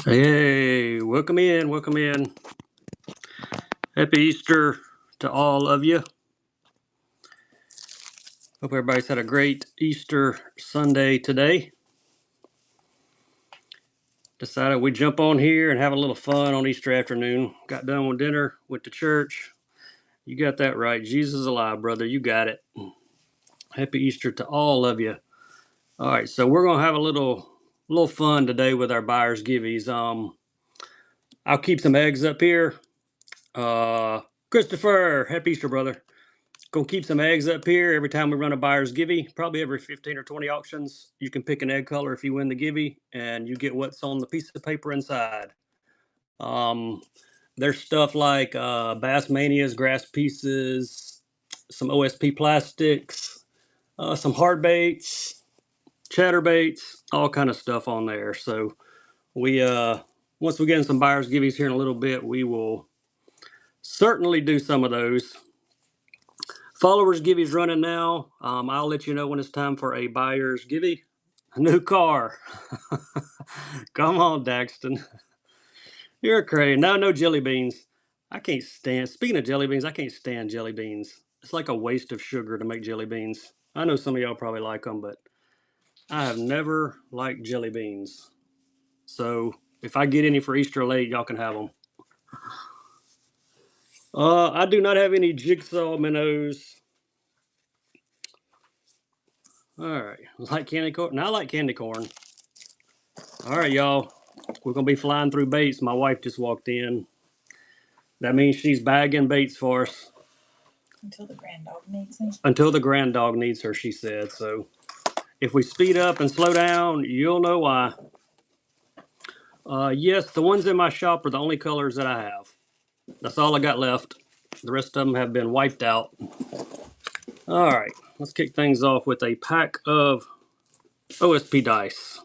Hey, welcome in, welcome in. Happy Easter to all of you. Hope everybody's had a great Easter Sunday today. Decided we'd jump on here and have a little fun on Easter afternoon. Got done with dinner, went to church. You got that right. Jesus is alive, brother. You got it. Happy Easter to all of you. All right, so we're gonna have a little fun today with our buyers giveies. I'll keep some eggs up here. Christopher, happy Easter, brother. Gonna keep some eggs up here every time we run a buyer's givey. Probably every 15 or 20 auctions, you can pick an egg color if you win the givey, and you get what's on the piece of paper inside. Um, there's stuff like Bass Manias, grass pieces, some OSP plastics, some hard baits, chatter baits, all kind of stuff on there. So we once we get in some buyer's giveies here in a little bit, we will certainly do some of those. Followers givey's running now. I'll let you know when it's time for a buyer's givey. A new car. Come on, Daxton. You're crazy. No jelly beans. I can't stand. Speaking of jelly beans, I can't stand jelly beans. It's like a waste of sugar to make jelly beans. I know some of y'all probably like them, but I have never liked jelly beans. So if I get any for Easter late, y'all can have them. I do not have any jigsaw minnows. All right, like candy corn. Now I like candy corn. All right, y'all. We're going to be flying through baits. My wife just walked in. That means she's bagging baits for us. Until the grand dog needs her. Until the grand dog needs her, she said. So if we speed up and slow down, you'll know why. Yes, the ones in my shop are the only colors that I have. That's all I got left. The rest of them have been wiped out. All right, let's kick things off with a pack of OSP dice.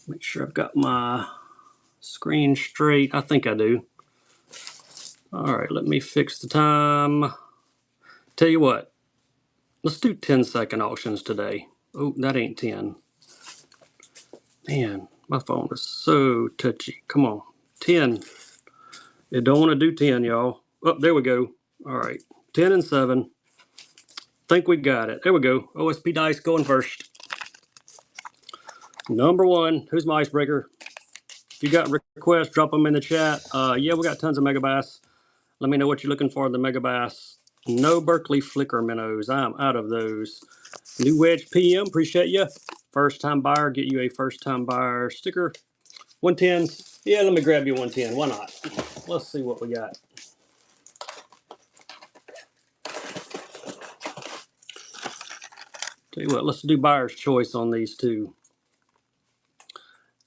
Make sure I've got my screen straight. I think I do. All right, let me fix the time. Tell you what, let's do 10-second auctions today. Oh, that ain't 10. Man, my phone is so touchy. Come on, 10. It don't want to do 10, y'all. Oh, there we go. All right, 10 and 7. Think we got it. There we go. OSP dice going first. Number 1. Who's my icebreaker? If you got requests, drop them in the chat. Yeah, we got tons of megabass. Let me know what you're looking for in the megabass. No Berkeley flicker minnows. I'm out of those. New Wedge PM, appreciate you. First time buyer, get you a first time buyer sticker. 110. Yeah, let me grab you 110. Why not? Let's see what we got. Tell you what, let's do buyer's choice on these two.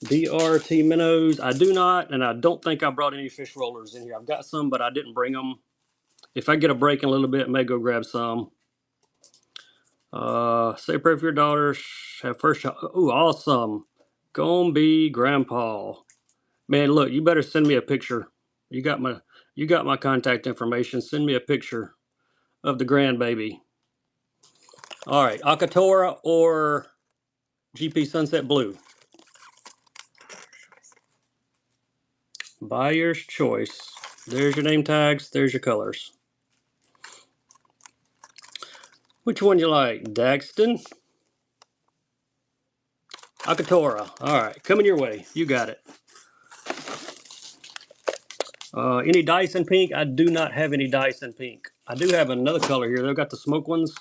DRT minnows. I do not, and I don't think I brought any fish rollers in here. I've got some, but I didn't bring them. If I get a break in a little bit, I may go grab some. Say a prayer for your daughters. Have first shot. Ooh, awesome. Gonna be grandpa. Man, look, you better send me a picture. You got my contact information. Send me a picture of the grandbaby. All right, Akatora or GP Sunset Blue? Buyer's choice. There's your name tags. There's your colors. Which one you like, Daxton? Akatora. All right, coming your way. You got it. Any dice in pink? I do not have any dice in pink. I do have another color here. They've got the smoke ones.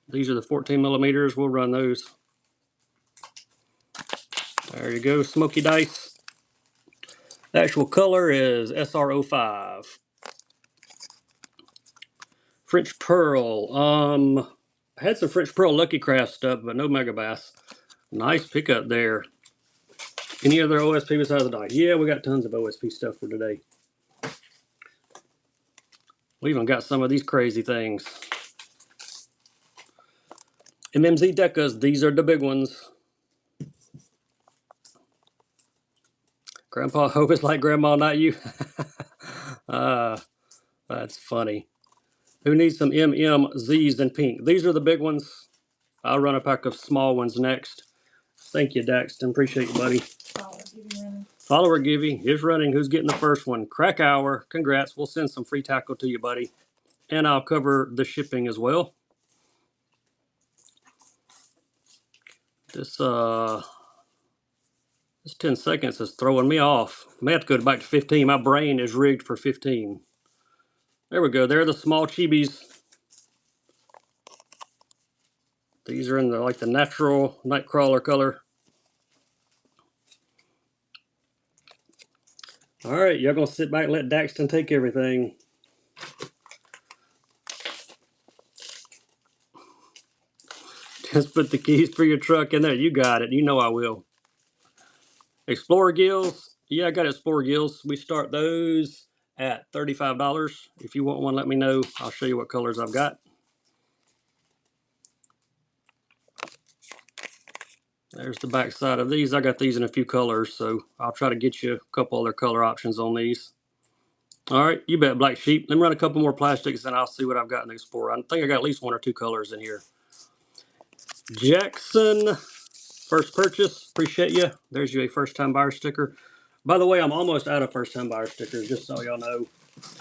These are the 14 millimeters. We'll run those. There you go, smoky dice. The actual color is SR05. French Pearl. I had some French Pearl Lucky Craft stuff, but no Megabass. Nice pickup there. Any other OSP besides the dice? Yeah, we got tons of OSP stuff for today. We even got some of these crazy things. MMZ Decas, these are the big ones. Grandpa hope it's like grandma, not you. That's funny. Who needs some MMZs in pink? These are the big ones. I'll run a pack of small ones next. Thank you, Daxton. Appreciate you, buddy. Follower Givey is running. Who's getting the first one? Krakauer. Congrats. We'll send some free tackle to you, buddy. And I'll cover the shipping as well. This 10 seconds is throwing me off. May have to go back to 15. My brain is rigged for 15. There we go. There are the small chibis. These are in the like the natural nightcrawler color. All right, y'all gonna sit back and let Daxton take everything. Just put the keys for your truck in there. You got it. You know I will. Explorer gills. Yeah, I got Explorer gills. We start those at $35. If you want one, let me know. I'll show you what colors I've got. There's the back side of these. I got these in a few colors, so I'll try to get you a couple other color options on these. All right, you bet, Black Sheep. Let me run a couple more plastics and I'll see what I've got in the Explorer. I think I got at least 1 or 2 colors in here. Jackson, first purchase. Appreciate you. There's you a first-time buyer sticker. By the way, I'm almost out of first-time buyer stickers, just so y'all know.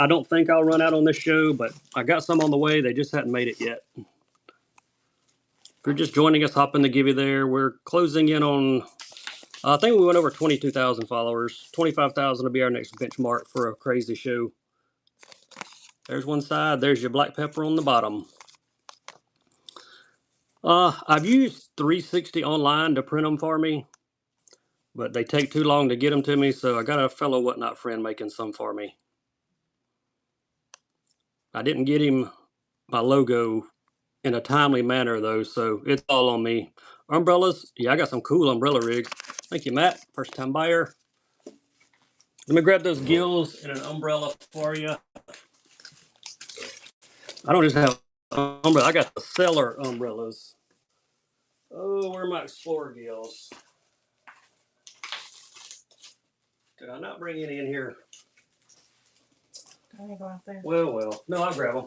I don't think I'll run out on this show, but I got some on the way. They just hadn't made it yet. If you're just joining us, hop in the Givey there. We're closing in on, I think we went over 22,000 followers. 25,000 will be our next benchmark for a crazy show. There's one side. There's your black pepper on the bottom. I've used 360 online to print them for me, but they take too long to get them to me, so I got a fellow whatnot friend making some for me. I didn't get him my logo in a timely manner, though, so it's all on me. Umbrellas. Yeah, I got some cool umbrella rigs. Thank you, Matt. First time buyer. Let me grab those gills and an umbrella for you. I don't just have umbrella. I got the Seller umbrellas. Oh, where are my Explorer gills? Did I not bring any in here? Gotta go out there. Well. No, I'll grab them.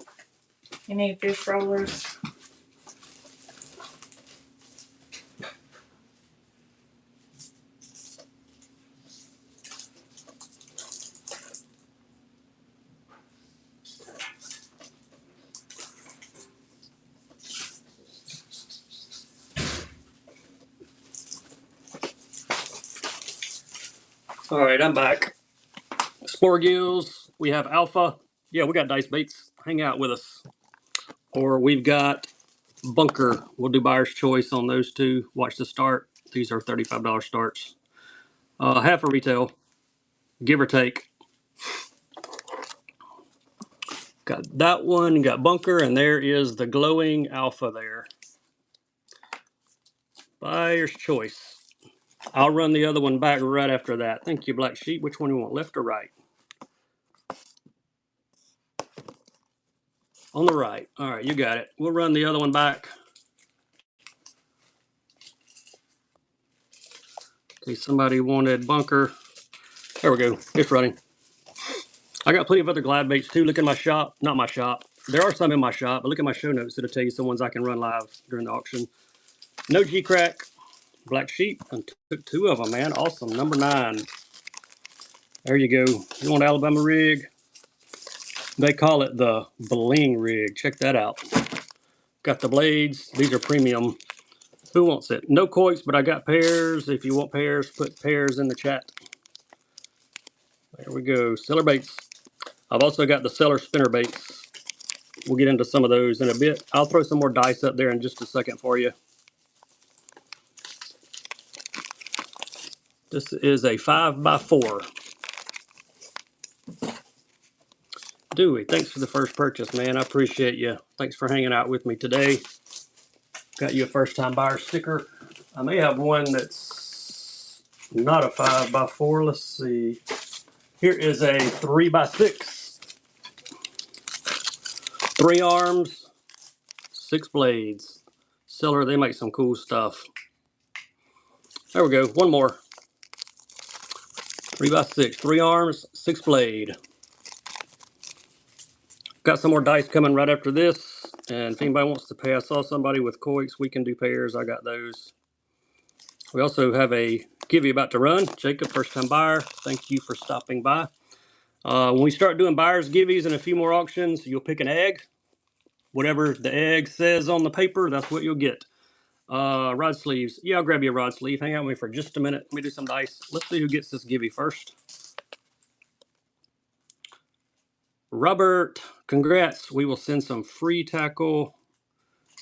You need fish rollers. All right, I'm back. Explorer gills. We have Alpha. Yeah, we got dice baits. Hang out with us. Or we've got Bunker. We'll do buyer's choice on those two. Watch the start. These are $35 starts. Half a retail, give or take. Got that one, got Bunker, and there is the glowing Alpha there. Buyer's choice. I'll run the other one back right after that. Thank you, Black Sheep. Which one do you want, left or right? On the right. All right, you got it. We'll run the other one back. Okay, somebody wanted Bunker. There we go. It's running. I got plenty of other glide baits too. Look at my shop. Not my shop. There are some in my shop, but look at my show notes. It'll tell you some ones I can run live during the auction. No G-Crack. Black Sheep. And took 2 of them, man. Awesome. Number 9. There you go. You want Alabama rig? They call it the bling rig. Check that out. Got the blades. These are premium. Who wants it? No coits, but I got pairs. If you want pairs, put pairs in the chat. There we go. Seller baits. I've also got the Seller spinner baits. We'll get into some of those in a bit. I'll throw some more dice up there in just a second for you. This is a 5x4. Dewey, thanks for the first purchase, man. I appreciate you. Thanks for hanging out with me today. Got you a first-time buyer sticker. I may have one that's not a 5x4. Let's see. Here is a 3x6. 3 arms, 6 blades. Seller, they make some cool stuff. There we go. One more. 3x6. 3 arms, 6 blade. Got some more dice coming right after this. And if anybody wants to pay, I saw somebody with coits. We can do pairs. I got those. We also have a giveaway about to run. Jacob, first time buyer, thank you for stopping by. When we start doing buyers giveaways and a few more auctions, you'll pick an egg. Whatever the egg says on the paper, that's what you'll get. Rod sleeves. Yeah, I'll grab you a rod sleeve. Hang out with me for just a minute. Let me do some dice. Let's see who gets this giveaway first. Robert, congrats. We will send some free tackle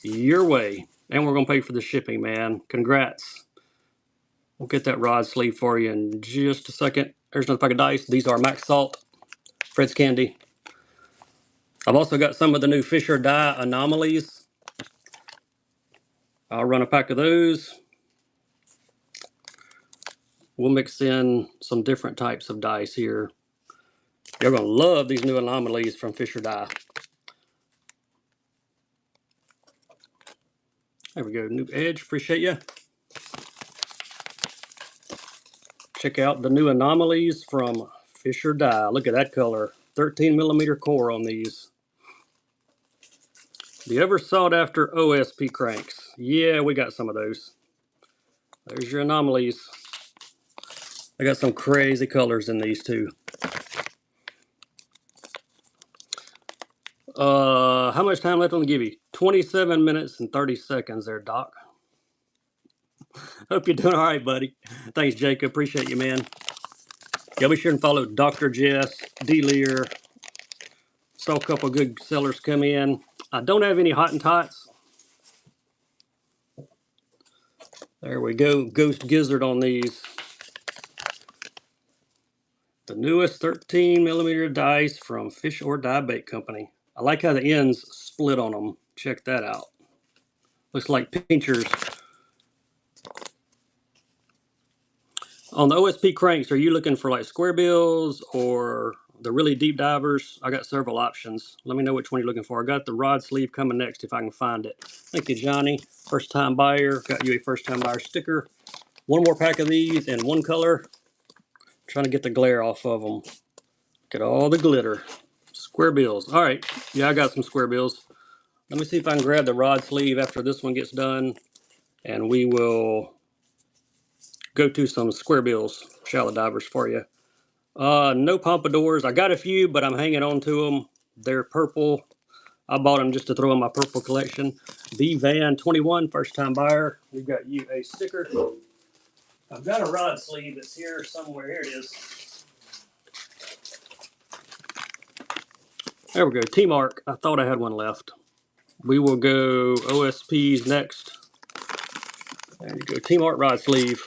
your way. And we're going to pay for the shipping, man. Congrats. We'll get that rod sleeve for you in just a second. There's another pack of dice. These are Max Salt, Fred's Candy. I've also got some of the new Fish or Die anomalies. I'll run a pack of those. We'll mix in some different types of dice here. You're going to love these new anomalies from Fish or Die. There we go. New edge. Appreciate you. Check out the new anomalies from Fish or Die. Look at that color. 13 millimeter core on these. The ever sought after OSP cranks. Yeah, we got some of those. There's your anomalies. I got some crazy colors in these too. How much time left on the giveaway? 27 minutes and 30 seconds there, Doc. Hope you're doing all right, buddy. Thanks, Jacob. Appreciate you, man. Yeah, be sure and follow Dr. Jess, D. Lear. Saw a couple of good sellers come in. I don't have any hot and tots. There we go. Ghost Gizzard on these. The newest 13 millimeter dice from Fish or Die Bait Company. I like how the ends split on them. Check that out. Looks like pinchers. On the OSP cranks, are you looking for like square bills or the really deep divers? I got several options. Let me know which one you're looking for. I got the rod sleeve coming next if I can find it. Thank you, Johnny. First time buyer. Got you a first time buyer sticker. One more pack of these in one color. Trying to get the glare off of them. Look at all the glitter. Square bills. All right. Yeah, I got some square bills. Let me see if I can grab the rod sleeve after this one gets done. And we will go to some square bills, shallow divers for you. No pompadours. I got a few, but I'm hanging on to them. They're purple. I bought them just to throw in my purple collection. B Van 21, first time buyer. We've got you a sticker. I've got a rod sleeve that's here somewhere. Here it is. There we go. T-Mark. I thought I had one left. We will go OSPs next. There you go. T-Mark rod sleeve.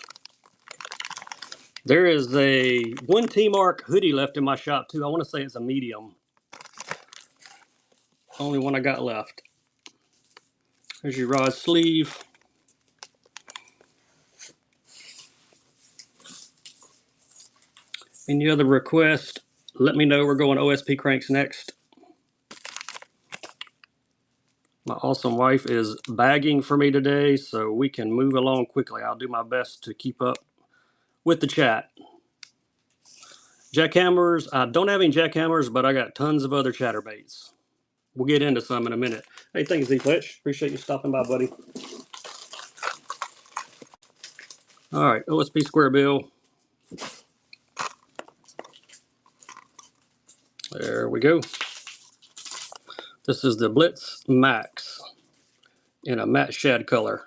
There is a one T-Mark hoodie left in my shop too. I want to say it's a medium. Only one I got left. There's your rod sleeve. Any other request, let me know. We're going OSP cranks next. My awesome wife is bagging for me today, so we can move along quickly. I'll do my best to keep up with the chat. Jackhammers, I don't have any jackhammers, but I got tons of other chatterbaits. We'll get into some in a minute. Hey, thank you, Z-Fletch. Appreciate you stopping by, buddy. All right, OSP square bill. There we go. This is the Blitz Max in a matte shad color.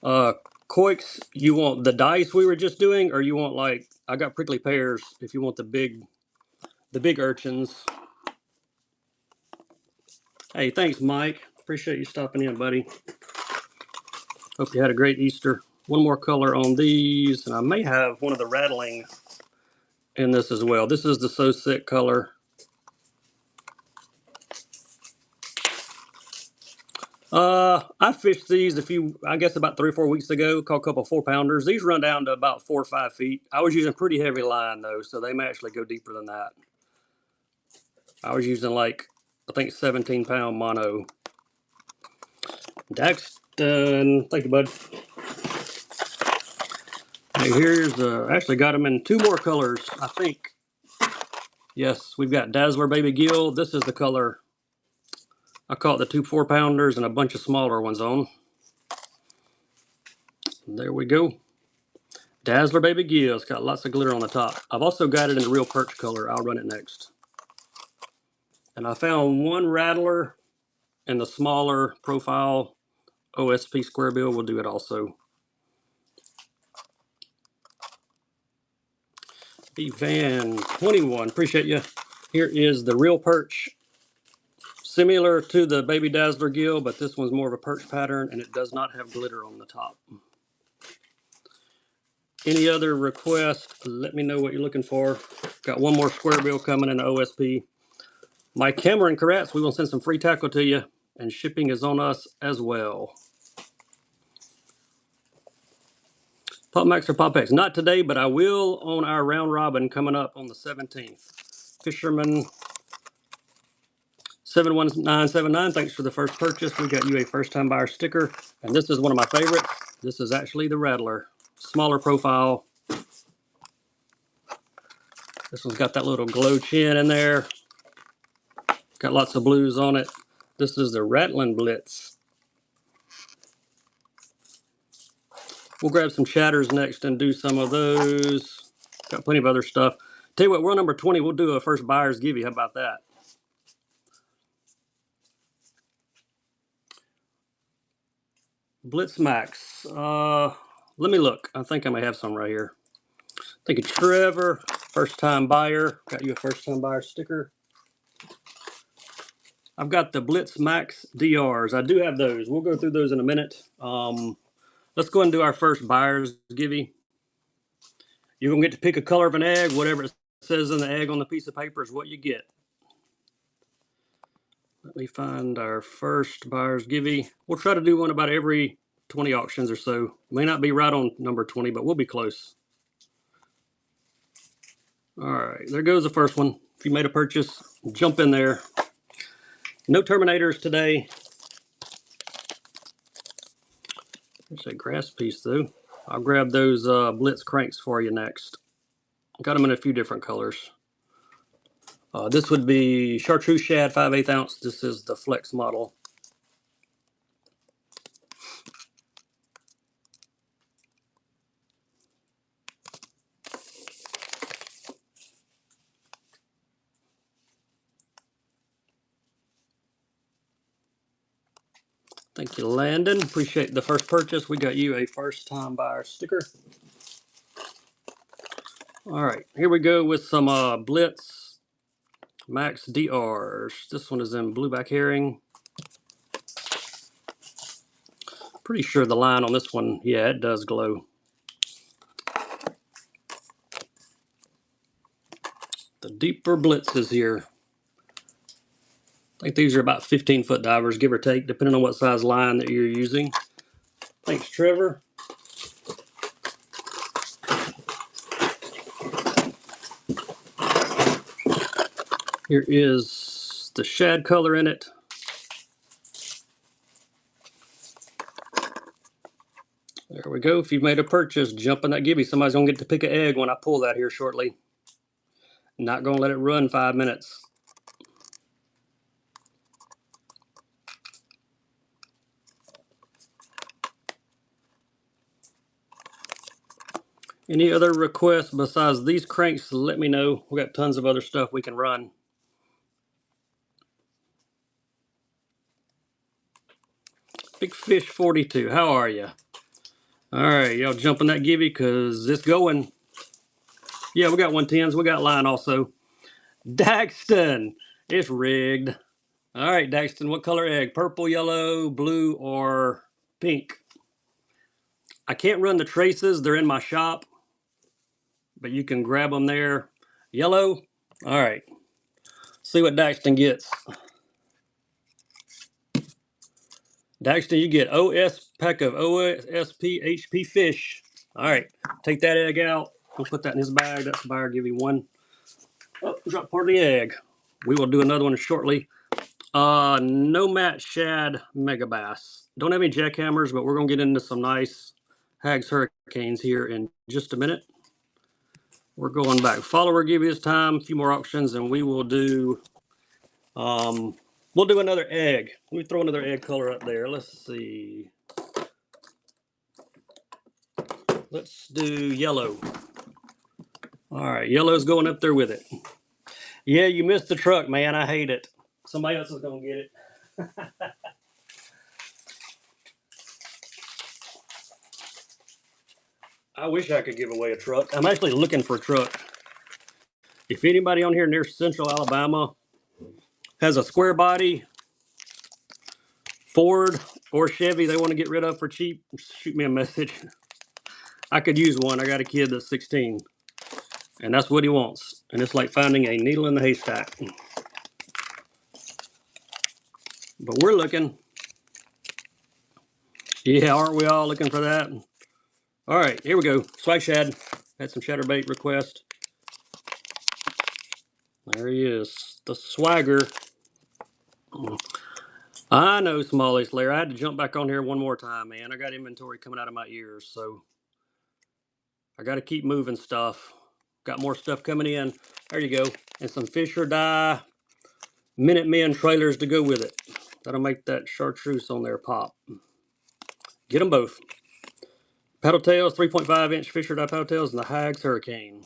Coix, you want the dice we were just doing, or you want like, I got prickly pears if you want the big urchins. Hey, thanks, Mike. Appreciate you stopping in, buddy. Hope you had a great Easter. One more color on these, and I may have one of the rattling in this as well. This is the So Sick color. I fished these I guess about 3 or 4 weeks ago. Caught a couple 4-pounders. These run down to about 4 or 5 feet. I was using pretty heavy line though, so they may actually go deeper than that. I was using like, I think 17-pound mono. Daxton, thank you, bud. Hey, here's, actually got them in 2 more colors, I think. Yes, we've got Dazzler Baby Gill. This is the color I caught the 2 4-pounders and a bunch of smaller ones on. There we go. Dazzler Baby Gill. It's got lots of glitter on the top. I've also got it in the real perch color. I'll run it next. And I found one rattler in the smaller profile OSP square bill. We'll do it also. Van 21, appreciate you. Here is the real perch. Similar to the Baby Dazzler Gill, but this one's more of a perch pattern and it does not have glitter on the top. Any other request, let me know what you're looking for. Got one more square bill coming in the OSP. Mike Cameron, Carats, we will send some free tackle to you, and shipping is on us as well. Pop Max or Pop X, not today, but I will on our round robin coming up on the 17th. Fisherman 71979, thanks for the first purchase. We got you a first time buyer sticker, and this is one of my favorites. This is actually the Rattler, smaller profile. This one's got that little glow chin in there. Got lots of blues on it. This is the Rattling Blitz. We'll grab some chatters next and do some of those. Got plenty of other stuff. Tell you what, we're number 20. We'll do a first buyer's give you. How about that? Blitz Max. Let me look. I think I may have some right here. Thank you, Trevor. First time buyer. Got you a first time buyer sticker. I've got the Blitz Max DRs. I do have those. We'll go through those in a minute. Let's go ahead and do our first buyer's givey. You're going to get to pick a color of an egg. Whatever it says in the egg on the piece of paper is what you get. Let me find our first buyer's givey. We'll try to do one about every 20 auctions or so. May not be right on number 20, but we'll be close. All right, there goes the first one. If you made a purchase, jump in there. No Terminators today. There's a grass piece though. I'll grab those Blitz cranks for you next. Got them in a few different colors. This would be Chartreuse Shad 5/8 ounce. This is the Flex model. Thank you, Landon. Appreciate the first purchase. We got you a first time buyer sticker. All right, here we go with some Blitz Max DRs. This one is in blueback herring. Pretty sure the line on this one, yeah, it does glow. The deeper blitzes here. I think these are about 15-foot divers, give or take, depending on what size line that you're using. Thanks, Trevor. Here is the shad color in it. There we go. If you've made a purchase, jump in that gibby. Somebody's going to get to pick an egg when I pull that here shortly. Not going to let it run 5 minutes. Any other requests besides these cranks, let me know. We got tons of other stuff we can run. Big Fish 42, how are you? All right, y'all jumping that gibby because it's going. Yeah, we got 110s. We got line also. Daxton, it's rigged. All right, Daxton, what color egg? Purple, yellow, blue, or pink? I can't run the traces. They're in my shop, but you can grab them there. Yellow? All right. See what Daxton gets. Daxton, you get pack of OSP HP fish. All right, take that egg out. We'll put that in his bag. That's the buyer. Give you one. Oh, drop part of the egg. We will do another one shortly. No Matt Shad Mega Bass. Don't have any jackhammers, but we're going to get into some nice Hags Hurricanes here in just a minute. We're going back. Follower give you this time. A few more auctions, and we will do... we'll do another egg. Let me throw another egg color up there. Let's see. Let's do yellow. All right, yellow's going up there with it. Yeah, you missed the truck, man. I hate it. Somebody else is gonna get it. I wish I could give away a truck. I'm actually looking for a truck. If anybody on here near Central Alabama has a square body Ford or Chevy they want to get rid of for cheap, shoot me a message. I could use one. I got a kid that's 16, and that's what he wants. And it's like finding a needle in the haystack. But we're looking. Yeah, aren't we all looking for that? All right, here we go. Swag Shad. Had some chatterbait request. There he is. The swagger. I know, Smalley Slayer. I had to jump back on here one more time, man. I got inventory coming out of my ears, so I got to keep moving stuff. Got more stuff coming in. There you go. And some Fish or Die Minutemen trailers to go with it. That'll make that chartreuse on there pop. Get them both. Paddle tails, 3.5-inch Fish or Die paddle tails, and the Hags Hurricane.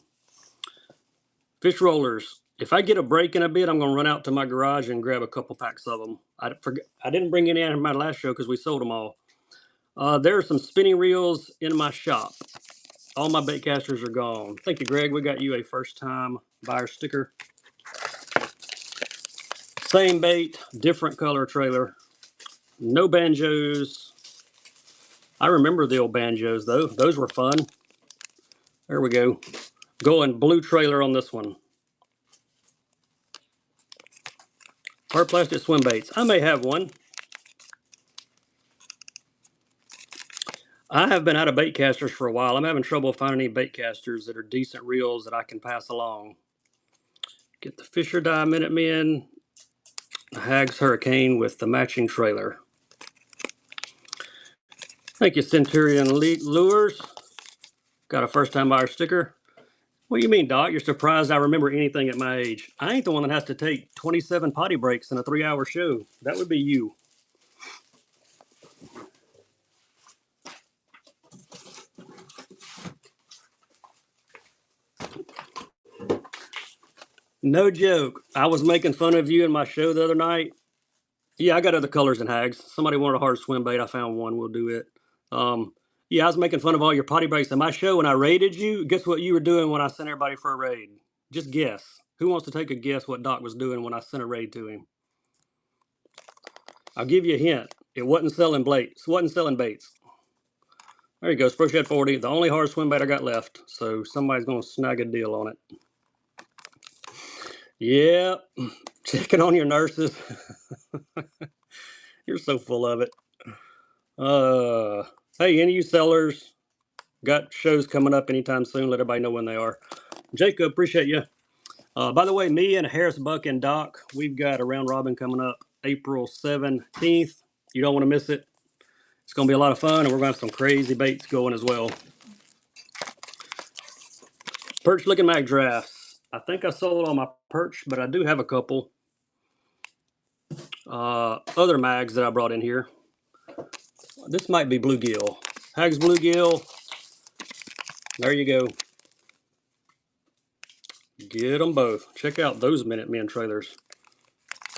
Fish rollers. If I get a break in a bit, I'm going to run out to my garage and grab a couple packs of them. I didn't bring any in my last show because we sold them all. There are some spinning reels in my shop. All my bait casters are gone. Thank you, Greg. We got you a first-time buyer sticker. Same bait, different color trailer. No banjos. I remember the old banjos, though. Those were fun. There we go. Going blue trailer on this one. Hard plastic swim baits. I may have one. I have been out of bait casters for a while. I'm having trouble finding any bait casters that are decent reels that I can pass along. Get the Fish or Die Minutemen, the Hags Hurricane with the matching trailer. Thank you, Centurion Lures. Got a first-time buyer sticker. What do you mean, Doc? You're surprised I remember anything at my age. I ain't the one that has to take 27 potty breaks in a 3-hour show. That would be you. No joke. I was making fun of you in my show the other night. Yeah, I got other colors than Hags. Somebody wanted a hard swim bait. I found one. We'll do it. Yeah, I was making fun of all your potty breaks in my show when I raided you. Guess what you were doing when I sent everybody for a raid? Just guess. Who wants to take a guess what Doc was doing when I sent a raid to him? I'll give you a hint. It wasn't selling baits. It wasn't selling baits. There you go. Spro Shed 40. The only hard swim bait I got left. So somebody's going to snag a deal on it. Yeah. Checking on your nurses. You're so full of it. Hey, any of you sellers got shows coming up anytime soon? Let everybody know when they are. Jacob, appreciate you. By the way, me and Harris, Buck, and Doc, we've got a round robin coming up April 17th. You don't want to miss it. It's going to be a lot of fun, and we're going to have some crazy baits going as well. Perch looking mag drafts. I think I sold all my perch, but I do have a couple other mags that I brought in here. This might be bluegill. Hags bluegill. There you go. Get them both. Check out those Minutemen trailers.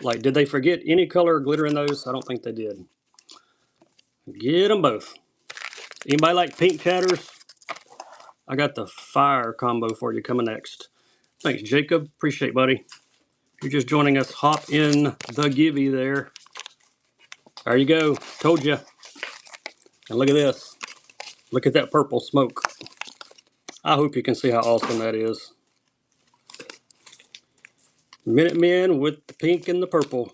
Like, did they forget any color glitter in those? I don't think they did. Get them both. Anybody like pink chatters? I got the fire combo for you coming next. Thanks, Jacob. Appreciate it, buddy. If you're just joining us, hop in the givey there. There you go. Told you. And look at this. Look at that purple smoke. I hope you can see how awesome that is. Minutemen with the pink and the purple.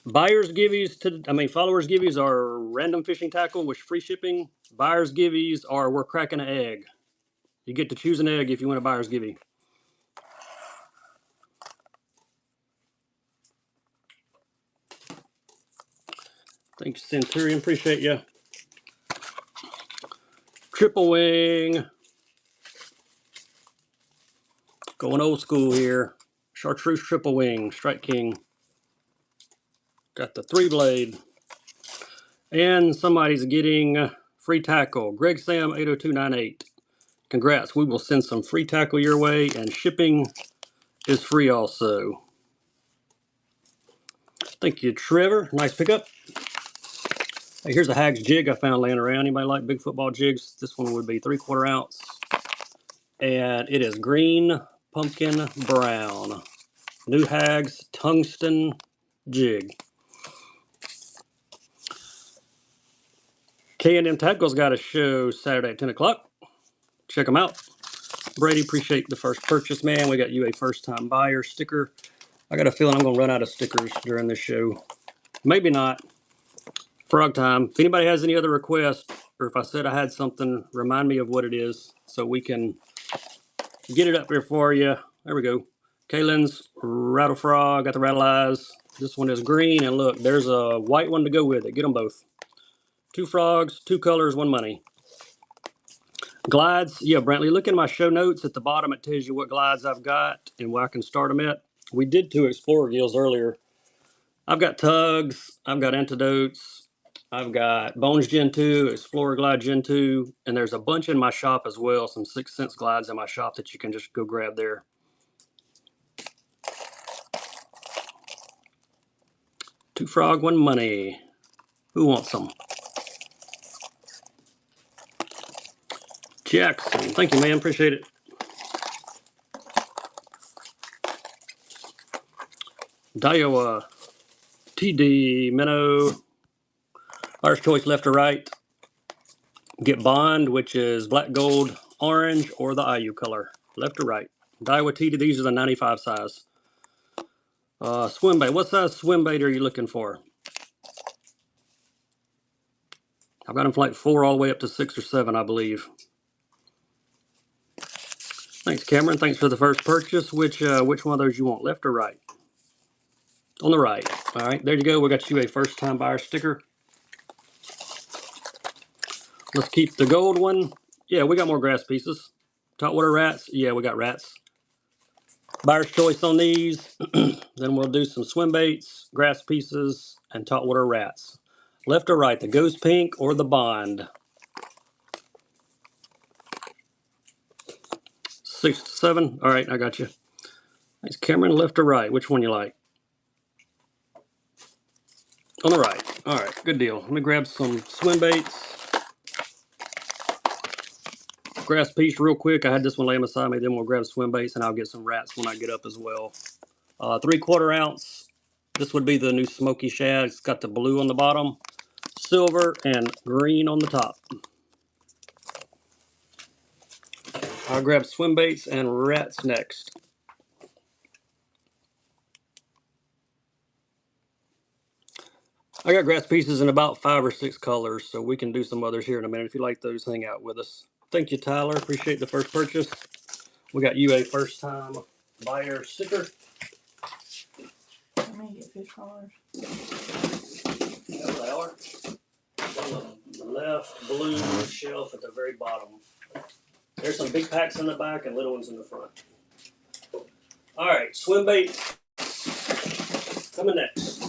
Buyers giveies followers giveies are random fishing tackle with free shipping. Buyers giveies are we're cracking an egg. You get to choose an egg if you win a buyer's givey. Thanks, Centurion. Appreciate you. Triple wing. Going old school here. Chartreuse triple wing. Strike King. Got the 3-blade. And somebody's getting Free tackle, Greg Sam 80298. Congrats, we will send some free tackle your way, and shipping is free also. Thank you, Trevor. Nice pickup. Hey, here's a Hags jig I found laying around. Anybody like big football jigs? This one would be 3/4 ounce. And it is green, pumpkin, brown. New Hags tungsten jig. K&M Tackle's got a show Saturday at 10 o'clock. Check them out. Brady, appreciate the first purchase, man. We got you a first-time buyer sticker. I got a feeling I'm going to run out of stickers during this show. Maybe not. Frog time. If anybody has any other requests, or if I said I had something, remind me of what it is so we can get it up here for you. There we go. Kaylin's Rattle Frog. Got the rattle eyes. This one is green. And look, there's a white one to go with it. Get them both. 2 frogs, 2 colors, 1 money. Glides. Yeah, Brantley, look in my show notes at the bottom. It tells you what glides I've got and where I can start them at. We did 2 Explorer gills earlier. I've got Tugs. I've got Antidotes. I've got Bones Gen 2, Explorer Glide Gen 2, and there's a bunch in my shop as well, some 6 cents glides in my shop that you can just go grab there. Two frog, 1 money. Who wants some? Jackson, thank you, man, appreciate it. Daiwa, TD, Minnow, Buyer's Choice left or right. Get Bond, which is black, gold, orange, or the IU color. Left or right. Daiwa TD, these are the 95 size. Swim bait. What size swim bait are you looking for? I've got them from like 4 all the way up to 6 or 7, I believe. Thanks, Cameron. Thanks for the first purchase. Which one of those you want, left or right? On the right. All right, there you go. We got you a first-time buyer sticker. Let's keep the gold one. Yeah, we got more grass pieces. Saltwater rats. Yeah, we got rats. Buyer's choice on these. Then we'll do some swim baits, grass pieces, and saltwater rats. Left or right, the ghost pink or the bond? 6 to 7. All right, I got you. Thanks, Cameron. Left or right? Which one you like? On the right. All right, good deal. Let me grab some swim baits. Grass piece real quick. I had this one laying beside me. Then we'll grab swim baits and I'll get some rats when I get up as well. 3/4 ounce. This would be the new smoky shad. It's got the blue on the bottom, silver, and green on the top. I'll grab swim baits and rats next. I got grass pieces in about 5 or 6 colors, so we can do some others here in a minute. If you like those, hang out with us. Thank you, Tyler. Appreciate the first purchase. We got you a first-time buyer sticker. Let me get fish rollers. There they are. On the left blue shelf at the very bottom. There's some big packs in the back and little ones in the front. All right, swim baits coming next.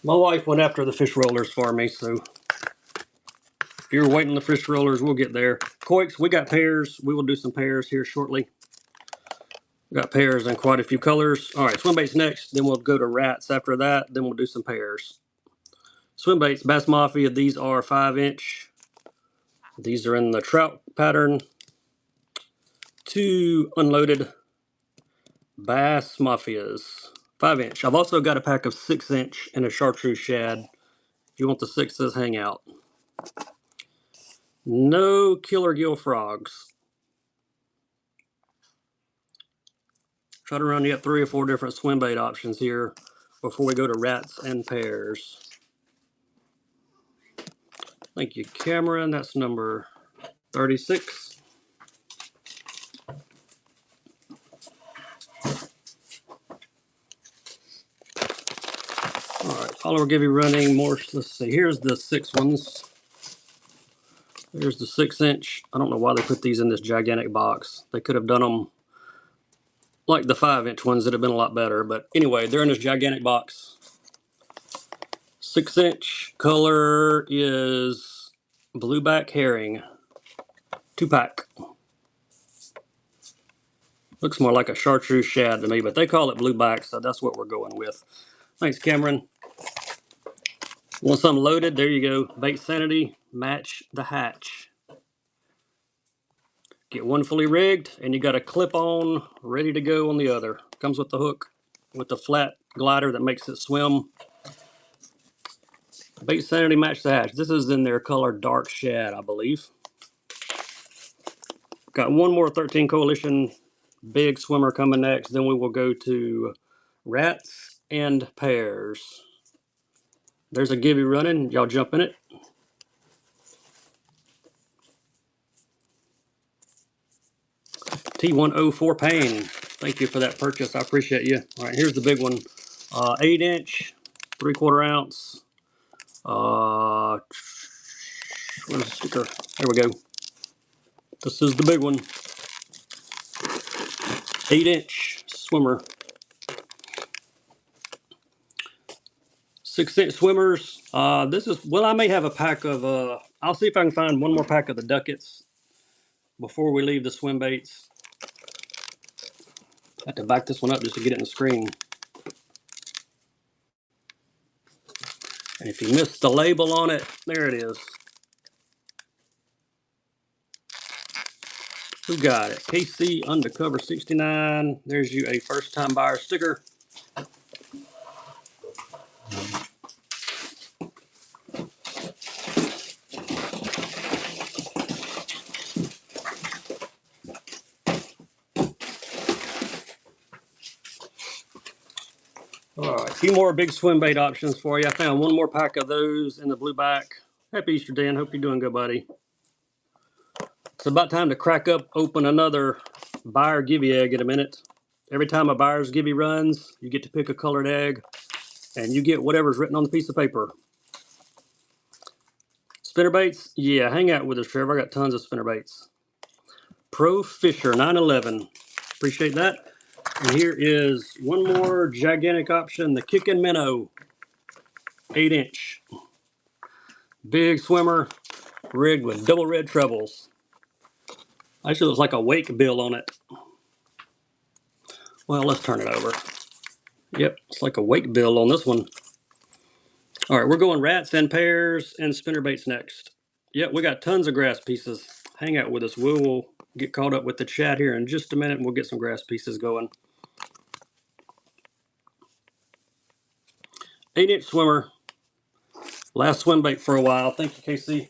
My wife went after the fish rollers for me, so if you're waiting on the fish rollers, we'll get there. Coix, we got pairs. We will do some pairs here shortly. We got pairs in quite a few colors. All right, swim baits next. Then we'll go to rats after that. Then we'll do some pairs. Swim baits, Bass Mafia. These are 5-inch. These are in the trout pattern. 2 unloaded Bass Mafias. 5-inch. I've also got a pack of 6-inch and a chartreuse shad. If you want the 6s, hang out. No killer gill frogs. Try to run you up 3 or 4 different swim bait options here before we go to rats and pairs. Thank you, Cameron. That's number 36. All right, follower give you running more. Let's see. Here's the 6 ones. Here's the 6-inch. I don't know why they put these in this gigantic box. They could have done them like the 5-inch ones that have been a lot better. But anyway, they're in this gigantic box. 6-inch color is blueback herring. 2-pack. Looks more like a chartreuse shad to me, but they call it blueback, so that's what we're going with. Thanks, Cameron. Want something loaded? There you go. Bait Sanity, match the hatch. Get one fully rigged, and you got a clip on ready to go on the other. Comes with the hook, with the flat glider that makes it swim. Bait Sanity, match the hatch. This is in their color dark shad, I believe. Got one more 13 Coalition big swimmer coming next. Then we will go to rats and pears. There's a gibby running. Y'all jump in it. T104 Pain. Thank you for that purchase. I appreciate you. All right, here's the big one. 8-inch, 3/4 ounce. Where's the sticker? There we go. This is the big one. 8-inch swimmer. 6-inch swimmers. This is, well, I may have a pack of, I'll see if I can find one more pack of the ducats before we leave the swim baits. I have to back this one up just to get it in the screen. And if you missed the label on it, there it is. Who got it? KC Undercover 69. There's you a first time buyer sticker. All right, a few more big swim bait options for you. I found one more pack of those in the blueback. Happy Easter, Dan. Hope you're doing good, buddy. It's about time to crack open another buyer gibby egg in a minute. Every time a buyer's gibby runs, you get to pick a colored egg, and you get whatever's written on the piece of paper. Spinner baits? Yeah, hang out with us, Trevor. I got tons of spinner baits. Pro Fisher 911. Appreciate that. And here is one more gigantic option, the Kickin' Minnow. 8-inch. Big swimmer, rigged with double red trebles. Actually, looks like a wake bill on it. Well, let's turn it over. Yep, it's like a wake bill on this one. All right, we're going rats and pears and spinner baits next. Yep, we got tons of grass pieces. Hang out with us. We will get caught up with the chat here in just a minute, and we'll get some grass pieces going. 8-inch swimmer. Last swim bait for a while. Thank you, Casey.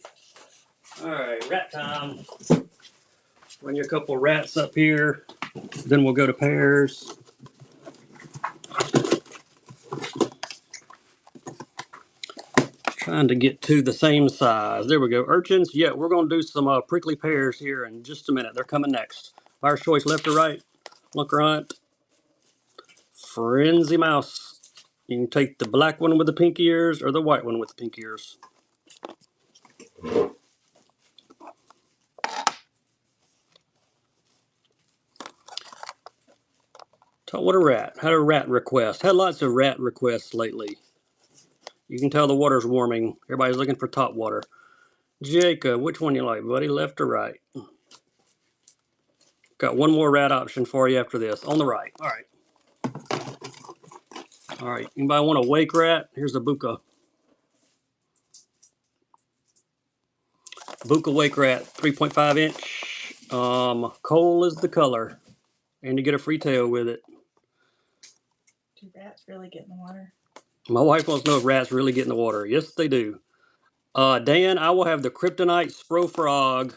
All right, rat time. Bring you a couple of rats up here. Then we'll go to pears. Trying to get to the same size. There we go. Urchins. Yeah, we're going to do some prickly pears here in just a minute. They're coming next. Buyer's choice, left or right. Lunker hunt. Frenzy mouse. You can take the black one with the pink ears or the white one with the pink ears. What a rat. Had a rat request. Had lots of rat requests lately. You can tell the water's warming. Everybody's looking for top water. Jacob, which one you like, buddy? Left or right? Got one more rat option for you after this. On the right. All right. All right. Anybody want a wake rat? Here's a Buka. Buka wake rat, 3.5 inch. Coal is the color. And you get a free tail with it. Do rats really get in the water? My wife wants to know if rats really get in the water. Yes, they do. Dan, I will have the Kryptonite Spro Frog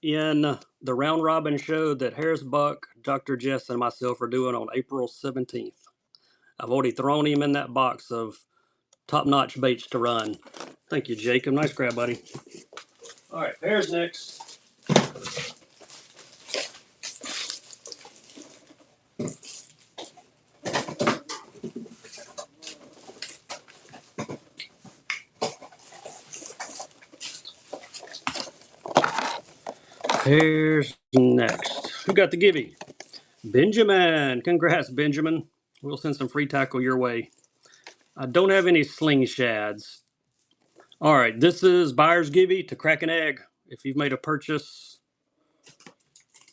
in the round robin show that Harris Buck, Dr. Jess, and myself are doing on April 17th. I've already thrown him in that box of top-notch baits to run. Thank you, Jacob. Nice grab, buddy. All right, pears next. Pears next. Who got the gibby? Benjamin. Congrats, Benjamin. We'll send some free tackle your way. I don't have any sling shads. All right, this is buyer's givey to crack an egg. If you've made a purchase,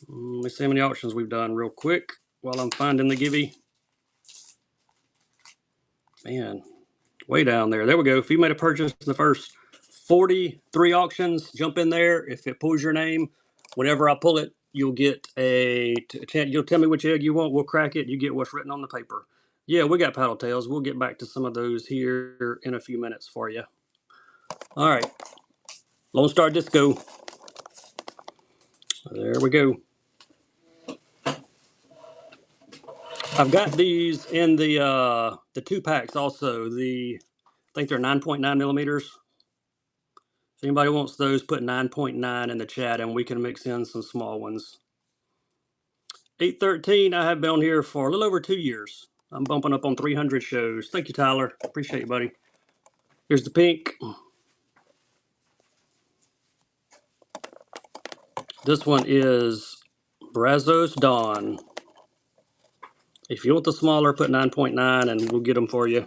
let me see how many auctions we've done real quick while I'm finding the givey. Man, way down there. There we go. If you made a purchase in the first 43 auctions, jump in there. If it pulls your name, whenever I pull it, you'll get you'll tell me which egg you want. We'll crack it. You get what's written on the paper. Yeah, we got paddle tails. We'll get back to some of those here in a few minutes for you. All right. Lone Star Disco. There we go. I've got these in the 2-packs also. I think they're 9.9 millimeters. If anybody wants those, put 9.9 in the chat and we can mix in some small ones. 813, I have been on here for a little over 2 years. I'm bumping up on 300 shows. Thank you, Tyler. Appreciate you, buddy. Here's the pink. This one is Brazos Dawn. If you want the smaller, put 9.9 and we'll get them for you.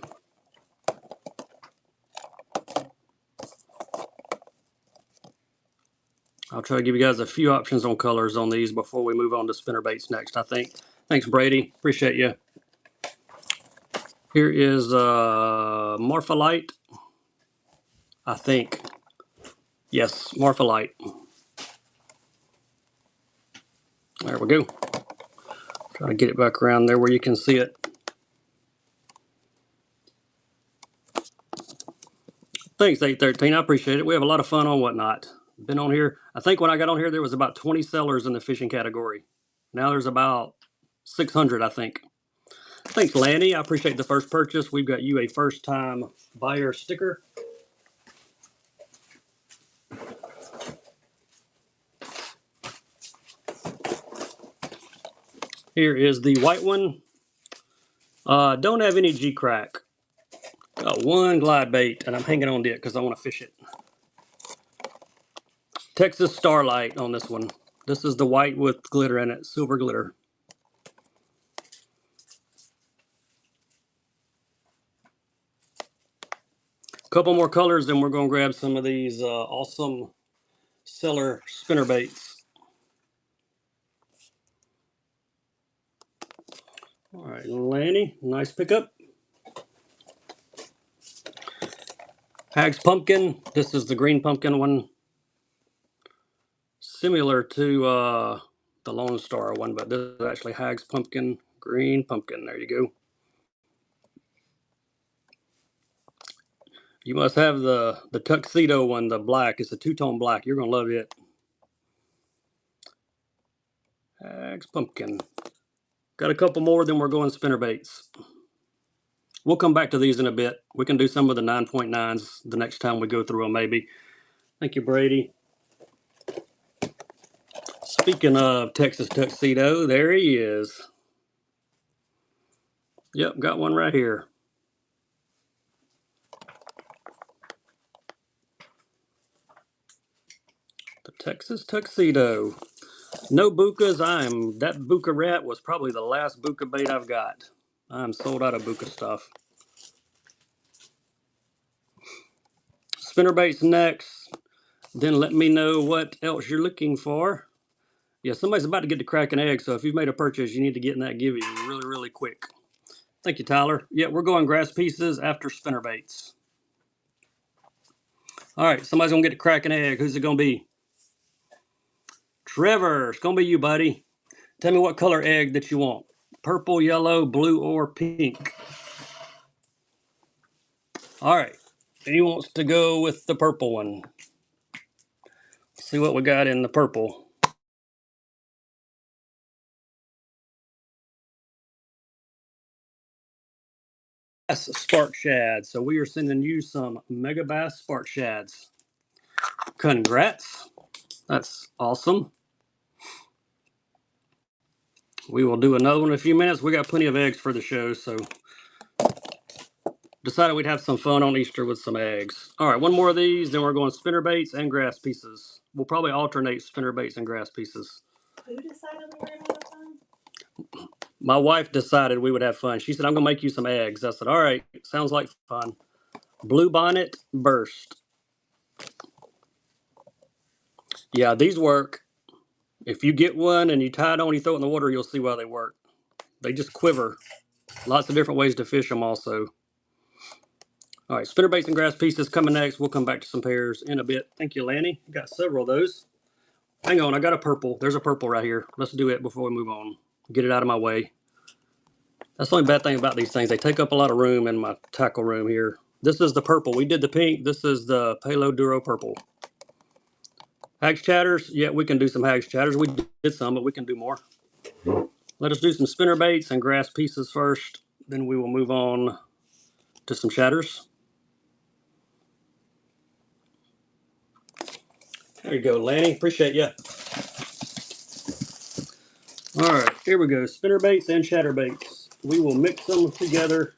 I'll try to give you guys a few options on colors on these before we move on to spinnerbaits next, I think. Thanks, Brady. Appreciate you. Here is Morpholite. I think. Yes, Morpholite. There we go. Try to get it back around there where you can see it. Thanks, 813. I appreciate it. We have a lot of fun on Whatnot. Been on here. I think when I got on here, there was about 20 sellers in the fishing category. Now there's about 600, I think. Thanks, Lanny. I appreciate the first purchase. We've got you a first-time buyer sticker. Here is the white one. Don't have any G-crack. Got one glide bait, and I'm hanging on to it because I want to fish it. Texas Starlight on this one. This is the white with glitter in it, silver glitter. Couple more colors, then we're going to grab some of these awesome seller spinner baits. All right, Lanny, nice pickup. Hag's Pumpkin. This is the green pumpkin one. Similar to the Lone Star one, but this is actually Hag's Pumpkin, green pumpkin. There you go. You must have the tuxedo one, the black. It's a two-tone black. You're going to love it. Hag's Pumpkin. Got a couple more, then we're going spinner baits. We'll come back to these in a bit. We can do some of the 9.9s the next time we go through them, maybe. Thank you, Brady. Speaking of Texas Tuxedo, there he is. Yep, got one right here. The Texas Tuxedo. No bukas. That buka rat was probably the last buka bait I've got. I'm sold out of buka stuff. Spinner baits next. Then let me know what else you're looking for. Yeah, somebody's about to get to crack an egg, so if you've made a purchase, you need to get in that givey really, really quick. Thank you, Tyler. Yeah, we're going grass pieces after spinner baits. All right, somebody's going to get to crack an egg. Who's it going to be? Trevor, it's going to be you, buddy. Tell me what color egg that you want. Purple, yellow, blue, or pink. All right, he wants to go with the purple one. Let's see what we got in the purple. Spark shad. So we are sending you some Mega Bass Spark shads. Congrats. That's awesome. We will do another one in a few minutes. We got plenty of eggs for the show, so decided we'd have some fun on Easter with some eggs. All right, one more of these, then we're going spinner baits and grass pieces. We'll probably alternate spinner baits and grass pieces. Who decided we were gonna have fun? My wife decided we would have fun. She said, I'm going to make you some eggs. I said, all right, sounds like fun. Blue Bonnet Burst. Yeah, these work. If you get one and you tie it on, you throw it in the water, you'll see why they work. They just quiver. Lots of different ways to fish them also. All right, spinnerbaits and grass pieces coming next. We'll come back to some pairs in a bit. Thank you, Lanny. Got several of those. Hang on, I got a purple. There's a purple right here. Let's do it before we move on. Get it out of my way. That's the only bad thing about these things. They take up a lot of room in my tackle room here. This is the purple. We did the pink. This is the Palo Duro purple. Hags chatters. Yeah, we can do some hags chatters. We did some, but we can do more. Let us do some spinnerbaits and grass pieces first. Then we will move on to some shatters. There you go, Lanny. Appreciate you. All right, here we go. Spinnerbaits and chatterbaits. We will mix them together.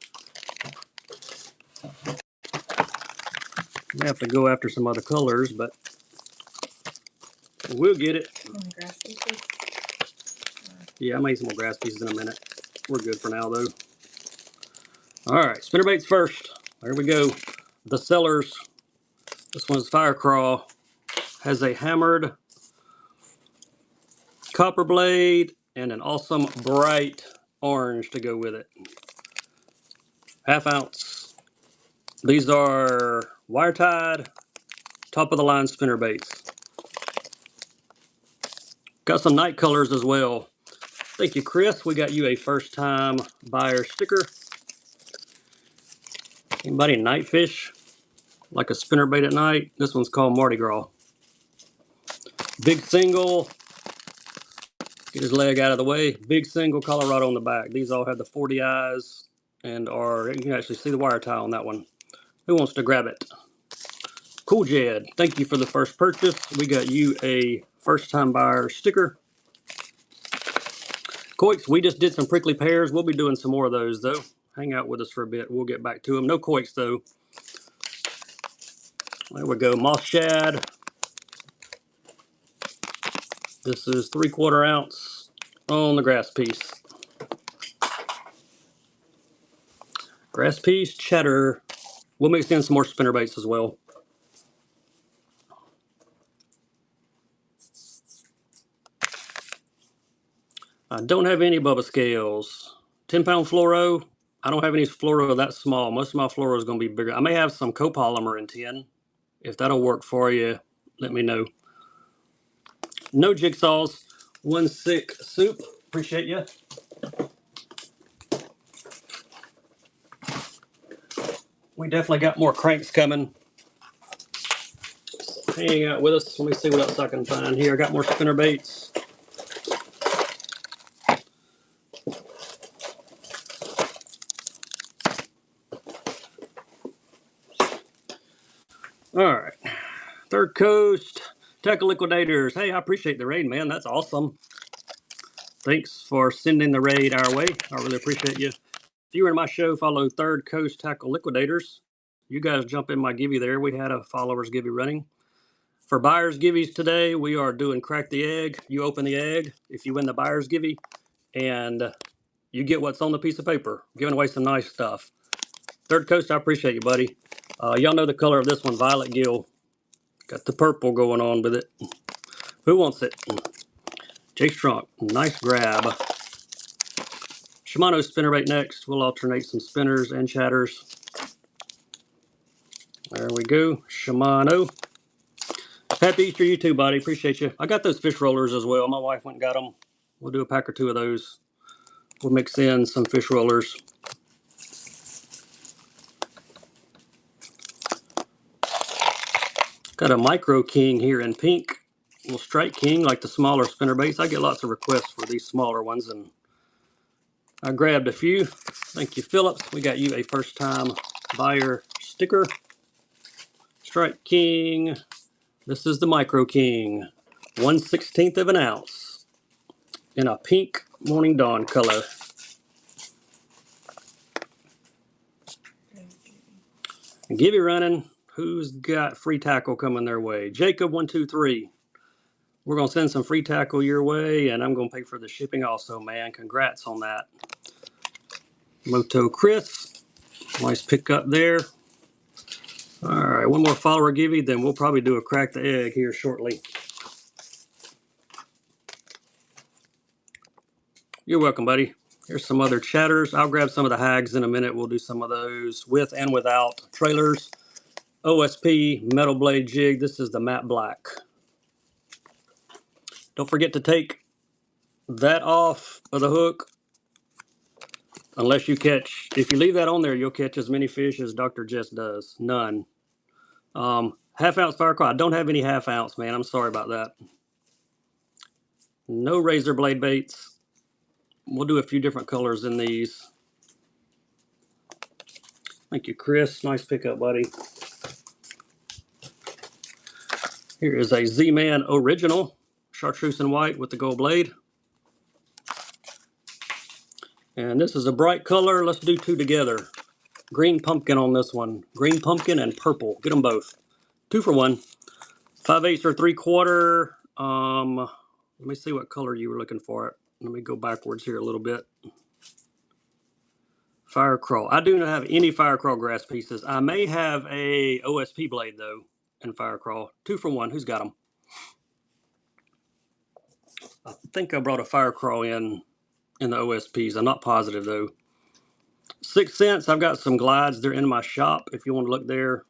We have to go after some other colors, but we'll get it. Grass pieces. Yeah, I made some more grass pieces in a minute. We're good for now, though. All right, spinnerbaits first. There we go. The Sellers. This one's Fire Craw. Has a hammered copper blade and an awesome bright orange to go with it. Half ounce. These are wire tied, top of the line spinnerbaits. Got some night colors as well. Thank you, Chris. We got you a first time buyer sticker. Anybody night fish? Like a spinnerbait at night? This one's called Mardi Gras. Big single. Get his leg out of the way. Big single Colorado on the back. These all have the 40 eyes and are, you can actually see the wire tie on that one. Who wants to grab it? Cool Jed. Thank you for the first purchase. We got you a first time buyer sticker. Coix, we just did some prickly pears. We'll be doing some more of those though. Hang out with us for a bit. We'll get back to them. No coix though. There we go. Moss shad. This is 3/4 ounce on the grass piece. Grass piece, cheddar. We'll mix in some more spinnerbaits as well. I don't have any Bubba scales. 10-pound fluoro. I don't have any fluoro that small. Most of my fluoro is going to be bigger. I may have some copolymer in 10. If that'll work for you, let me know. No jigsaws. One sick soup. Appreciate you. We definitely got more cranks coming. Hang out with us. Let me see what else I can find here. I got more spinnerbaits. All right. Third Coast Tackle Liquidators. Hey, I appreciate the raid, man. That's awesome. Thanks for sending the raid our way. I really appreciate you. If you were in my show, follow Third Coast Tackle Liquidators. You guys jump in my givey there. We had a followers givey running. For buyers givvies today, we are doing crack the egg. You open the egg if you win the buyers givey, and you get what's on the piece of paper. Giving away some nice stuff. Third Coast, I appreciate you, buddy. Y'all know the color of this one, Violet Gill. Got the purple going on with it. Who wants it? Jake Strunk, nice grab. Shimano spinnerbait next. We'll alternate some spinners and chatters. There we go, Shimano. Happy Easter, you too, buddy. Appreciate you. I got those fish rollers as well. My wife went and got them. We'll do a pack or two of those. We'll mix in some fish rollers. Got a Micro King here in pink. Little Strike King, like the smaller spinnerbaits. I get lots of requests for these smaller ones, and I grabbed a few. Thank you, Phillips. We got you a first-time buyer sticker. Strike King. This is the Micro King. 1/16 of an ounce in a pink Morning Dawn color. Gibby running. Who's got free tackle coming their way? Jacob 123. We're gonna send some free tackle your way, and I'm gonna pay for the shipping also, man. Congrats on that. Moto Chris, nice pickup there. All right, one more follower givey, then we'll probably do a crack the egg here shortly. You're welcome, buddy. Here's some other chatters. I'll grab some of the hags in a minute. We'll do some of those with and without trailers. OSP metal blade jig. This is the matte black. Don't forget to take that off of the hook. Unless you catch, if you leave that on there, you'll catch as many fish as Dr. Jess does. None. Half ounce fire craw. I don't have any half ounce, man. I'm sorry about that. No razor blade baits. We'll do a few different colors in these. Thank you, Chris. Nice pickup, buddy. Here is a Z-Man original chartreuse and white with the gold blade. And this is a bright color. Let's do two together. Green pumpkin on this one. Green pumpkin and purple. Get them both. 2 for 1. 5/8 or 3/4. Let me see what color you were looking for. Let me go backwards here a little bit. Fire crawl. I do not have any fire crawl grass pieces. I may have a OSP blade though in fire crawl. 2 for 1. Who's got them? I think I brought a fire crawl in the OSPs. I'm not positive though. 6 cents. I've got some glides. They're in my shop if you want to look there.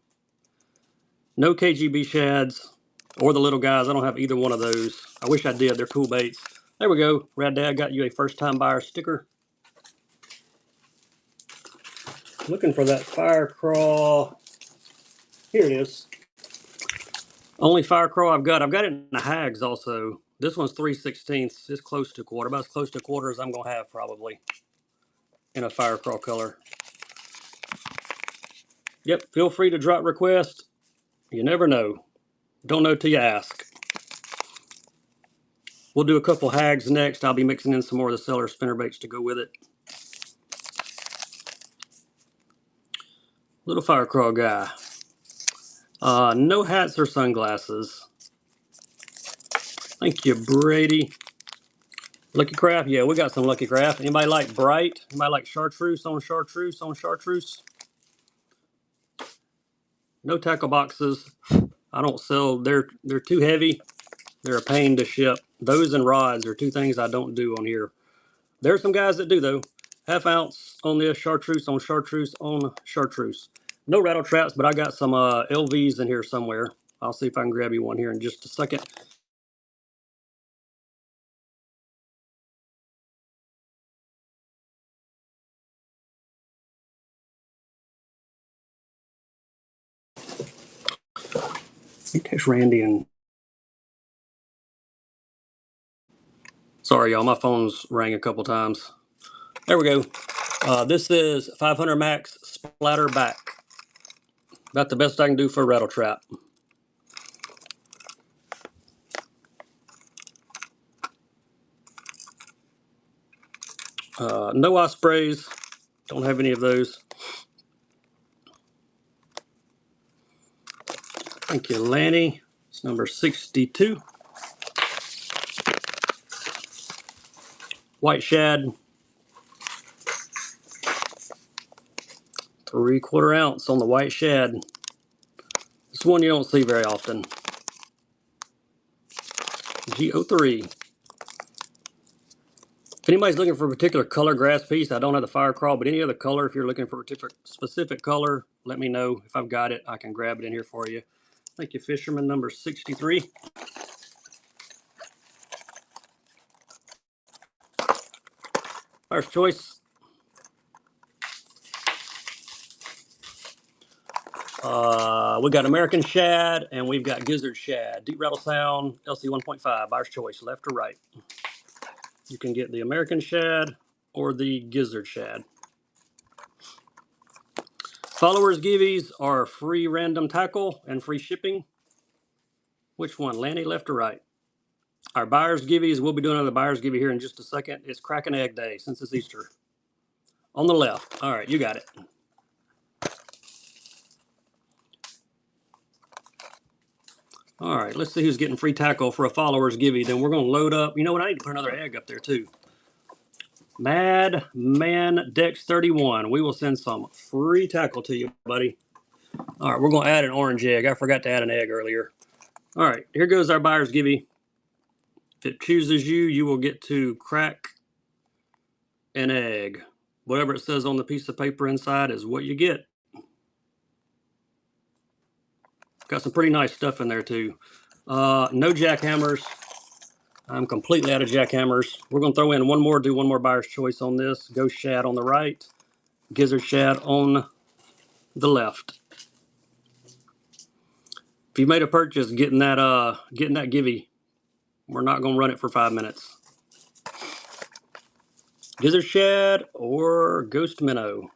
No KGB shads or the little guys. I don't have either one of those. I wish I did. They're cool baits. There we go. Rad Dad got you a first time buyer sticker. Looking for that fire crawl. Here it is. Only fire crawl I've got. I've got it in the hags also. This one's 3/16. It's close to a quarter. About as close to a quarter as I'm going to have probably in a fire crawl color. Yep. Feel free to drop request. You never know. Don't know till you ask. We'll do a couple hags next. I'll be mixing in some more of the Cellar spinnerbaits to go with it. Little fire crawl guy. No hats or sunglasses. Thank you, Brady. Lucky Craft. Yeah, we got some Lucky Craft. Anybody like bright? Anybody like chartreuse on chartreuse on chartreuse? No tackle boxes. I don't sell. They're too heavy. They're a pain to ship. Those and rods are 2 things I don't do on here. There's some guys that do though. Half ounce on this, chartreuse on chartreuse on chartreuse. No rattle traps, but I got some LVs in here somewhere. I'll see if I can grab you one here in just a second. He takes Randy and. Sorry, y'all. My phone's rang a couple times. There we go. This is 500 max splatter back. About the best I can do for a rattle trap. No ospreys. Don't have any of those. Thank you, Lanny. It's number 62. White shad. 3/4 ounce on the white shad. This one you don't see very often. G03. If anybody's looking for a particular color grass piece, I don't have the fire crawl, but any other color, if you're looking for a specific color, let me know. If I've got it, I can grab it in here for you. Thank you, Fisherman, number 63. First choice. We got American shad and we've got gizzard shad. Deep rattle sound, LC 1.5. Buyer's choice, left or right. You can get the American shad or the gizzard shad. Followers giveies are free random tackle and free shipping. Which one, Lanny, left or right? Our buyer's giveies, we'll be doing another buyer's givey here in just a second. It's Crack an Egg Day since it's Easter. On the left. All right, you got it. All right, let's see who's getting free tackle for a follower's givey. Then we're going to load up. You know what? I need to put another egg up there too. Mad Man Dex 31. We will send some free tackle to you, buddy. All right, we're going to add an orange egg. I forgot to add an egg earlier. All right, here goes our buyer's givey. If it chooses you, you will get to crack an egg. Whatever it says on the piece of paper inside is what you get. Got some pretty nice stuff in there too. No jackhammers. I'm completely out of jackhammers. We're going to throw in one more, do one more buyer's choice on this. Ghost shad on the right, gizzard shad on the left. If you made a purchase getting that givey, we're not going to run it for 5 minutes. Gizzard shad or ghost minnow.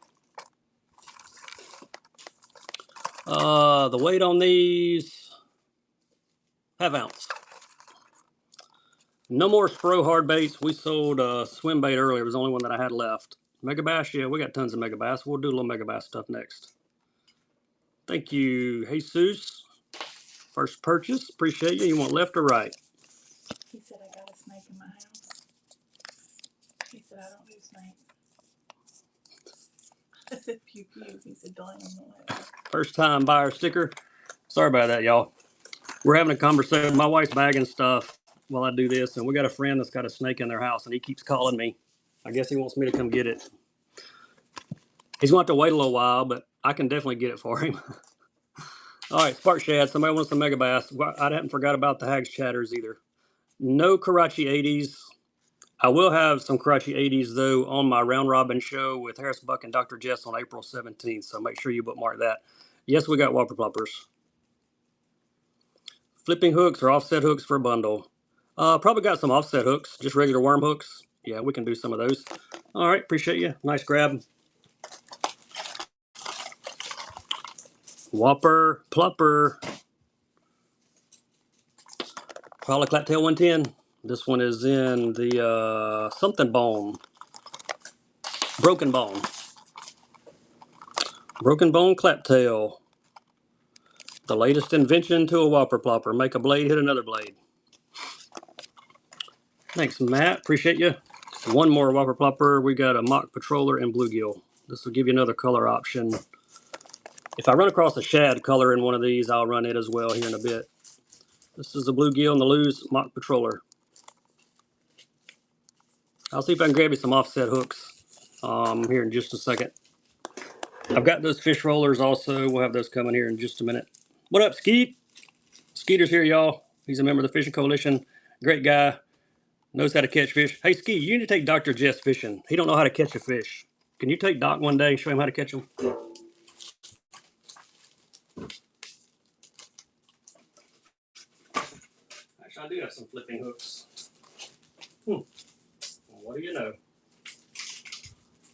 The weight on these, ½ ounce. No more Spro hard baits. We sold swim bait earlier. It was the only one that I had left. Mega bass, yeah, we got tons of mega bass. We'll do a little mega bass stuff next. Thank you, Jesus. First purchase. Appreciate you. You want left or right? He said I got a snake in my house. He said I don't do snakes. I said pew pew. He said don't even know it. First time buyer sticker. Sorry about that, y'all. We're having a conversation. My wife's bagging stuff while I do this, and we got a friend that's got a snake in their house, and he keeps calling me. I guess he wants me to come get it. He's going to have to wait a little while, but I can definitely get it for him. All right, spark shad. Somebody wants some mega bass. I hadn't forgot about the Hags chatters either. No Karachi 80s. I will have some Karachi 80s, though, on my round robin show with Harris Buck and Dr. Jess on April 17th, so make sure you bookmark that. Yes, we got whopper ploppers. Flipping hooks or offset hooks for a bundle. Probably got some offset hooks, just regular worm hooks. Yeah, we can do some of those. All right, appreciate you. Nice grab. Whopper, plopper. Crawler Claptail 110. This one is in the something bone. Broken bone. Broken bone claptail. The latest invention to a whopper plopper. Make a blade hit another blade. Thanks, Matt. Appreciate you. One more whopper plopper. We got a mock patroller and bluegill. This will give you another color option. If I run across a shad color in one of these, I'll run it as well here in a bit. This is the bluegill and the Lew's mock patroller. I'll see if I can grab you some offset hooks here in just a second. I've got those fish rollers also. We'll have those coming here in just a minute. What up, Skeet? Skeeter's here, y'all. He's a member of the Fishing Coalition. Great guy. Knows how to catch fish. Hey, Skeet, you need to take Dr. Jess fishing. He don't know how to catch a fish. Can you take Doc one day and show him how to catch them? Actually, I do have some flipping hooks. What do you know?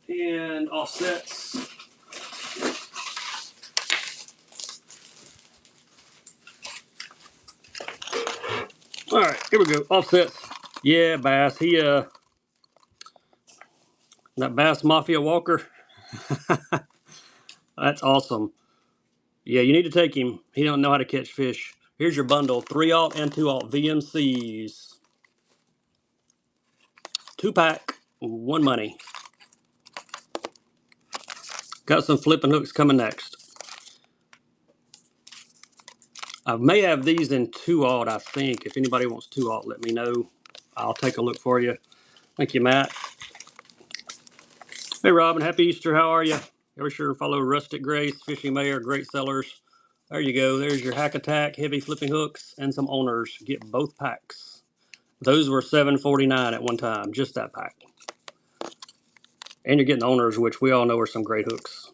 And offsets. All right, here we go. Offsets. Yeah, Bass. That Bass Mafia Walker. That's awesome. Yeah, you need to take him. He don't know how to catch fish. Here's your bundle. 3-aught and 2-aught VMCs. 2-pack, 1 money. Got some flipping hooks coming next. I may have these in 2-aught, I think. If anybody wants 2-aught, let me know. I'll take a look for you. Thank you, Matt. Hey, Robin. Happy Easter. How are you? Be sure to follow Rustic Grace, Fishing Mayor, great sellers. There you go. There's your Hack Attack, heavy flipping hooks, and some owners. Get both packs. Those were $7.49 at one time, just that pack. And you're getting the owners, which we all know are some great hooks.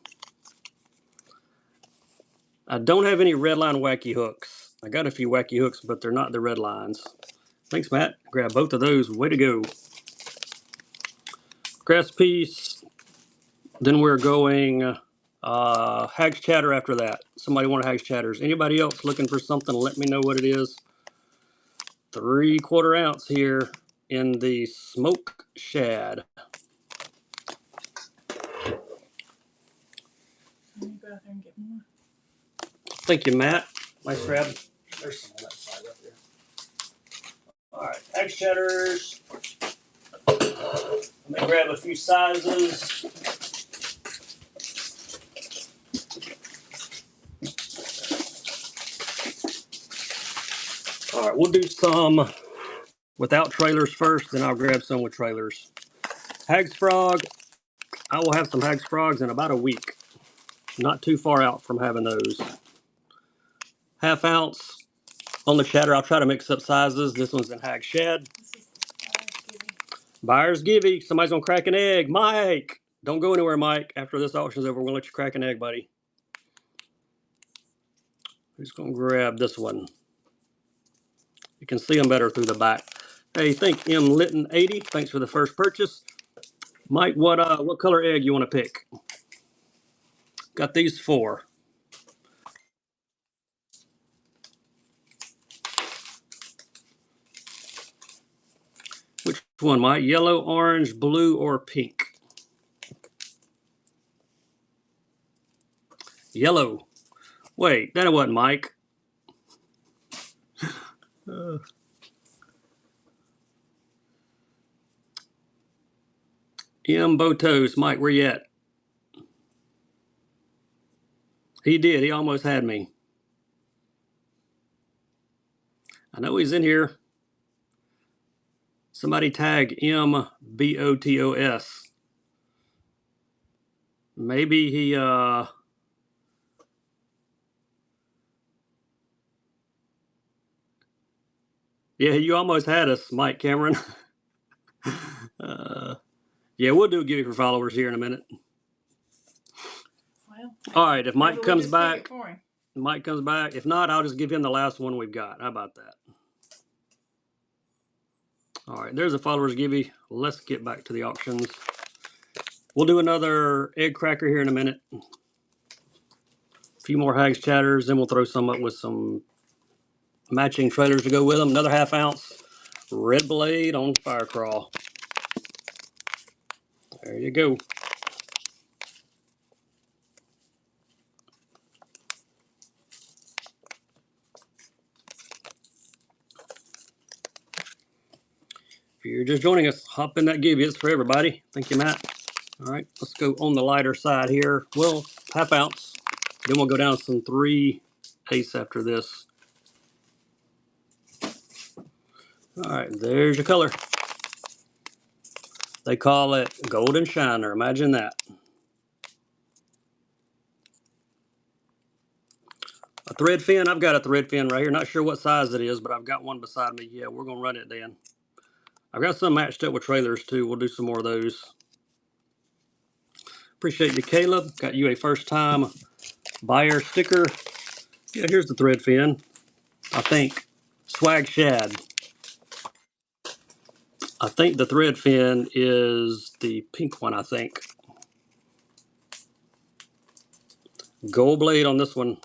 I don't have any red line wacky hooks. I got a few wacky hooks, but they're not the red lines. Thanks, Matt. Grab both of those. Way to go. Grass piece. Then we're going Hags Chatter after that. Somebody want Hags Chatters. Anybody else looking for something? Let me know what it is. 3/4 ounce here in the smoke shad. Let me go out there and get more. Thank you, Matt. Nice grab. There's some on that side right there. All right, Hags Chatters. Let me grab a few sizes. All right, we'll do some without trailers first, then I'll grab some with trailers. Hag's Frog. I will have some Hag's Frogs in about a week. Not too far out from having those. Half ounce on the chatter. I'll try to mix up sizes. This one's in Hag Shed. Buyer's Givey. Somebody's gonna crack an egg. Mike! Don't go anywhere, Mike. After this auction's over, we'll let you crack an egg, buddy. Who's gonna grab this one? You can see them better through the back. Hey, thank M Litton 80. Thanks for the first purchase. Mike, what color egg you want to pick? Got these 4. Which one, Mike? Yellow, orange, blue, or pink? Yellow. Wait, that wasn't Mike. M Botos. Mike, where you at? He did. He almost had me. I know he's in here. Somebody tag MBOTOS. Maybe he yeah, you almost had us, Mike Cameron. Yeah, we'll do a Givey for followers here in a minute. Well, all right, if Mike comes back, If not, I'll just give him the last one we've got. How about that? All right, there's a followers Givey. Let's get back to the auctions. We'll do another egg cracker here in a minute. A few more Hags chatters, then we'll throw some up with some matching trailers to go with them. Another half ounce red blade on fire crawl. There you go. If you're just joining us, hop in that Givey. It's for everybody. Thank you, Matt. All right, let's go on the lighter side here. Well, half ounce. Then we'll go down some 3/8 after this. All right, there's your color. They call it Golden Shiner. Imagine that. A thread fin. I've got a thread fin right here. Not sure what size it is, but I've got one beside me. Yeah, we're going to run it then. I've got some matched up with trailers too. We'll do some more of those. Appreciate you, Caleb. Got you a first time buyer sticker. Yeah, here's the thread fin. I think Swag Shad. I think the thread fin is the pink one, I think. Gold blade on this one.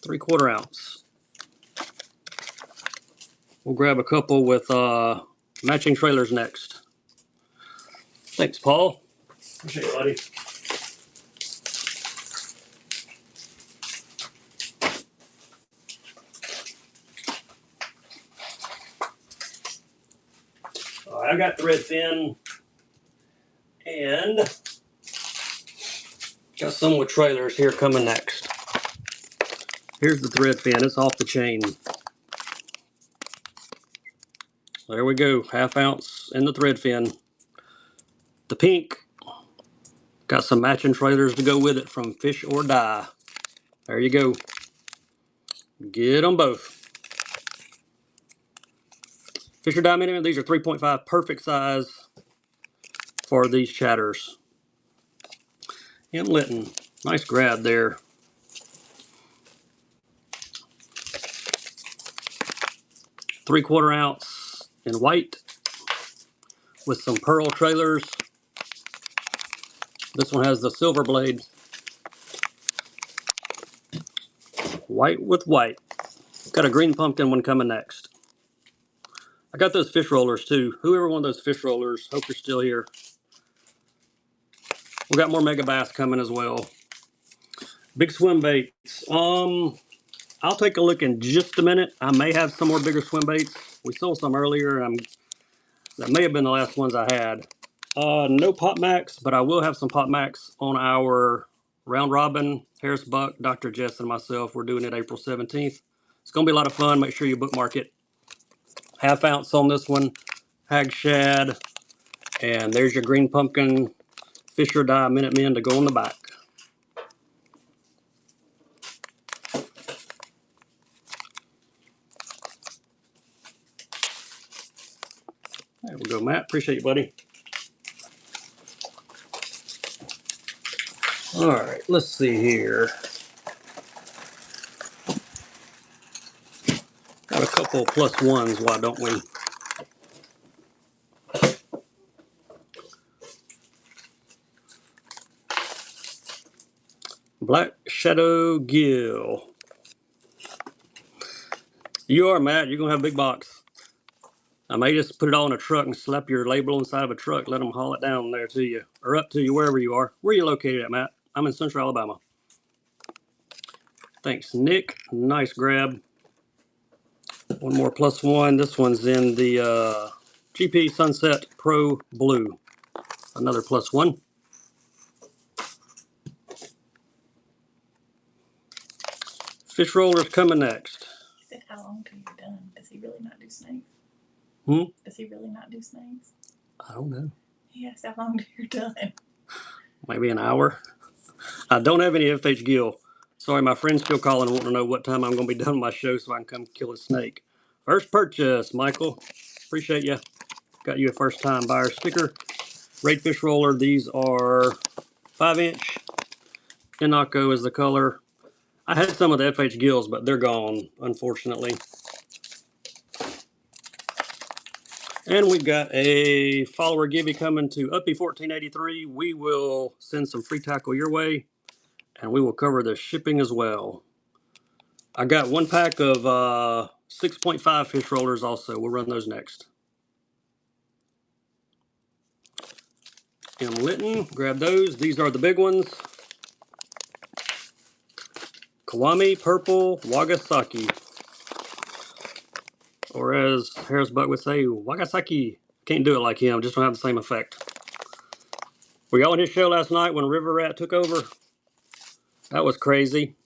Three-quarter ounce. We'll grab a couple with matching trailers next. Thanks, Paul. Appreciate it, buddy. All right, I got thread fin and got some with trailers here coming next. Here's the thread fin. It's off the chain. There we go. Half ounce in the thread fin. The pink. Got some matching trailers to go with it from Fish or Die. There you go. Get them both. Fish or Die minimum. These are 3.5, perfect size for these chatters. M Litton. Nice grab there. Three-quarter ounce in white with some pearl trailers. This one has the silver blade. White with white. Got a green pumpkin one coming next. I got those fish rollers too. Whoever won those fish rollers, hope you're still here. We got more mega bass coming as well. Big swim baits. I'll take a look in just a minute. I may have some more bigger swim baits. We sold some earlier, and that may have been the last ones I had. No Pop Max, but I will have some Pop Max on our round robin. Harris Buck, Dr. Jess, and myself. We're doing it April 17th. It's going to be a lot of fun. Make sure you bookmark it. 1/2 ounce on this one, hag shad, and there's your green pumpkin Fisher dye Minutemen to go on the back. There we go, Matt. Appreciate you, buddy. All right, let's see here. Got a couple +1s, why don't we? Black Shadow Gill. You are, Matt. You're going to have a big box. I may just put it all in a truck and slap your label inside of a truck. Let them haul it down there to you. Or up to you, wherever you are. Where are you located at, Matt? I'm in Central Alabama. Thanks, Nick. Nice grab. One more +1. This one's in the GP Sunset Pro Blue. Another +1. Fish rollers coming next. He said, how long till you're done? Does he really not do snakes? Does he really not do snakes? I don't know. He asked how long till you're done. Maybe an hour. I don't have any FH gill. Sorry, my friend's still calling and wanting to know what time I'm going to be done with my show so I can come kill a snake. First purchase, Michael. Appreciate you. Got you a first time buyer sticker. Red fish roller. These are 5-inch. Inako is the color. I had some of the FH gills, but they're gone, unfortunately. And we've got a follower givey coming to Uppy 1483. We will send some free tackle your way, and we will cover the shipping as well. I got 1 pack of 6.5 fish rollers also. We'll run those next. M. Litton, grab those. These are the big ones. Kiwami Purple Wagasaki. Or as Harris Buck would say, Wagasaki. Can't do it like him, just don't have the same effect. Were y'all on his show last night when River Rat took over? That was crazy.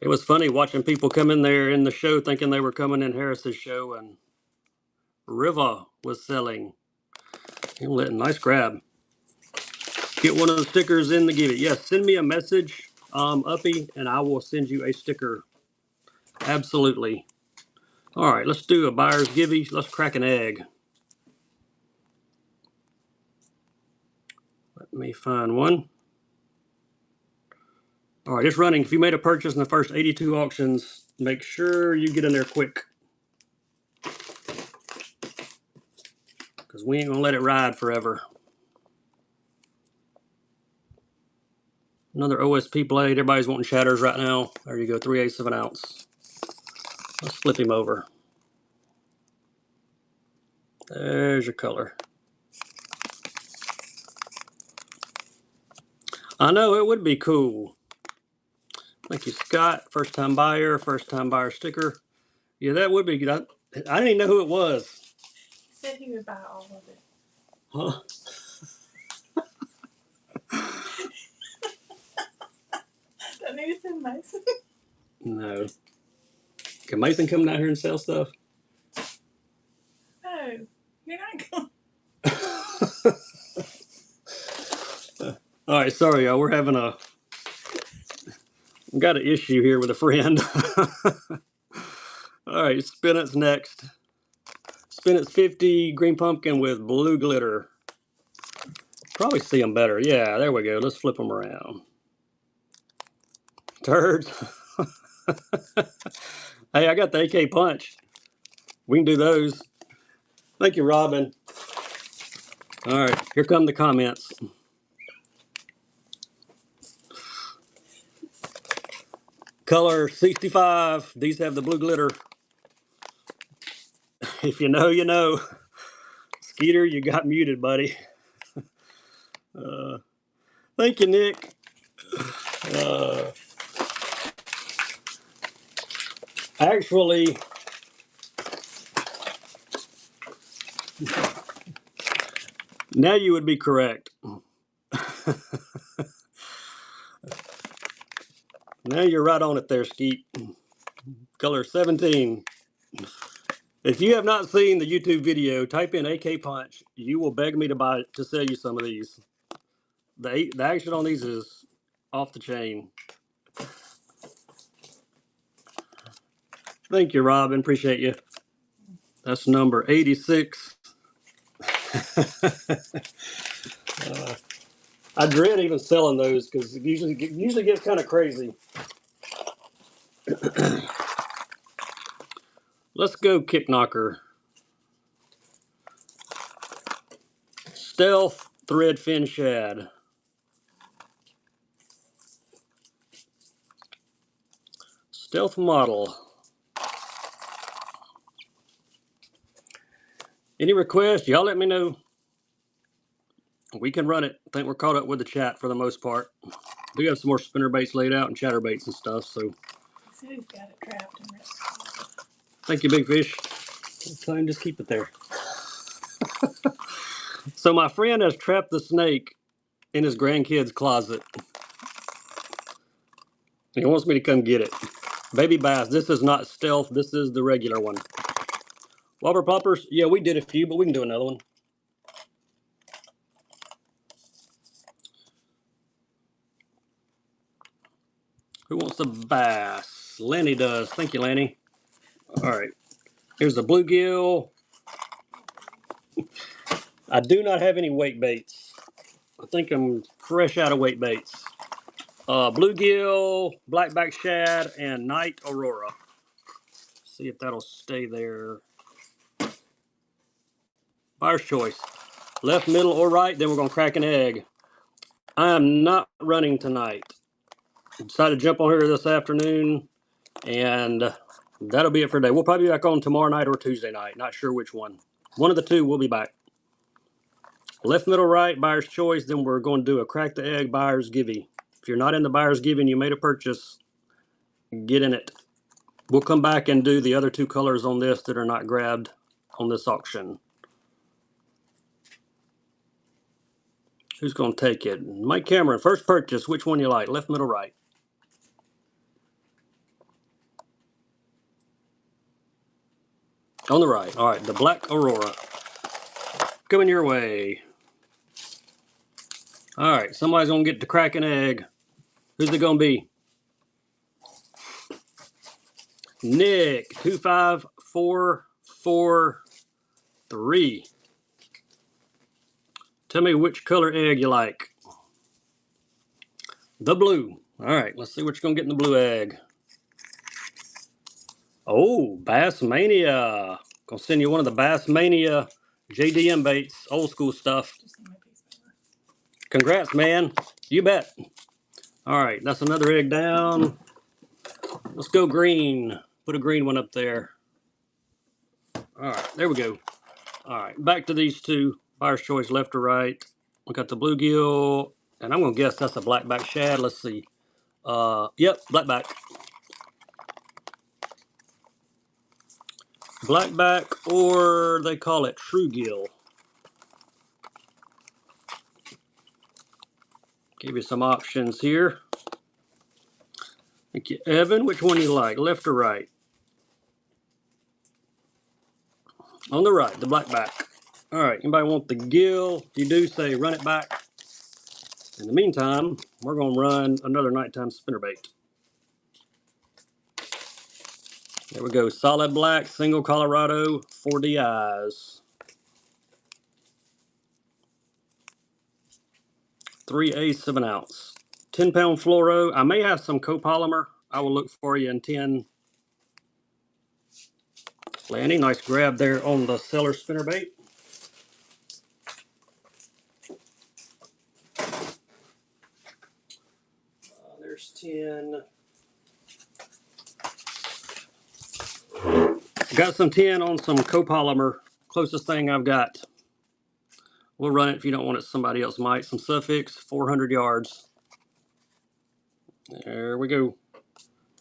It was funny watching people come in there in the show thinking they were coming in Harris's show, and River was selling. Nice grab. Get one of the stickers in the give it. Yes, send me a message, Uppy, and I will send you a sticker. Absolutely. All right, let's do a buyer's givey. Let's crack an egg. Let me find one. All right, it's running. If you made a purchase in the first 82 auctions, make sure you get in there quick, because we ain't gonna let it ride forever. Another OSP blade. Everybody's wanting shatters right now. There you go, 3/8 of an ounce. Let's flip him over. There's your color. I know, it would be cool. Thank you, Scott. First time buyer sticker. Yeah, that would be good. I didn't even know who it was. He said he would buy all of it. Huh? Don't need to send Mason. No. Can Mason come down here and sell stuff? No, you're not going. All right, sorry, y'all. We're having got an issue here with a friend. All right, Spinet's next. Spinet's 50 green pumpkin with blue glitter. Probably see them better. Yeah, there we go. Let's flip them around. Turds. Hey, I got the AK punch. We can do those. Thank you, Robin. All right, here come the comments. Color 65. These have the blue glitter. If you know, you know. Skeeter, you got muted, buddy. Thank you, Nick. Actually, now you would be correct. Now you're right on it there, Skeet. Color 17. If you have not seen the YouTube video, type in AK Punch. You will beg me to sell you some of these. The action on these is off the chain. Thank you, Robin. Appreciate you. That's number 86. I dread even selling those because it usually gets kind of crazy. Let's go Kick Knocker. Stealth Thread Fin Shad. Stealth Model. Any requests? Y'all let me know. We can run it. I think we're caught up with the chat for the most part. We have some more spinner baits laid out and chatter baits and stuff. So. He said he's got it trapped in this. Thank you, Big Fish. Tell him just keep it there. So my friend has trapped the snake in his grandkid's closet. He wants me to come get it. Baby bass. This is not stealth. This is the regular one. Whopper poppers. Yeah, we did a few, but we can do another one. Who wants the bass? Lenny does. Thank you, Lenny. All right. Here's the bluegill. I do not have any weight baits. I think I'm fresh out of weight baits. Bluegill, blackback shad, and night aurora. See if that'll stay there. Buyer's choice. Left, middle, or right, then we're going to crack an egg. I am not running tonight. I decided to jump on here this afternoon, and that'll be it for today. We'll probably be back on tomorrow night or Tuesday night. Not sure which one. One of the two, we'll be back. Left, middle, right, buyer's choice. Then we're going to do a crack the egg buyer's givey. If you're not in the buyer's givey and you made a purchase, get in it. We'll come back and do the other two colors on this that are not grabbed on this auction. Who's going to take it? Mike Cameron, first purchase. Which one you like? Left, middle, right? On the right. All right, the Black Aurora. Coming your way. All right, somebody's going to get to crack an egg. Who's it going to be? Nick, 25443. Tell me which color egg you like. The blue. All right, let's see what you're going to get in the blue egg. Oh, Bass Mania. Gonna send you one of the Bass Mania JDM baits, old school stuff. Congrats, man. You bet. All right, that's another egg down. Let's go green. Put a green one up there. All right, there we go. All right, back to these two. Buyer's choice, left or right. We got the bluegill, and I'm gonna guess that's a blackback shad. Let's see. Yep, blackback. Blackback, or they call it truegill. Give you some options here. Thank you, Evan. Which one you like, left or right? On the right, the blackback. All right, anybody want the gill? If you do, say run it back. In the meantime, we're gonna run another nighttime spinnerbait. There we go, solid black, single Colorado, 4D eyes. 3/8 of an ounce. 10-pound fluoro. I may have some copolymer. I will look for you in 10. Lanny, nice grab there on the seller spinnerbait. There's 10. Got some 10 on some copolymer. Closest thing I've got. We'll run it if you don't want it. Somebody else might. Some suffix, 400 yards. There we go.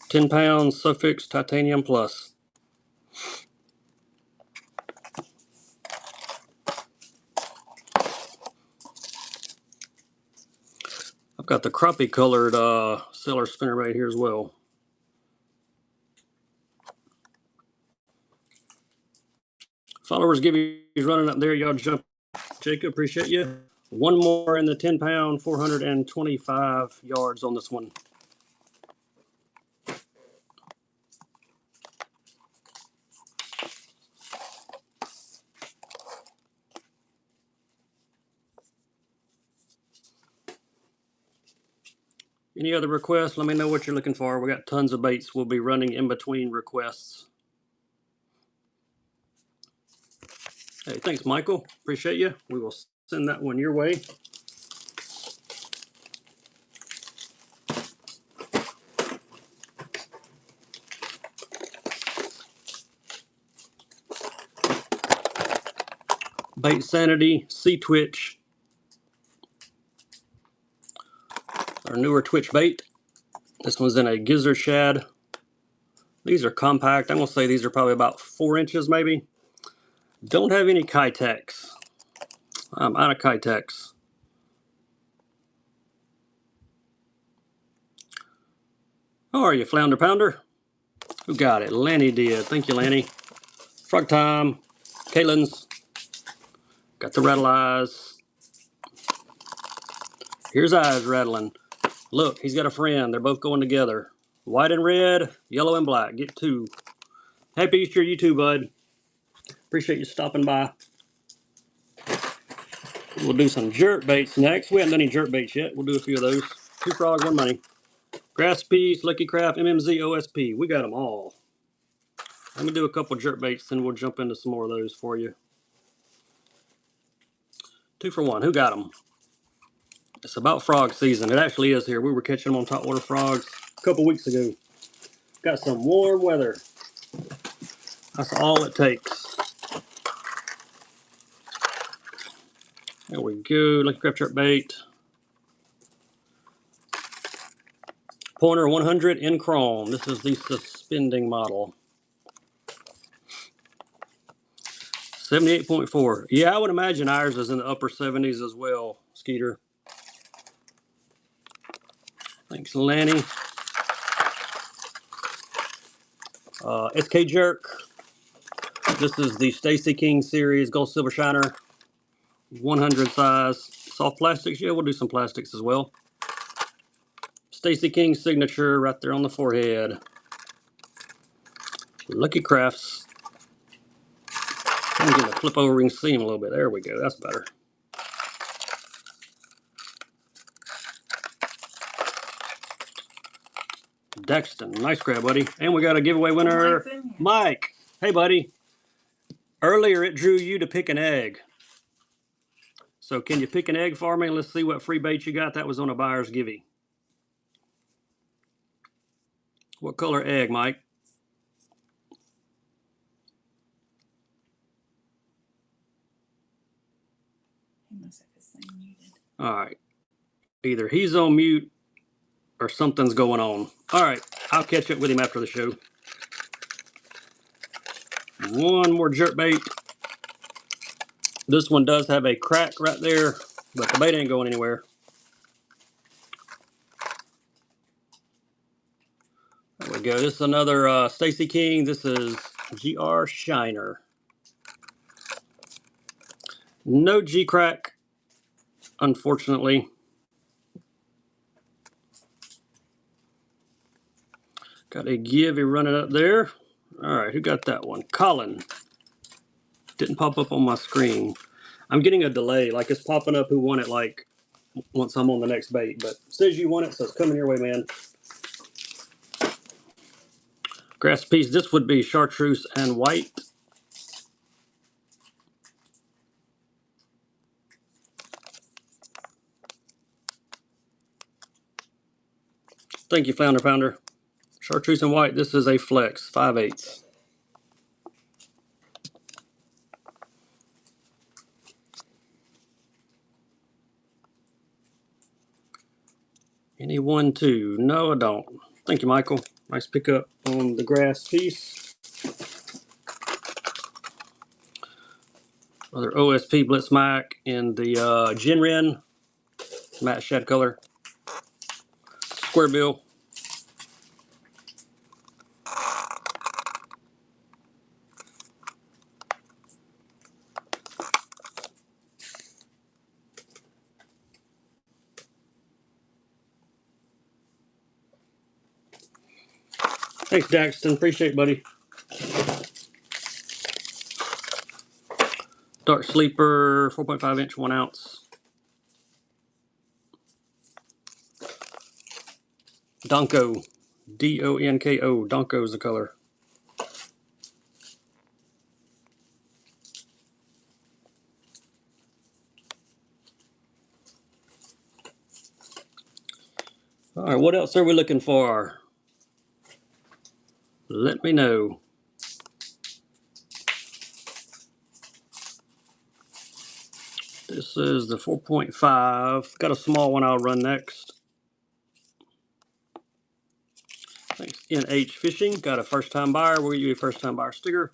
10 pounds, suffix, titanium plus. I've got the crappie colored cellar spinnerbait here as well. Followers Gibby's running up there. Y'all jump. Jacob, appreciate you. One more in the 10-pound, 425 yards on this one. Any other requests? Let me know what you're looking for. We got tons of baits we'll be running in between requests. Hey, thanks, Michael. Appreciate you. We will send that one your way. Bait Sanity, Sea Twitch. Our newer Twitch bait. This one's in a gizzard shad. These are compact. I'm going to say these are probably about 4 inches maybe. Don't have any Kitex. I'm out of Kitex. How are you, Flounder Pounder? Who got it? Lanny did. Thank you, Lanny. Frog Time. Caitlin's. Got the rattle eyes. Here's eyes rattling. Look, he's got a friend. They're both going together. White and red, yellow and black. Get 2. Happy Easter, you too, bud. Appreciate you stopping by. We'll do some jerk baits next. We haven't done any jerk baits yet. We'll do a few of those. 2 frogs, 1 money. Grass Piece, Lucky Craft, MMZ, OSP. We got them all. Let me do a couple jerk baits, then we'll jump into some more of those for you. 2 for 1. Who got them? It's about frog season. It actually is here. We were catching them on top water frogs a couple weeks ago. Got some warm weather. That's all it takes. There we go. Lucky Craft jerk bait. Pointer 100 in chrome. This is the suspending model. 78.4. Yeah, I would imagine ours is in the upper 70s as well, Skeeter. Thanks, Lanny. SK Jerk. This is the Stacy King series Gold Silver Shiner. 100 size. Soft plastics. Yeah, we'll do some plastics as well. Stacy King signature right there on the forehead. Lucky Crafts. I'm going to flip over and see him a little bit. There we go. That's better. Dexton. Nice grab, buddy. And we got a giveaway winner. Mike. Hey, buddy. Earlier, it drew you to pick an egg. So can you pick an egg for me? Let's see what free bait you got. That was on a buyer's givey. What color egg, Mike? He must have his thing muted. All right. Either he's on mute or something's going on. All right. I'll catch up with him after the show. 1 more jerk bait. This one does have a crack right there, but the bait ain't going anywhere. There we go. This is another Stacy King. This is GR Shiner. No G-crack, unfortunately. Got a Givey running up there. All right, who got that one? Colin. Didn't pop up on my screen. I'm getting a delay. Like it's popping up who won it like once I'm on the next bait. But it says you won it, so it's coming your way, man. Grass Piece. This would be chartreuse and white. Thank you, Flounder Pounder. Chartreuse and white. This is a flex, 5/8. Any 1-2? No, I don't. Thank you, Michael. Nice pickup on the Grass Piece. Another OSP Blitz Mac in the Gin Ren matte shad color. square bill. Thanks, Daxton. Appreciate it, buddy. Dark Sleeper, 4.5 inch, 1 ounce. Donko, D-O-N-K-O. Donko is the color. All right, what else are we looking for? Let me know. This is the 4.5. Got a small one I'll run next. Thanks, NH Fishing. Got a first-time buyer. We'll give you a first-time buyer sticker.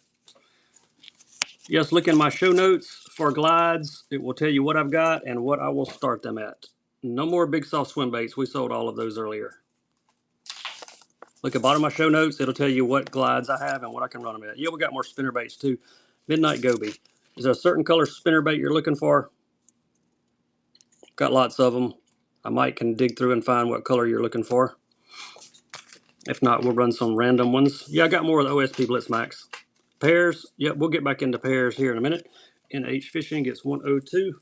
Yes, look in my show notes for glides. It will tell you what I've got and what I will start them at. No more big soft swim baits. We sold all of those earlier. Look at the bottom of my show notes. It'll tell you what glides I have and what I can run them at. Yeah, we got more spinner baits too. Midnight Goby. Is there a certain color spinner bait you're looking for? Got lots of them. I might can dig through and find what color you're looking for. If not, we'll run some random ones. Yeah, I got more of the OSP Blitz Max. Pairs. Yep, we'll get back into pairs here in a minute. NH Fishing gets 102.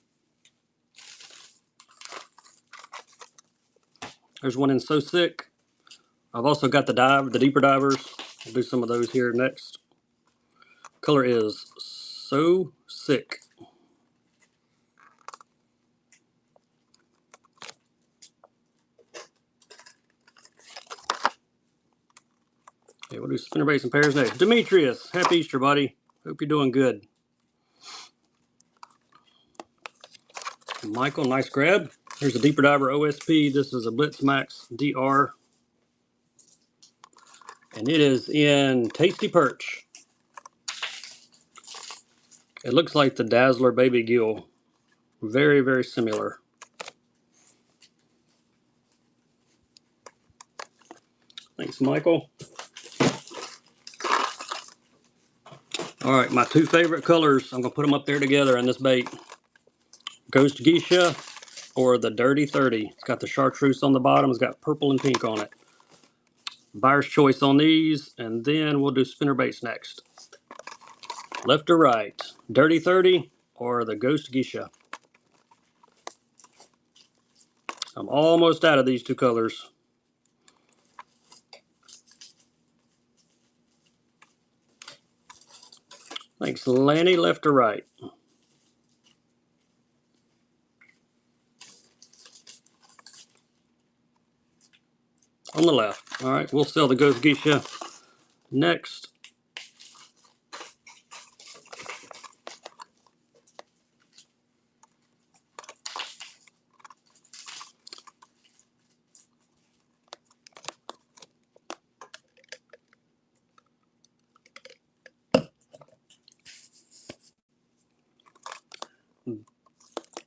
There's one in So Sick. I've also got the deeper divers. I'll do some of those here next. Color is So Sick. Okay, we'll do spinnerbaits and pairs next. Demetrius, happy Easter, buddy. Hope you're doing good. Michael, nice grab. Here's a deeper diver OSP. This is a Blitz Max DR. And it is in Tasty Perch. It looks like the Dazzler Baby Gill. Very, very similar. Thanks, Michael. All right, my two favorite colors. I'm going to put them up there together in this bait. Ghost Geisha or the Dirty 30. It's got the chartreuse on the bottom. It's got purple and pink on it. Buyer's choice on these, and then we'll do spinner baits next. Left or right? Dirty 30 or the Ghost Geisha? I'm almost out of these two colors. Thanks, Lanny. Left or right? On the left. All right, we'll sell the Ghost Geisha next.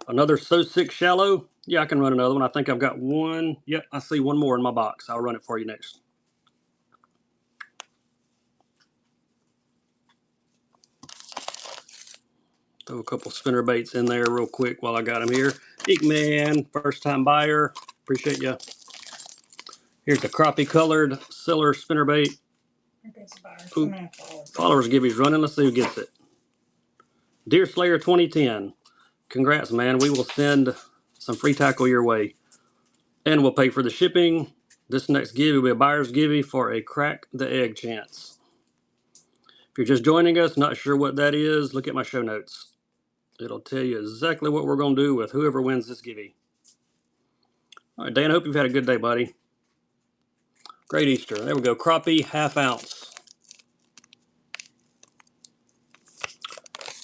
Another So Sick Shallow. Yeah, I can run another one. I think I've got one. Yep, I see one more in my box. I'll run it for you next. Throw a couple spinner baits in there real quick while I got them here. Eekman, first time buyer. Appreciate you. Here's the crappie colored Siller spinner bait. Ooh, followers give he's running. Let's see who gets it. Deer Slayer 2010. Congrats, man. We will send some free tackle your way. And we'll pay for the shipping. This next give will be a buyer's give for a crack the egg chance. If you're just joining us, not sure what that is, look at my show notes. It'll tell you exactly what we're going to do with whoever wins this givey. All right, Dan, I hope you've had a good day, buddy. Great Easter. There we go. Crappie, ½ ounce.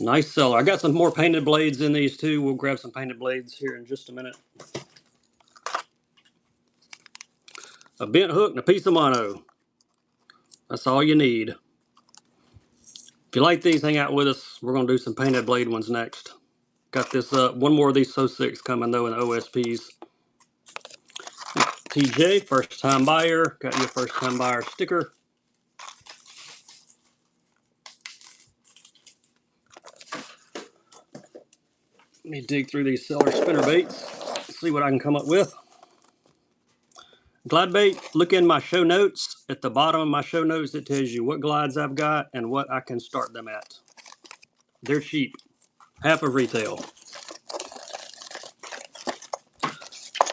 Nice seller. I got some more painted blades in these too. We'll grab some painted blades here in just a minute. A bent hook and a piece of mono. That's all you need. If you like these, hang out with us. We're going to do some painted blade ones next. Got this one more of these So Sicks coming though in the OSPs. TJ, first time buyer. Got your first time buyer sticker. Let me dig through these seller spinner baits, see what I can come up with. Glide bait, look in my show notes. At the bottom of my show notes, it tells you what glides I've got and what I can start them at. They're cheap, half of retail.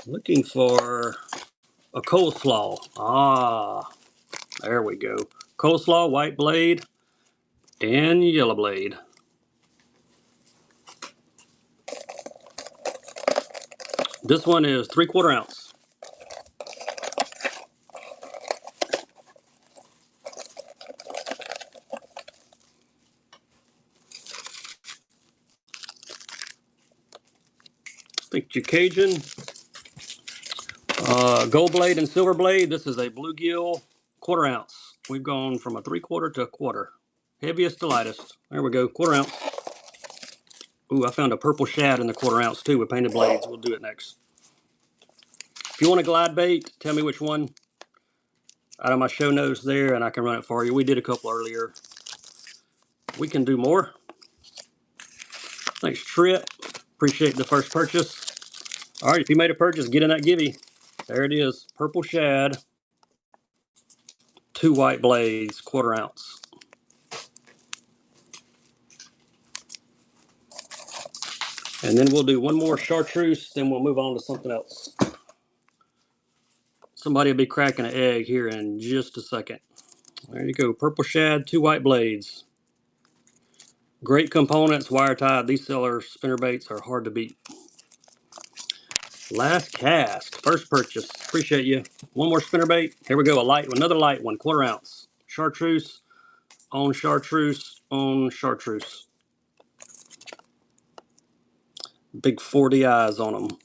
Looking for a coleslaw. Ah, there we go. Coleslaw, white blade, and yellow blade. This one is 3/4 ounce. Think you Cajun. Gold blade and silver blade. This is a bluegill 1/4 ounce. We've gone from a 3/4 to a 1/4. Heaviest to lightest. There we go, 1/4 ounce. Ooh, I found a purple shad in the 1/4 ounce too with painted blades. We'll do it next. If you want a glide bait, tell me which one out of my show notes there and I can run it for you. We did a couple earlier. We can do more. Thanks, Trip. Appreciate the first purchase. All right, if you made a purchase, get in that givey. There it is, purple shad, 2 white blades, 1/4 ounce. And then we'll do one more chartreuse, then we'll move on to something else. Somebody will be cracking an egg here in just a second. There you go, purple shad, 2 white blades. Great components, wire tied. These seller spinner baits are hard to beat. Last cast, first purchase. Appreciate you. One more spinner bait. Here we go, another light one, 1/4 ounce. Chartreuse, on chartreuse, on chartreuse. Big 40 eyes on them.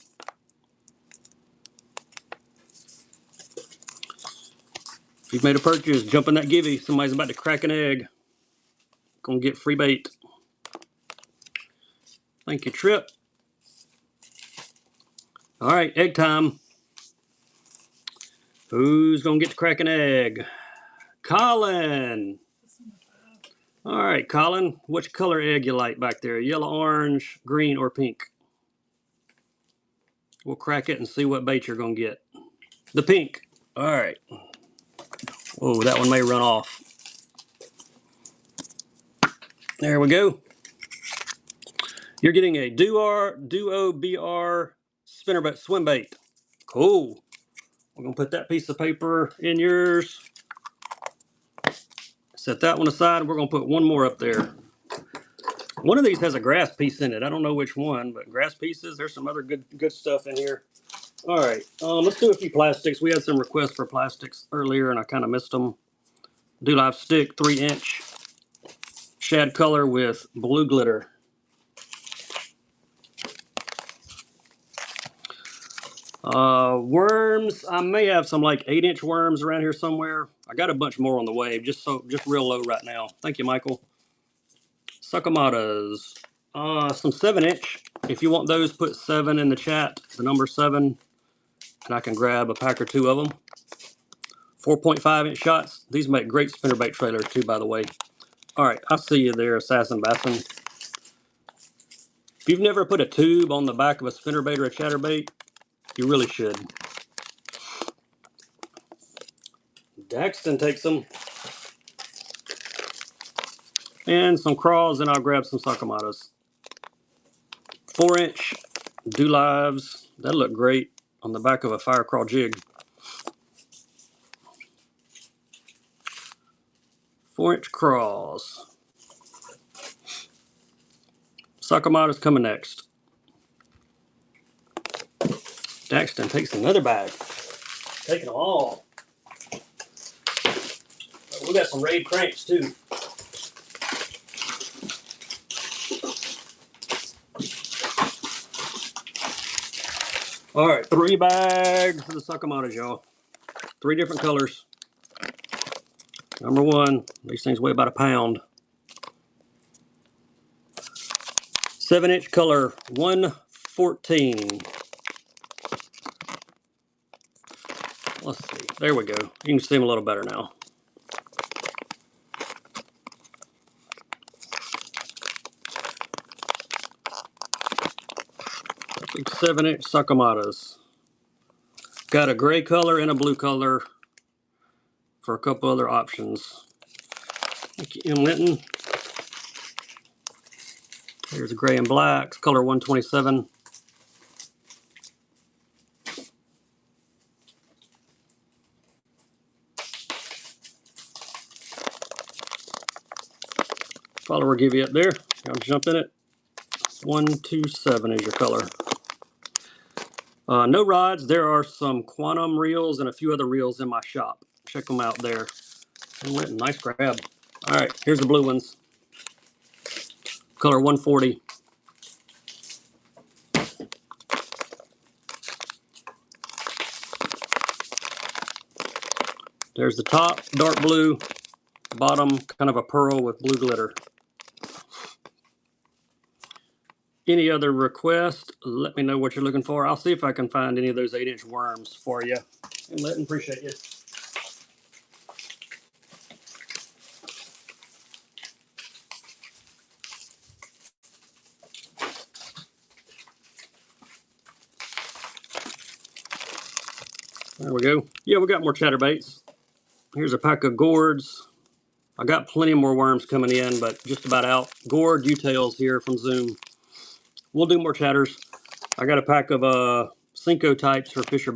If you've made a purchase, jump in that givey. Somebody's about to crack an egg. Gonna get free bait. Thank you, Trip. All right, egg time. Who's gonna get to crack an egg? Colin. All right, Colin, which color egg you like back there? Yellow, orange, green, or pink? We'll crack it and see what bait you're gonna get. The pink. All right. Oh, that one may run off. There we go. You're getting a Duo BR spinnerbait swim bait. Cool. We're gonna put that piece of paper in yours. Set that one aside. We're gonna put one more up there. One of these has a grass piece in it. I don't know which one, but grass pieces. There's some other good stuff in here. All right, let's do a few plastics. We had some requests for plastics earlier, and I kind of missed them. Do Live Stick 3-inch shad color with blue glitter. Worms. I may have some like 8-inch worms around here somewhere. I got a bunch more on the way, just real low right now. Thank you, Michael. Succomatas. Some 7-inch. If you want those, put 7 in the chat. The number 7, and I can grab a pack or 2 of them. 4.5-inch shots. These make great spinnerbait trailers too, by the way. All right, I'll see you there, Assassin Bassin. If you've never put a tube on the back of a spinnerbait or a chatterbait, you really should. Daxton takes them. And some crawls, and I'll grab some Succomatas. 4-inch Do Lives. That'll look great on the back of a fire crawl jig. 4-inch crawls. Succomatas coming next. Daxton takes another bag. Taking them all. We got some raid cranks too. All right, 3 bags for the Succomatas, y'all. 3 different colors. Number 1, these things weigh about a pound. 7-inch color, 114. Let's see. There we go. You can see them a little better now. Big 7-inch Sakamatas. Got a gray color and a blue color for a couple other options. In Linton. Here's a gray and black, color 127. Follower give you up there. I'll jump in it. 127 is your color. No rods. There are some quantum reels and a few other reels in my shop. Check them out there. Nice grab. All right, here's the blue ones. Color 140. There's the top, dark blue. Bottom, kind of a pearl with blue glitter. Any other request, let me know what you're looking for. I'll see if I can find any of those 8-inch worms for you. And Linton, appreciate you. There we go. Yeah, we got more chatterbaits. Here's a pack of gourds. I got plenty more worms coming in, but just about out. Gourd U-tails here from Zoom. We'll do more chatters. I got a pack of Cinco types for Fisher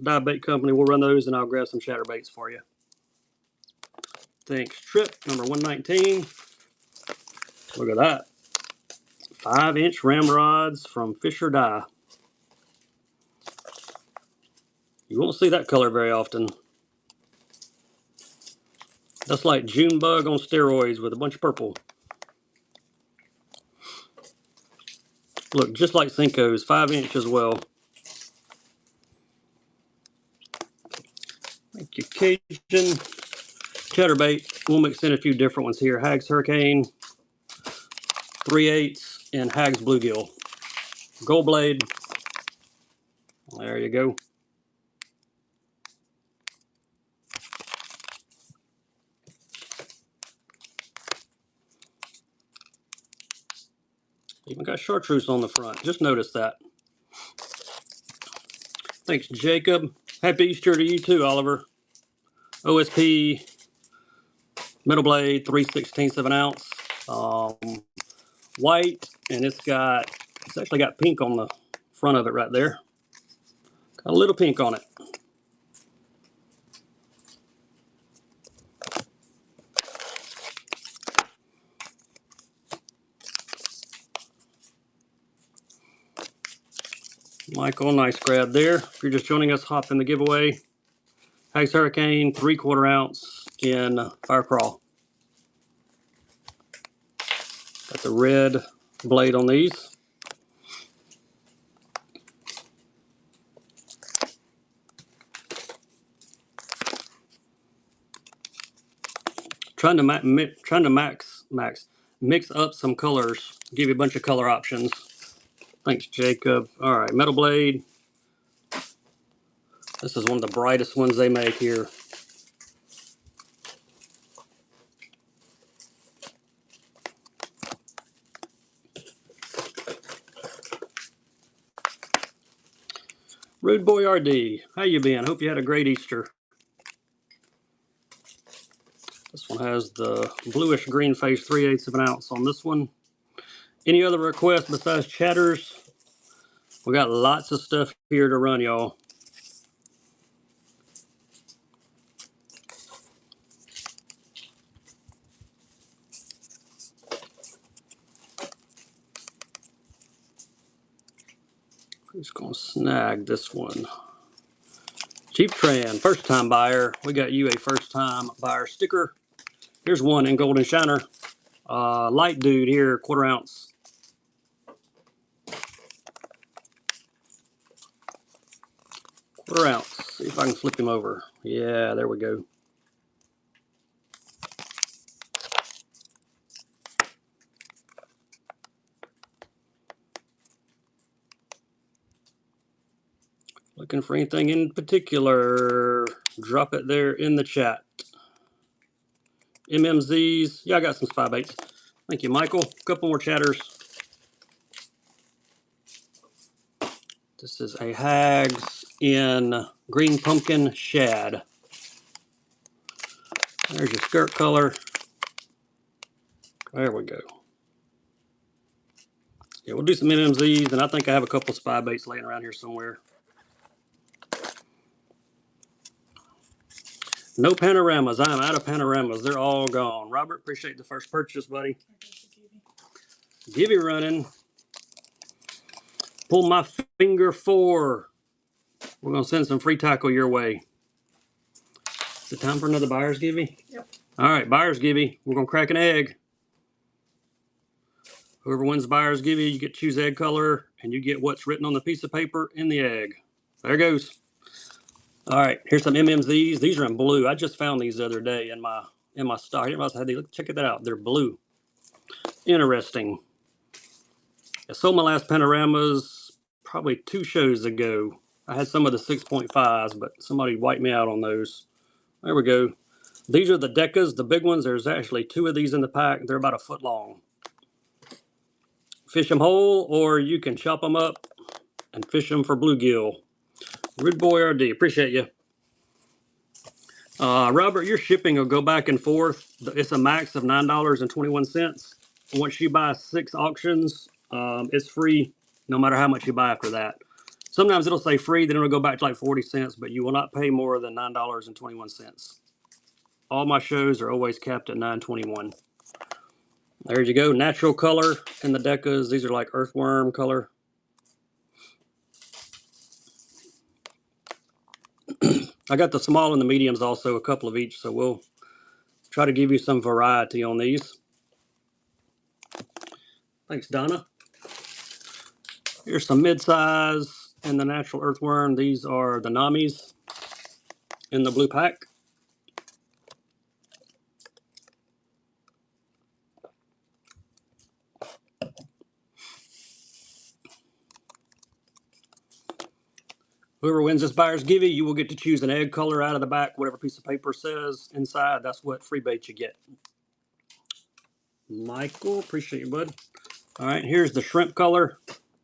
Dive Bait Company. We'll run those, and I'll grab some chatterbaits for you. Thanks. Trip number 119. Look at that. 5-inch ramrods from Fisher Die. You won't see that color very often. That's like June bug on steroids with a bunch of purple. Look, just like Cinco's, 5-inch as well. Thank you, Cajun. Chatterbait. We'll mix in a few different ones here. Hag's Hurricane, 3/8, and Hag's Bluegill. Gold Blade. There you go. Even got chartreuse on the front. Just noticed that. Thanks, Jacob. Happy Easter to you too, Oliver. OSP Metal Blade, 3/16 of an ounce. White, and it's actually got pink on the front of it right there. Got a little pink on it. Michael, nice grab there. If you're just joining us, hop in the giveaway. Hag's Hurricane, 3/4 ounce in Fire Crawl. Got the red blade on these. Trying to mix up some colors. Give you a bunch of color options. Thanks, Jacob. All right, Metal Blade. This is one of the brightest ones they make here. Rude Boy RD, how you been? Hope you had a great Easter. This one has the bluish green face, 3/8 of an ounce on this one. Any other requests besides chatters? We got lots of stuff here to run, y'all. Who's gonna snag this one? Cheap Tran, first time buyer. We got you a first time buyer sticker. Here's one in Golden Shiner. Light dude here, 1/4 ounce. 1/4 ounce. See if I can flip him over. Yeah, there we go. Looking for anything in particular, drop it there in the chat. MMZs. Yeah, I got some spy baits. Thank you, Michael. A couple more chatters. This is a Hags in green pumpkin shad. There's your skirt color. There we go. Yeah, we'll do some MMZs, and I think I have a couple spy baits laying around here somewhere. No panoramas. I'm out of panoramas. They're all gone. Robert, appreciate the first purchase, buddy. Gibby running. Pull my finger 4. We're going to send some free tackle your way. Is it time for another buyer's Gibby? Yep. All right, buyer's Gibby. We're going to crack an egg. Whoever wins buyer's Gibby, you get to choose egg color, and you get what's written on the piece of paper in the egg. There goes. All right, here's some MMZs. These are in blue. I just found these the other day in my stock. I didn't realize I had these. Check that out. They're blue. Interesting. I sold my last panoramas probably 2 shows ago. I had some of the 6.5s, but somebody wiped me out on those. There we go. These are the Decas, the big ones. There's actually 2 of these in the pack. They're about a foot long. Fish them whole, or you can chop them up and fish them for bluegill. Rude Boy RD, appreciate you. Robert, your shipping will go back and forth. It's a max of $9.21. Once you buy 6 auctions, it's free no matter how much you buy after that. Sometimes it'll say free, then it'll go back to like 40 cents, but you will not pay more than $9.21. All my shows are always capped at $9.21. There you go. Natural color in the Decas. These are like earthworm color. I got the small and the mediums also, a couple of each, so we'll try to give you some variety on these. Thanks, Donna. Here's some mid-size and the natural earthworm. These are the Namis in the blue pack. Whoever wins this buyer's Givey, you will get to choose an egg color out of the back, whatever piece of paper says inside. That's what free bait you get. Michael, appreciate you, bud. All right, here's the shrimp color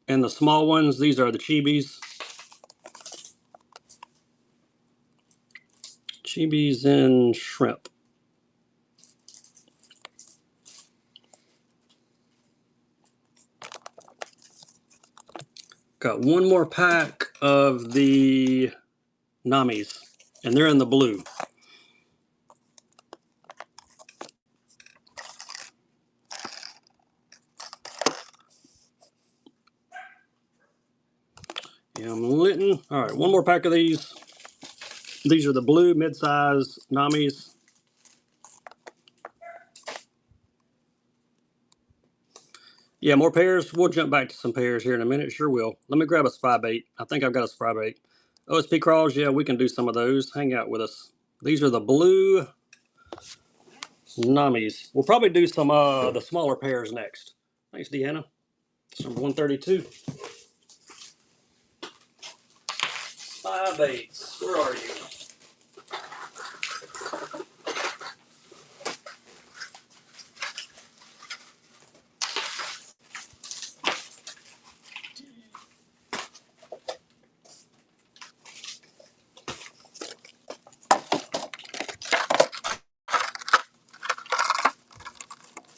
and the small ones. These are the chibis. Chibis and shrimp. Got one more pack of the Namis, and they're in the blue. Linton. All right, one more pack of these. These are the blue mid-size Namis. Yeah, more pairs. We'll jump back to some pairs here in a minute. Sure will. Let me grab a spy bait. I think I've got a spy bait. OSP crawls. Yeah, we can do some of those. Hang out with us. These are the blue Namis. We'll probably do some the smaller pairs next. Thanks, Deanna. It's number 132. Spy baits. Where are you?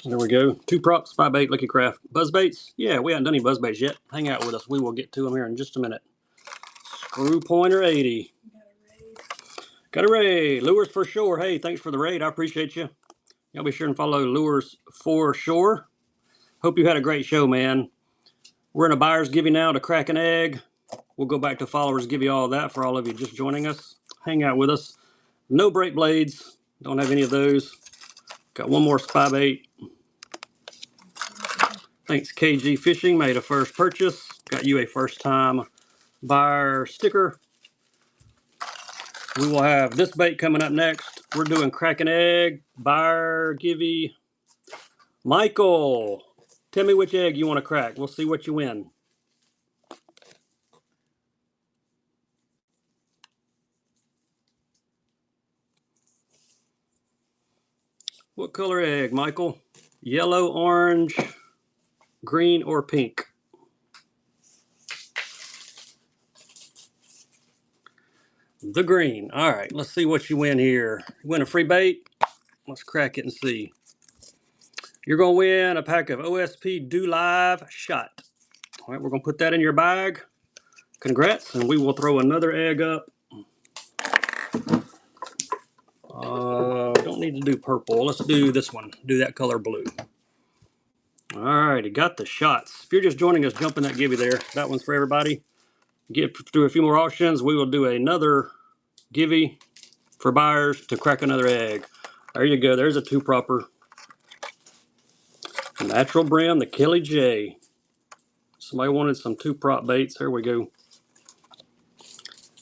There we go. 2 props, spy bait, Lucky Craft. Buzz baits? Yeah, we haven't done any buzz baits yet. Hang out with us. We will get to them here in just a minute. Screw Pointer 80. Got a raid. Lures for Shore. Hey, thanks for the raid. I appreciate you. Y'all be sure and follow Lures for Shore. Hope you had a great show, man. We're in a buyer's Givey now to crack an egg. We'll go back to followers, give you all that for all of you just joining us. Hang out with us. No break blades. Don't have any of those. Got one more spy bait. Thanks, KG Fishing. Made a first purchase. Got you a first time buyer sticker. We will have this bait coming up next. We're doing crack an egg, buyer Givey. Michael, tell me which egg you want to crack. We'll see what you win. What color egg, Michael? Yellow, orange, green, or pink? The green. All right, let's see what you win here. You win a free bait? Let's crack it and see. You're going to win a pack of OSP Do Live Shot. All right, we're going to put that in your bag. Congrats, and we will throw another egg up. Don't need to do purple. Let's do this one. Do that color blue. All right, got the shots. If you're just joining us, jump in that givey there. That one's for everybody. Get through a few more auctions. We will do another givey for buyers to crack another egg. There you go. There's a two proper. Natural brim, the Kelly J. Somebody wanted some two prop baits. There we go.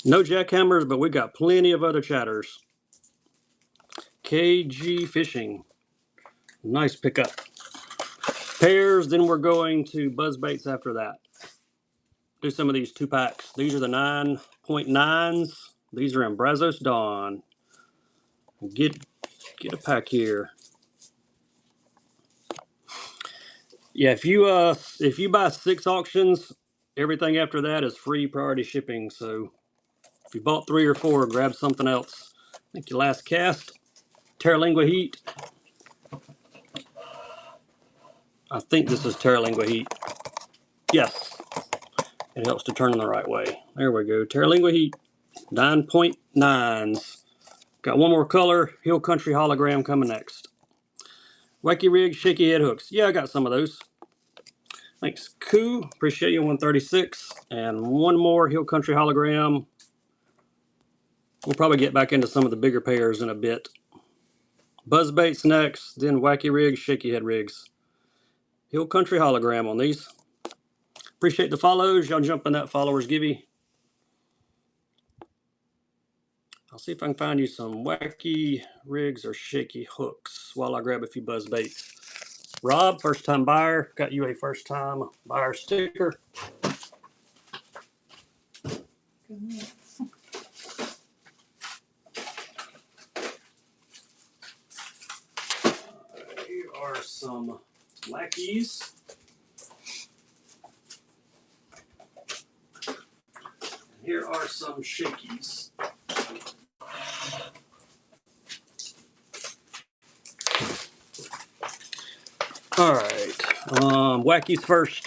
No jackhammers, but we got plenty of other chatters. KG Fishing. Nice pickup. Pairs, then we're going to buzz baits after that. Do some of these 2-packs. These are the 9.9s. These are in Brazos Dawn. Get a pack here. Yeah, if you buy 6 auctions, everything after that is free priority shipping. So if you bought 3 or 4, grab something else. I think your last cast, Terralingua Heat. I think this is Terralingua Heat. Yes, it helps to turn them the right way. There we go. Terralingua Heat, 9.9s. Got one more color, Hill Country Hologram coming next. Wacky Rig, Shaky Head Hooks. Yeah, I got some of those. Thanks, Koo. Appreciate you, 136. And one more Hill Country Hologram. We'll probably get back into some of the bigger pairs in a bit. Buzz baits next, then Wacky Rigs, Shaky Head Rigs. Hill Country Hologram on these. Appreciate the follows. Y'all jump in that followers givey. I'll see if I can find you some Wacky Rigs or Shaky Hooks while I grab a few buzz baits. Rob, first time buyer, got you a first time buyer sticker. Here are some Wackies. Here are some Shakies. All right, Wackies first.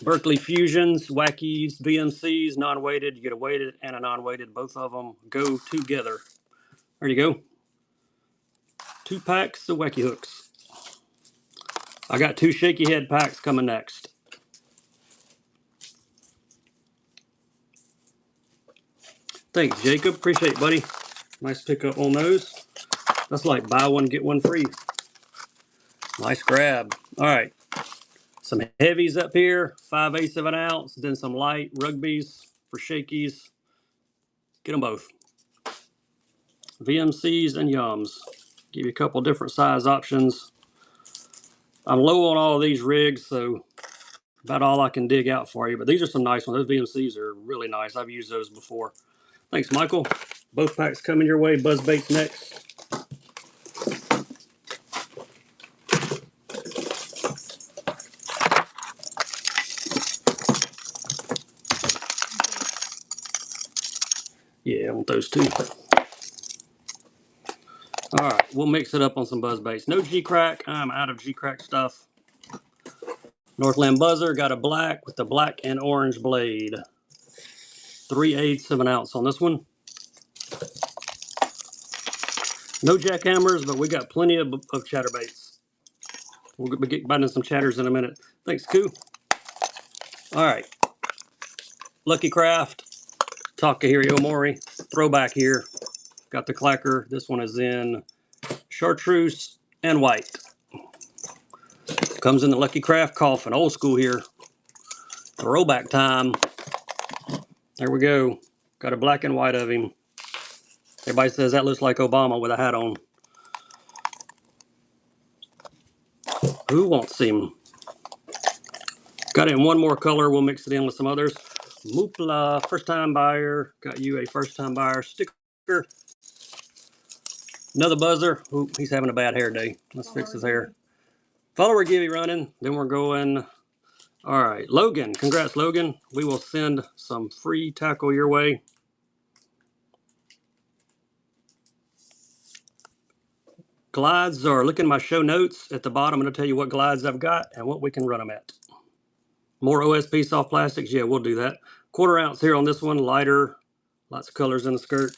Berkeley Fusions, Wackies, VMCs, non-weighted. You get a weighted and a non-weighted. Both of them go together. There you go. 2 packs of Wacky Hooks. I got 2 Shaky Head packs coming next. Thanks, Jacob. Appreciate it, buddy. Nice pickup on those. That's like buy one, get one free. Nice grab. All right. Some heavies up here, 5/8 of an ounce, then some light rugbies for shakies. Get them both. VMCs and Yums. Give you a couple different size options. I'm low on all of these rigs, so about all I can dig out for you. But these are some nice ones. Those VMCs are really nice. I've used those before. Thanks, Michael. Both packs coming your way. Buzz baits next. Yeah, I want those too. All right, we'll mix it up on some buzz baits. No G-Crack. I'm out of G-Crack stuff. Northland Buzzer, got a black with the black and orange blade. 3/8 of an ounce on this one. No jackhammers, but we got plenty of chatterbaits. We'll be biting some chatters in a minute. Thanks, Koo. All right. Lucky Craft, Takahiri Omori. Throwback here. Got the clacker. This one is in chartreuse and white. Comes in the Lucky Craft coffin. Old school here. Throwback time. There we go. Got a black and white of him. Everybody says that looks like Obama with a hat on. Who wants him? Got it in one more color. We'll mix it in with some others. Moopla, first time buyer. Got you a first time buyer sticker. Another buzzer. Ooh, he's having a bad hair day. Let's fix his hair. Follower Gibby running. Then we're going. All right, Logan. Congrats, Logan. We will send some free tackle your way. Glides are, look in my show notes at the bottom. I'm going to tell you what glides I've got and what we can run them at. More OSP soft plastics. Yeah, we'll do that. 1/4 ounce here on this one. Lighter. Lots of colors in the skirt.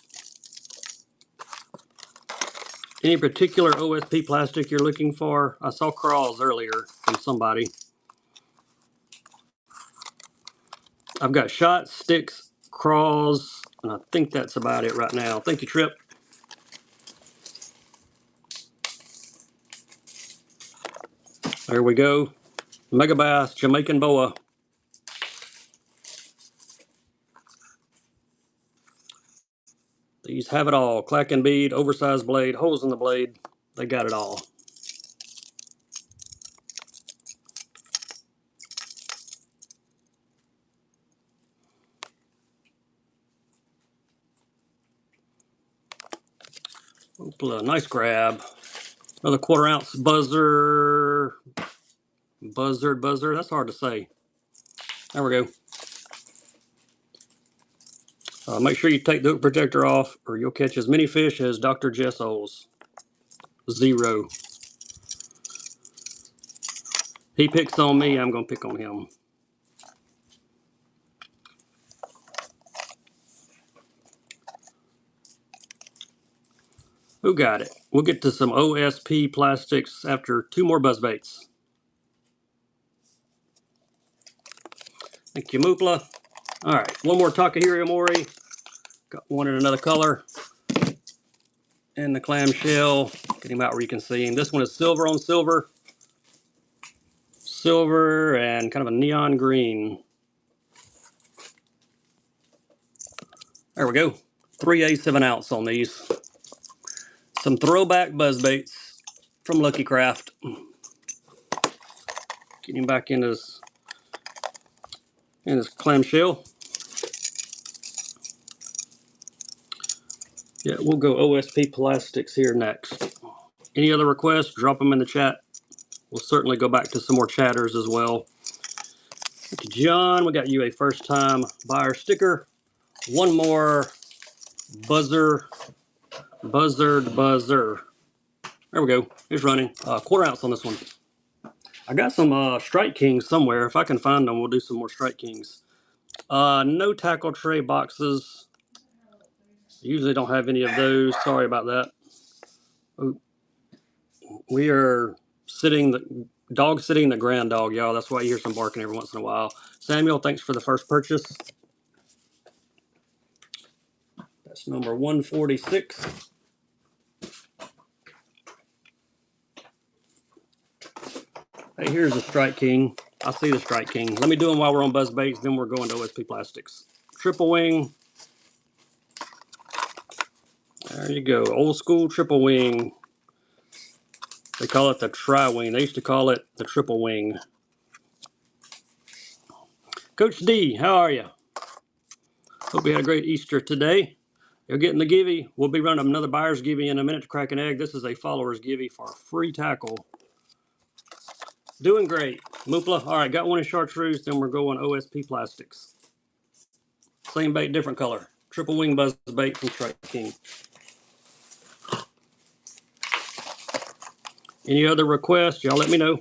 Any particular OSP plastic you're looking for? I saw crawls earlier from somebody. I've got shots, sticks, crawls, and I think that's about it right now. Thank you, Trip. There we go. Mega Bass, Jamaican Boa. These have it all. Clack and bead, oversized blade, holes in the blade. They got it all. Oopla, nice grab. Another 1/4 ounce buzzer. Buzzer. That's hard to say. There we go. Make sure you take the hook protector off or you'll catch as many fish as Dr. Jess Oles. 0. He picks on me, I'm going to pick on him. Who got it? We'll get to some OSP plastics after 2 more buzz baits. Thank you, Moopla. All right, one more Takahiri Amori. Got one in another color. And the clamshell. Get him out where you can see him. This one is silver on silver. Silver and kind of a neon green. There we go. 3/8 of an ounce on these. Some throwback buzz baits from Lucky Craft. Get him back in his clamshell. Yeah, we'll go OSP plastics here next. Any other requests, drop them in the chat. We'll certainly go back to some more chatters as well. Thank you, John. We got you a first time buyer sticker. One more buzzer. There we go. It's running. 1/4 ounce on this one. I got some Strike Kings somewhere. If I can find them, we'll do some more Strike Kings. No tackle tray boxes. Usually don't have any of those. Sorry about that. We are sitting the grand dog, y'all. That's why you hear some barking every once in a while. Samuel, thanks for the first purchase. That's number 146. Hey, here's the Strike King. I see the Strike King. Let me do them while we're on buzz baits, then we're going to OSP plastics. Triple wing. There you go. Old school triple wing. They call it the tri-wing. They used to call it the triple wing. Coach D, how are you? Hope you had a great Easter today. You're getting the givey. We'll be running another buyer's givey in a minute to crack an egg. This is a follower's givey for free tackle. Doing great. Moopla. All right, got one in chartreuse, then we're going OSP plastics. Same bait, different color. Triple wing buzz bait from Strike King. Any other requests? Y'all let me know.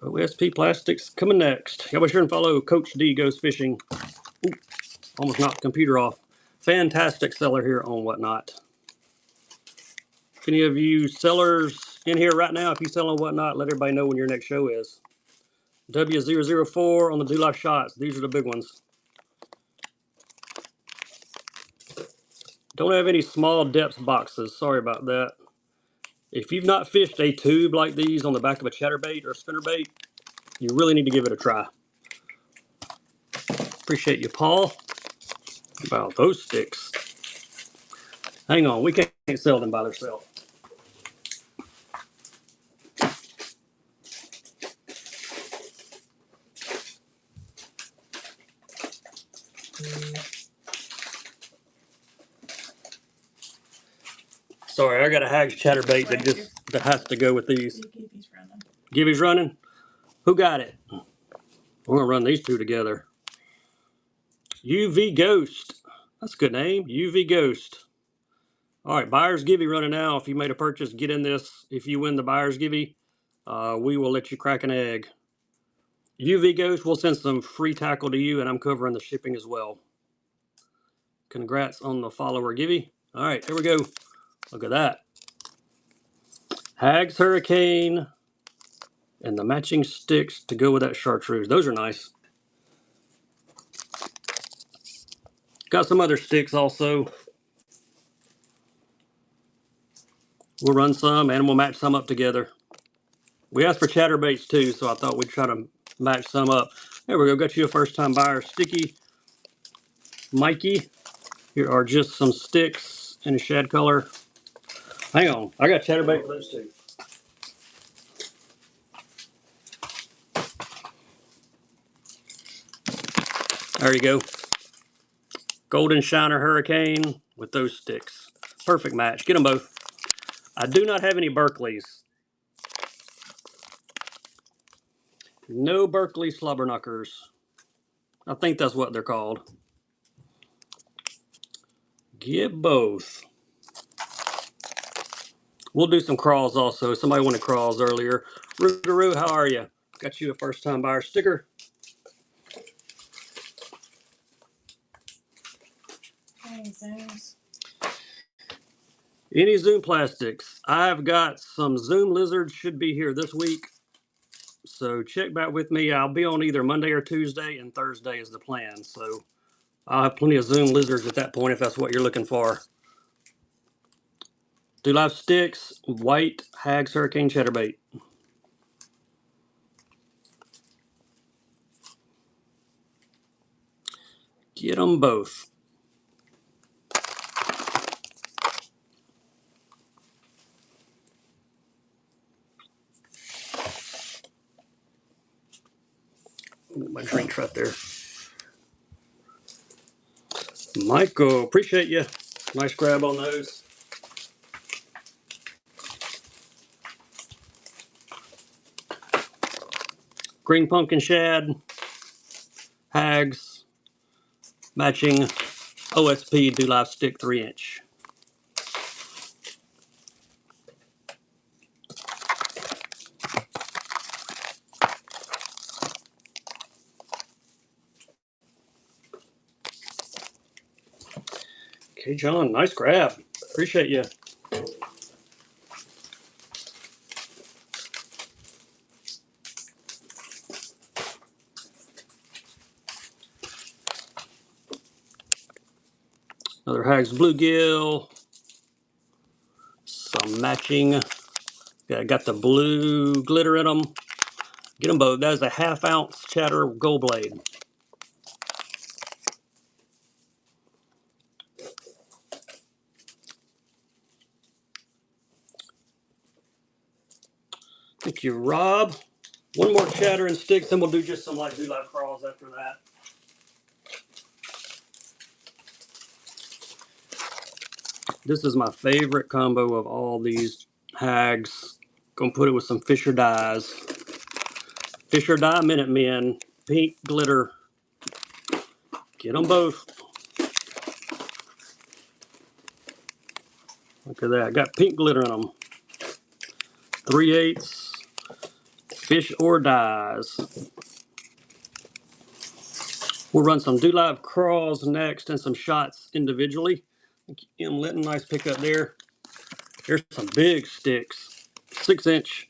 OSP plastics coming next. Y'all be sure and follow Coach D Goes Fishing. Ooh, almost knocked the computer off. Fantastic seller here on Whatnot. If any of you sellers in here right now, if you sell on Whatnot, let everybody know when your next show is. W004 on the Do Life shots. These are the big ones. Don't have any small depth boxes. Sorry about that. If you've not fished a tube like these on the back of a chatterbait or a spinnerbait, you really need to give it a try. Appreciate you, Paul. Wow, those sticks. Hang on, we can't sell them by themselves. Sorry, I got a Hags chatterbait that has to go with these. Gibby's running. Gibby's running? Who got it? We're gonna run these two together. UV Ghost. That's a good name. UV Ghost. All right, buyer's Gibby running now. If you made a purchase, get in this. If you win the buyer's Gibby, we will let you crack an egg. UV Ghost, we'll send some free tackle to you, and I'm covering the shipping as well. Congrats on the follower Gibby. All right, here we go. Look at that. Hags Hurricane and the matching sticks to go with that chartreuse. Those are nice. Got some other sticks also. We'll run some and we'll match some up together. We asked for chatterbaits too, so I thought we'd try to match some up. There we go. Got you a first time buyer. Sticky Mikey. Here are just some sticks in a shad color. Hang on. I got chatterbait for those two. There you go. Golden Shiner Hurricane with those sticks. Perfect match. Get them both. I do not have any Berkeleys. No Berkeley Slobberknockers. I think that's what they're called. Get both. We'll do some crawls also. Somebody wanted crawls earlier. Rougarou, how are you? Got you a first time buyer sticker. Hey, Zooms. Any Zoom plastics? I've got some Zoom lizards should be here this week. So check back with me. I'll be on either Monday or Tuesday, and Thursday is the plan. So I'll have plenty of Zoom lizards at that point if that's what you're looking for. Do live sticks, white Hags Hurricane chatterbait. Get them both. Ooh, my drink's right there. Michael, appreciate you. Nice grab on those. Green pumpkin shad, Hags, matching OSP Do Live Stick 3-inch. Okay, John, nice grab. Appreciate you. Another Hags bluegill. Some matching. Yeah, got the blue glitter in them. Get them both. That is a 1/2 ounce chatter gold blade. Thank you, Rob. One more chatter and sticks, then we'll do just some like Do Live crawls after that. This is my favorite combo of all these Hags. Gonna put it with some Fisher dyes. Fisher Dye Minutemen, pink glitter. Get them both. Look at that. I got pink glitter in them. 3/8 fish or dyes. We'll run some Do Live crawls next and some shots individually. Thank you, M. Litton. Nice pickup there. Here's some big sticks. 6-inch.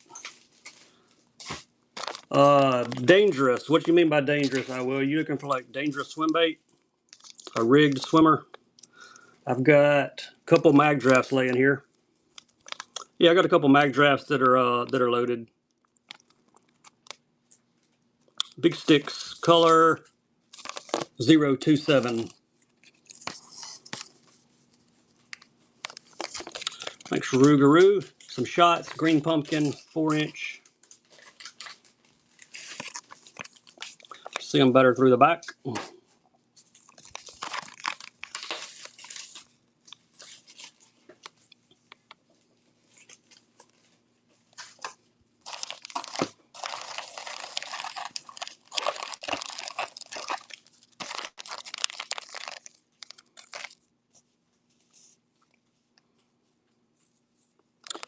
Dangerous. What do you mean by dangerous? I will. You looking for like dangerous swim bait? A rigged swimmer? I've got a couple mag drafts laying here. Yeah, I got a couple mag drafts that are loaded. Big sticks, color 027. Thanks, Rougarou. Some shots, green pumpkin, 4-inch. See them better through the back.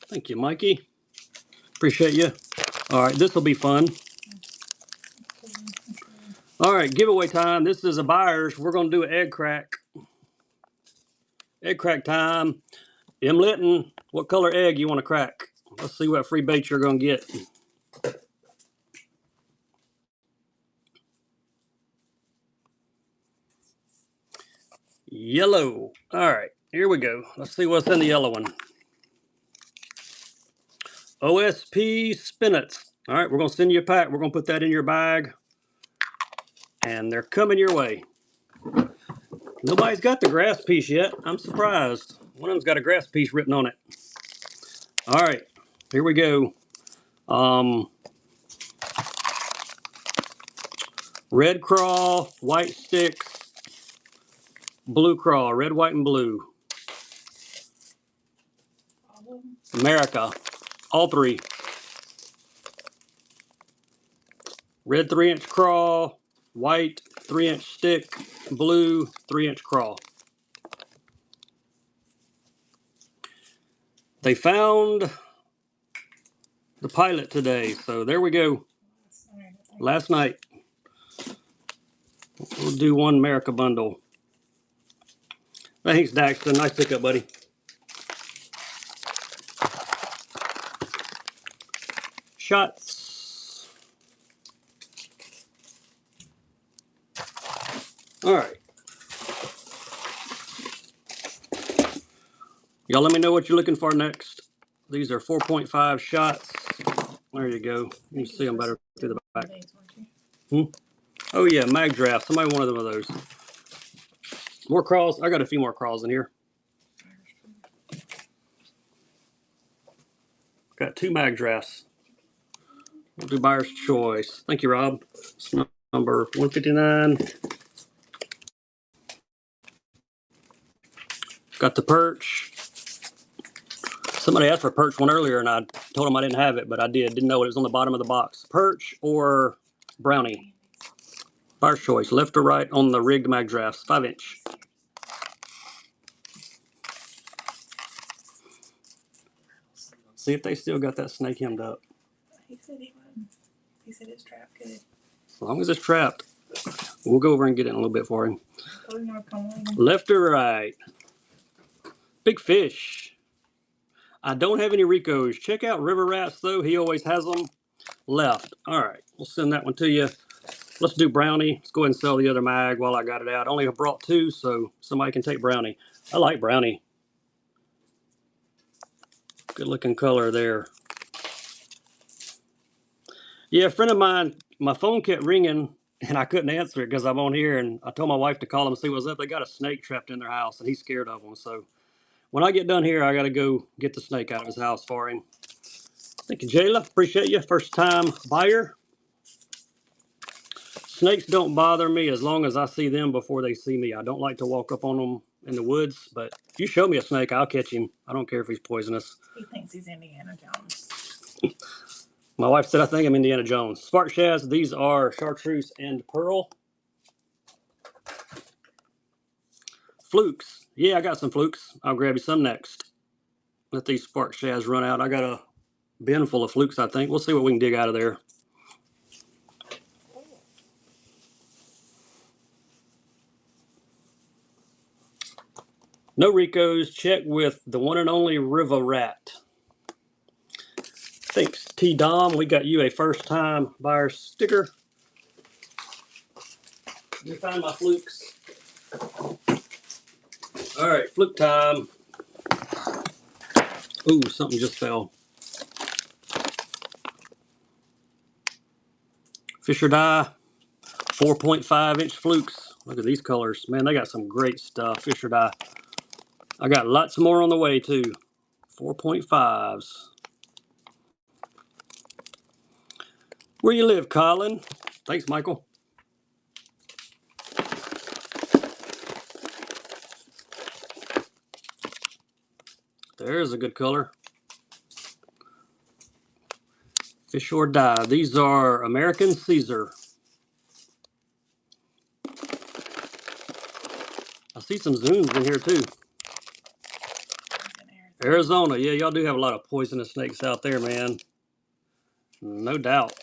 Thank you, Mikey. Appreciate you. All right, this will be fun. All right, giveaway time. This is a buyer's. We're going to do an egg crack. Egg crack time. M. Litton, what color egg you want to crack? Let's see what free bait you're going to get. Yellow. All right, here we go. Let's see what's in the yellow one. OSP Spinets. All right, we're going to send you a pack. We're going to put that in your bag. And they're coming your way. Nobody's got the grass piece yet. I'm surprised. One of them's got a grass piece written on it. All right, here we go. Red craw, white sticks, blue craw, red, white, and blue. America, all three. Red 3-inch craw, white 3-inch stick, blue 3-inch craw. They found the pilot today, so there we go. Last night. We'll do one America bundle. Thanks, Daxton. Nice pickup, buddy. Shots. All right. Y'all let me know what you're looking for next. These are 4.5 shots. There you go. You can see them better through the back. Oh, yeah, mag draft. Somebody wanted one of those. More crawls. I got a few more crawls in here. Got 2 mag drafts. We'll do buyer's choice. Thank you, Rob. It's number 159. Got the perch. Somebody asked for a perch one earlier, and I told them I didn't have it, but I did. Didn't know it was on the bottom of the box. Perch or brownie? Buyer's choice. Left or right on the rigged mag drafts. 5-inch. See if they still got that snake hemmed up. He said he wouldn't. He said it's trapped good. As long as it's trapped, we'll go over and get it in a little bit for him. Left or right? Big fish. I don't have any Ricos. Check out River Rats, though. He always has them. Left. All right. We'll send that one to you. Let's do brownie. Let's go ahead and sell the other mag while I got it out. I only brought 2, so somebody can take brownie. I like brownie. Good looking color there. Yeah, a friend of mine, my phone kept ringing and I couldn't answer it because I'm on here, and I told my wife to call them and see what's up. They got a snake trapped in their house and he's scared of them. So when I get done here, I got to go get the snake out of his house for him. Thank you, Jayla. Appreciate you. First time buyer. Snakes don't bother me as long as I see them before they see me. I don't like to walk up on them in the woods, but if you show me a snake, I'll catch him. I don't care if he's poisonous. He thinks he's Indiana Jones. My wife said I think I'm Indiana Jones. Spark shaz, these are chartreuse and pearl. Flukes. Yeah, I got some flukes. I'll grab you some next. Let these spark shaz run out. I got a bin full of flukes, I think. We'll see what we can dig out of there. No Ricos. Check with the one and only River Rat. Thanks, T. Dom. We got you a first-time buyer sticker. Let me find my flukes. All right, fluke time. Ooh, something just fell. Fish or die. 4.5-inch flukes. Look at these colors. Man, they got some great stuff. Fish or die. I got lots more on the way, too. 4.5s. Where you live, Colin? Thanks, Michael. There's a good color. Fish or die. These are American Caesar. I see some zooms in here, too. Arizona, yeah, y'all do have a lot of poisonous snakes out there, man. No doubt.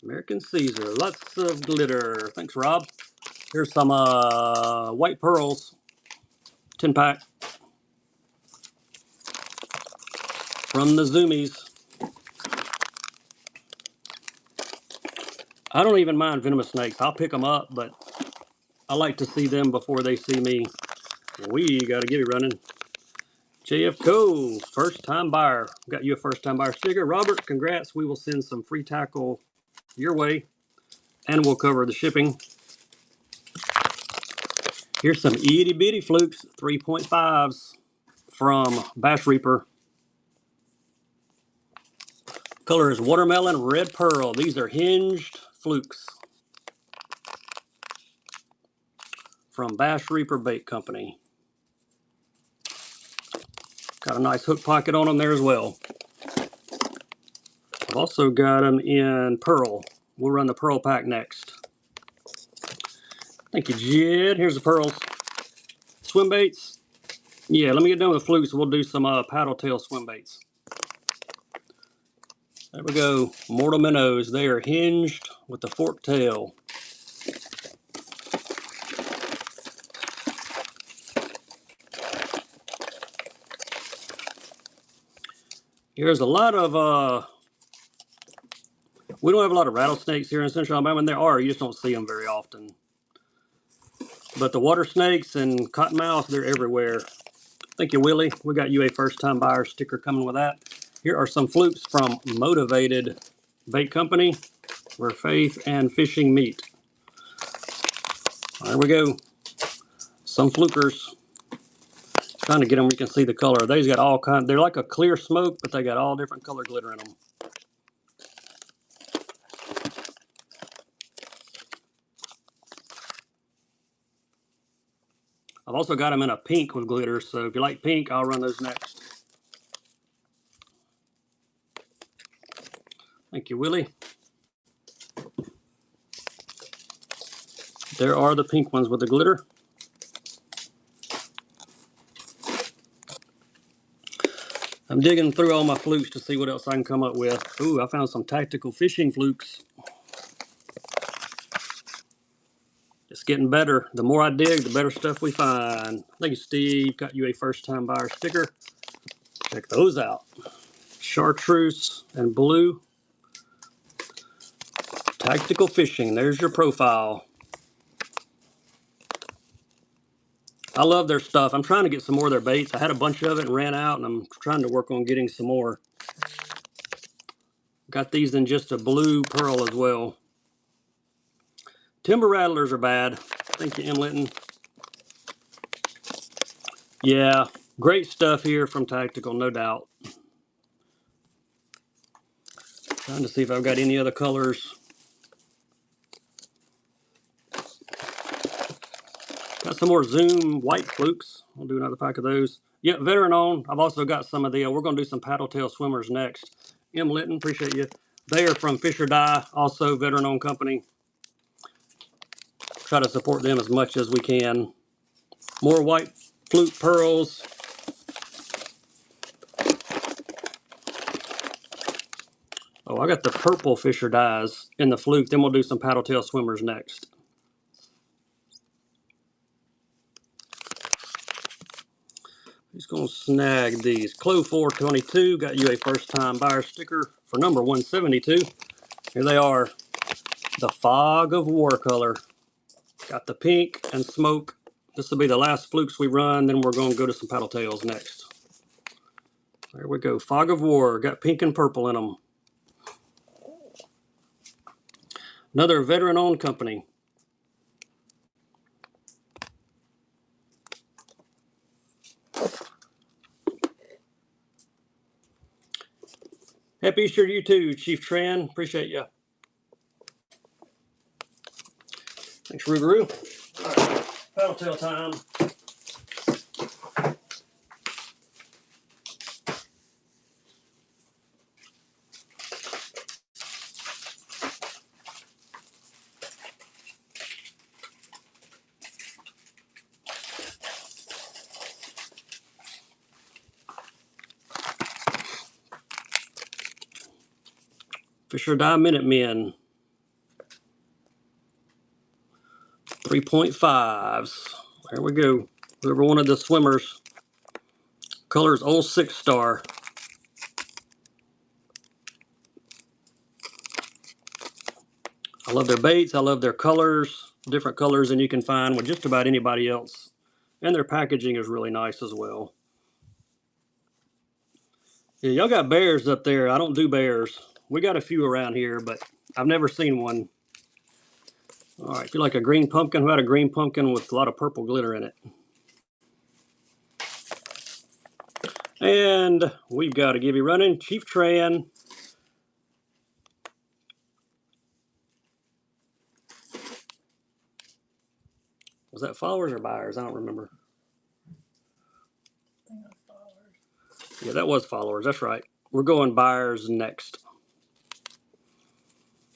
American Caesar, lots of glitter. Thanks, Rob. Here's some white pearls, 10-pack from the Zoomies. I don't even mind venomous snakes. I'll pick them up, but I like to see them before they see me. We got to get it running. JF Co, first time buyer. Got you a first time buyer sticker. Robert, congrats. We will send some free tackle your way, and we'll cover the shipping. Here's some itty bitty flukes, 3.5s from Bass Reaper. Color is watermelon, red pearl. These are hinged flukes from Bass Reaper Bait Company. Got a nice hook pocket on them there as well. I've also got them in pearl. We'll run the pearl pack next. Thank you, Jed. Here's the pearls. Swim baits. Yeah, let me get done with the flukes. We'll do some paddle tail swim baits. There we go. Mortal minnows. They are hinged with the forked tail. Here's a lot of we don't have a lot of rattlesnakes here in Central Alabama, and there are. You just don't see them very often. But the water snakes and cottonmouth, they're everywhere. Thank you, Willie. We got you a first-time buyer sticker coming with that. Here are some flukes from Motivated Bait Company, where faith and fishing meet. There we go. Some flukers. Trying to get them where you can see the color. They've got all kinds. They're like a clear smoke, but they got all different color glitter in them. I've also got them in a pink with glitter, so if you like pink, I'll run those next. Thank you, Willie. There are the pink ones with the glitter. I'm digging through all my flukes to see what else I can come up with. Ooh, I found some tactical fishing flukes. It's getting better. The more I dig, the better stuff we find. Thank you, Steve. Got you a first-time buyer sticker. Check those out. Chartreuse and blue. Tactical fishing. There's your profile. I love their stuff. I'm trying to get some more of their baits. I had a bunch of it and ran out, and I'm trying to work on getting some more. Got these in just a blue pearl as well. Timber rattlers are bad. Thank you, M. Linton. Yeah, great stuff here from Tactical, no doubt. Trying to see if I've got any other colors. Got some more Zoom white flukes. I'll do another pack of those. Yep, veteran on. I've also got some of the, we're going to do some paddle tail swimmers next. M. Linton, appreciate you. They are from Fish or Die, also veteran owned company. Try to support them as much as we can. More white fluke pearls. Oh, I got the purple Fisher dyes in the fluke. Then we'll do some paddle tail swimmers next. Who's going to snag these? Clo 422 got you a first time buyer sticker for number 172. Here they are. The Fog of War color. Got the pink and smoke. This will be the last flukes we run. Then we're going to go to some paddle tails next. There we go. Fog of War. Got pink and purple in them. Another veteran owned company. Happy Easter to you too, Chief Tran. Appreciate you. Thanks, Rougarou. All right, paddle tail time. Fisher Die Minute Men. 3.5s. There we go. Whoever wanted the swimmers. Colors old 6-star. I love their baits. I love their colors. Different colors than you can find with just about anybody else. And their packaging is really nice as well. Yeah, y'all got bears up there. I don't do bears. We got a few around here, but I've never seen one. All right, if you like a green pumpkin, who had a green pumpkin with a lot of purple glitter in it? And we've got a Gibby running. Chief Tran. Was that followers or buyers? I don't remember. I think it was followers. Yeah, that was followers. That's right. We're going buyers next.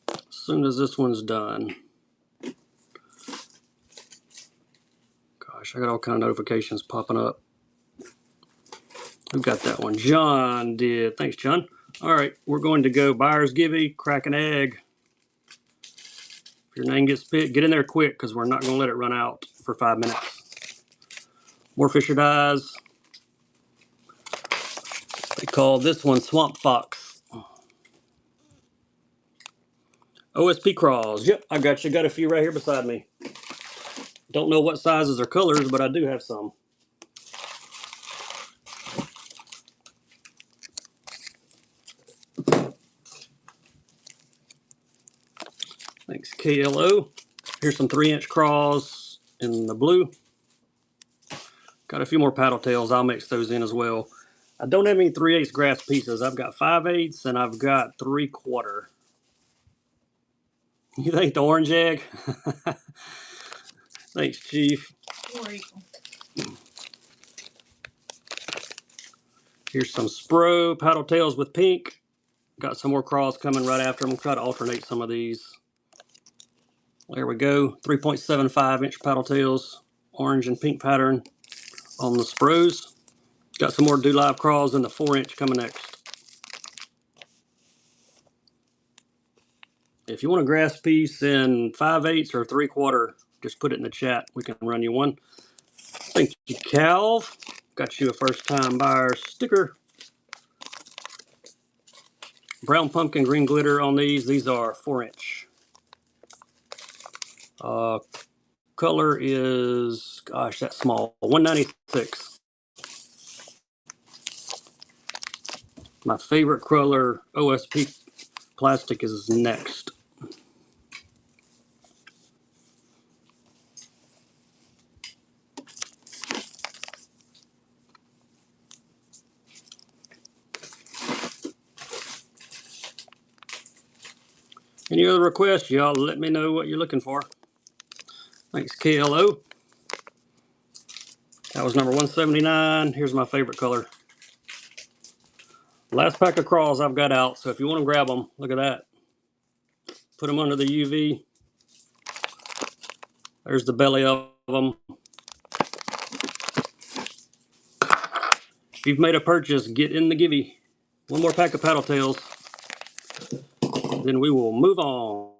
As soon as this one's done. Gosh, I got all kind of notifications popping up. Who got that one? John did. Thanks, John. All right, we're going to go buyers Gibby, crack an egg. If your name gets picked, get in there quick because we're not going to let it run out for 5 minutes. More Fisher dies. They call this one Swamp Fox. OSP crawls. Yep, I got you. Got a few right here beside me. Don't know what sizes or colors, but I do have some. Thanks, KLO. Here's some 3-inch craws in the blue. Got a few more paddle tails. I'll mix those in as well. I don't have any 3/8 grass pieces. I've got 5/8 and I've got 3/4. You think the orange egg? Thanks, Chief. Four equal. Here's some Spro paddle tails with pink. Got some more craws coming right after them. We'll try to alternate some of these. There we go. 3.75-inch paddle tails. Orange and pink pattern on the Spros. Got some more Do Live craws in the 4-inch coming next. If you want a grass piece in 5/8 or 3/4, just put it in the chat. We can run you one. Thank you, Calv. Got you a first-time buyer sticker. Brown pumpkin, green glitter on these. These are 4-inch. Color is, gosh, that's small. 196. My favorite color, OSP plastic, is next. Any other requests, y'all let me know what you're looking for. Thanks, KLO. That was number 179. Here's my favorite color. Last pack of craws I've got out, so if you want to grab them, look at that. Put them under the UV. There's the belly of them. If you've made a purchase, get in the Gibby. One more pack of paddle tails. Then we will move on.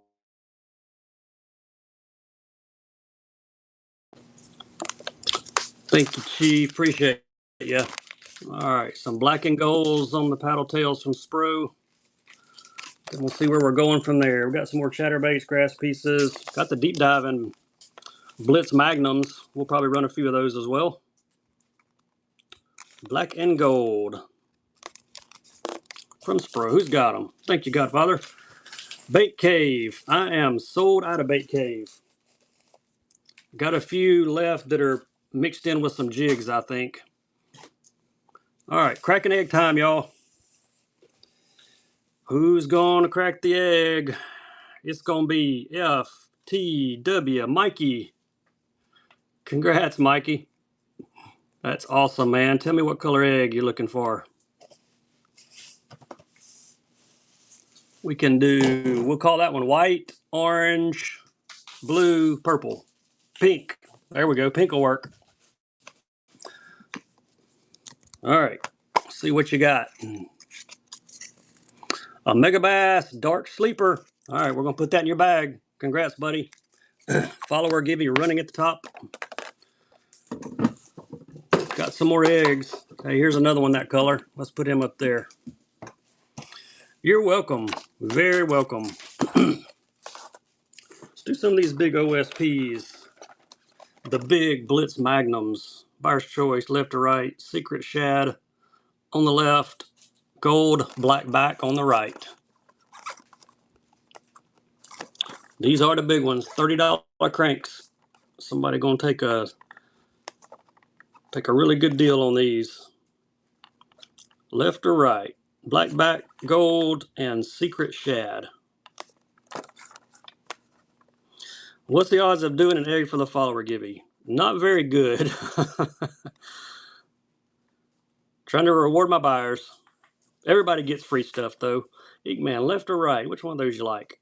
Thank you, Chief. Appreciate it. Yeah. All right. Some black and golds on the paddle tails from Spro. Then we'll see where we're going from there. We've got some more chatterbaits, grass pieces. Got the deep dive in Blitz Magnums. We'll probably run a few of those as well. Black and gold from Spro. Who's got them? Thank you, Godfather. Bait Cave. I am sold out of Bait Cave. Got a few left that are mixed in with some jigs, I think. All right, cracking egg time, y'all. Who's going to crack the egg? It's going to be FTW Mikey. Congrats, Mikey. That's awesome, man. Tell me what color egg you're looking for. We can do, we'll call that one white, orange, blue, purple, pink. There we go. Pink will work. All right. See what you got. A Mega Bass Dark Sleeper. All right, we're going to put that in your bag. Congrats, buddy. Follower Gibby running at the top. Got some more eggs. Hey, here's another one that color. Let's put him up there. You're welcome. Very welcome. Let's do some of these big OSPs. The big Blitz Magnums. Buyer's Choice, left to right. Secret Shad on the left. Gold Black Back on the right. These are the big ones. $30 cranks. Somebody gonna take a really good deal on these. Left or right. Black Back, Gold, and Secret Shad. What's the odds of doing an egg for the follower Gibby? Not very good. Trying to reward my buyers. Everybody gets free stuff though. Eggman, left or right? Which one of those you like?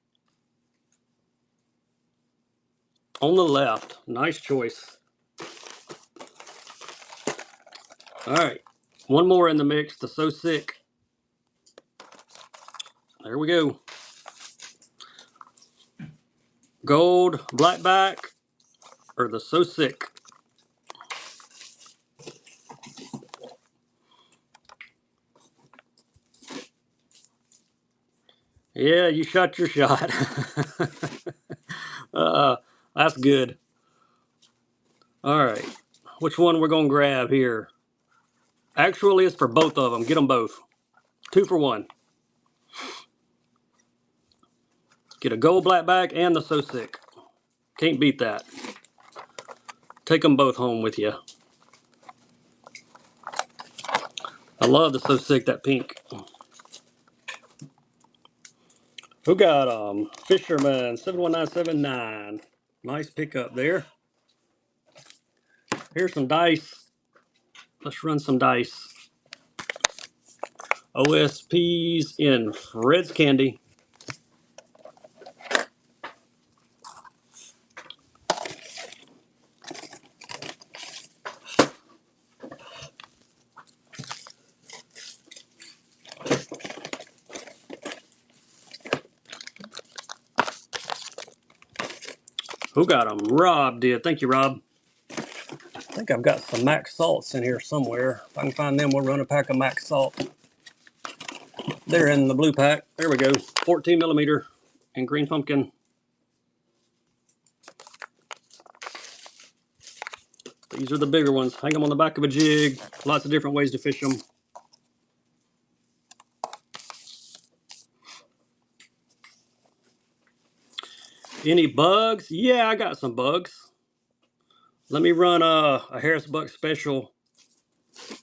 On the left. Nice choice. All right. One more in the mix. The So Sick. There we go. Gold, Black Back, or the So Sick. Yeah, you shot your shot. That's good. All right. Which one we're going to grab here? Actually, it's for both of them. Get them both. 2 for 1. Get a gold Black Back and the So Sick. Can't beat that. Take them both home with you. I love the So Sick, that pink. Who got Fisherman 71979. Nice pickup there. Here's some dice. Let's run some dice. OSPs in Fred's Candy. Who got them? Rob did. Thank you, Rob. I think I've got some Max Salts in here somewhere. If I can find them, we'll run a pack of Max Salt. They're in the blue pack. There we go. 14 millimeter and green pumpkin. These are the bigger ones. Hang them on the back of a jig. Lots of different ways to fish them. Any bugs? Yeah, I got some bugs. Let me run a Harris Buck Special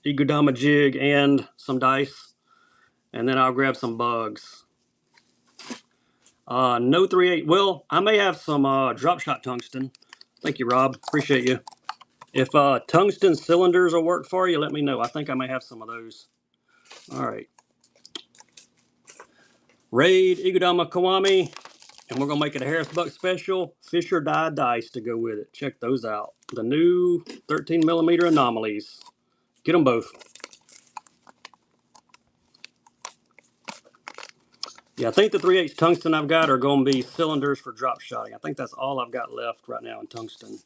Igodama jig and some dice, and then I'll grab some bugs. No 3/8. Well, I may have some drop shot tungsten. Thank you, Rob. Appreciate you. If tungsten cylinders will work for you, let me know. I think I may have some of those. All right. Raid Igodama Kiwami, and we're gonna make it a Harris Buck Special Fish or Die dice to go with it. Check those out. The new 13 millimeter anomalies. Get them both. Yeah, I think the 3/8 tungsten I've got are going to be cylinders for drop shotting. I think that's all I've got left right now in tungsten.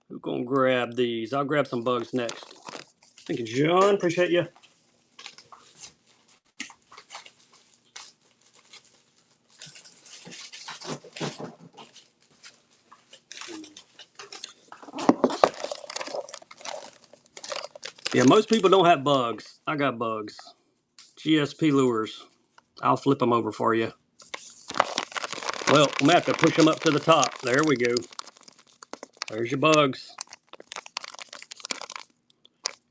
Who's going to grab these? I'll grab some bugs next. Thank you, John. Appreciate you. Yeah, most people don't have bugs. I got bugs. GSP lures. I'll flip them over for you. Well, I'm going to have to push them up to the top. There we go. There's your bugs.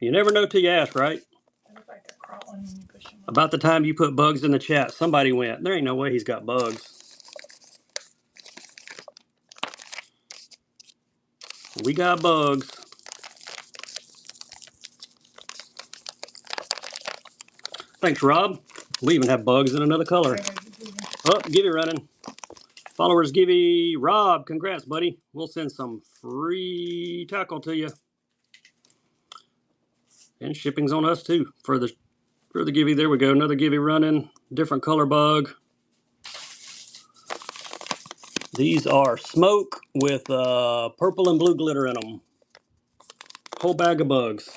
You never know till you ask, right? They look like they're crawling when you push them up. About the time you put bugs in the chat, somebody went, there ain't no way he's got bugs. We got bugs. Thanks, Rob. We even have bugs in another color. Oh, Gibby running. Followers Gibby. Rob, congrats, buddy. We'll send some free tackle to you. And shipping's on us, too, for the For the Givy, there we go. Another Givy running. Different color bug. These are smoke with purple and blue glitter in them. Whole bag of bugs.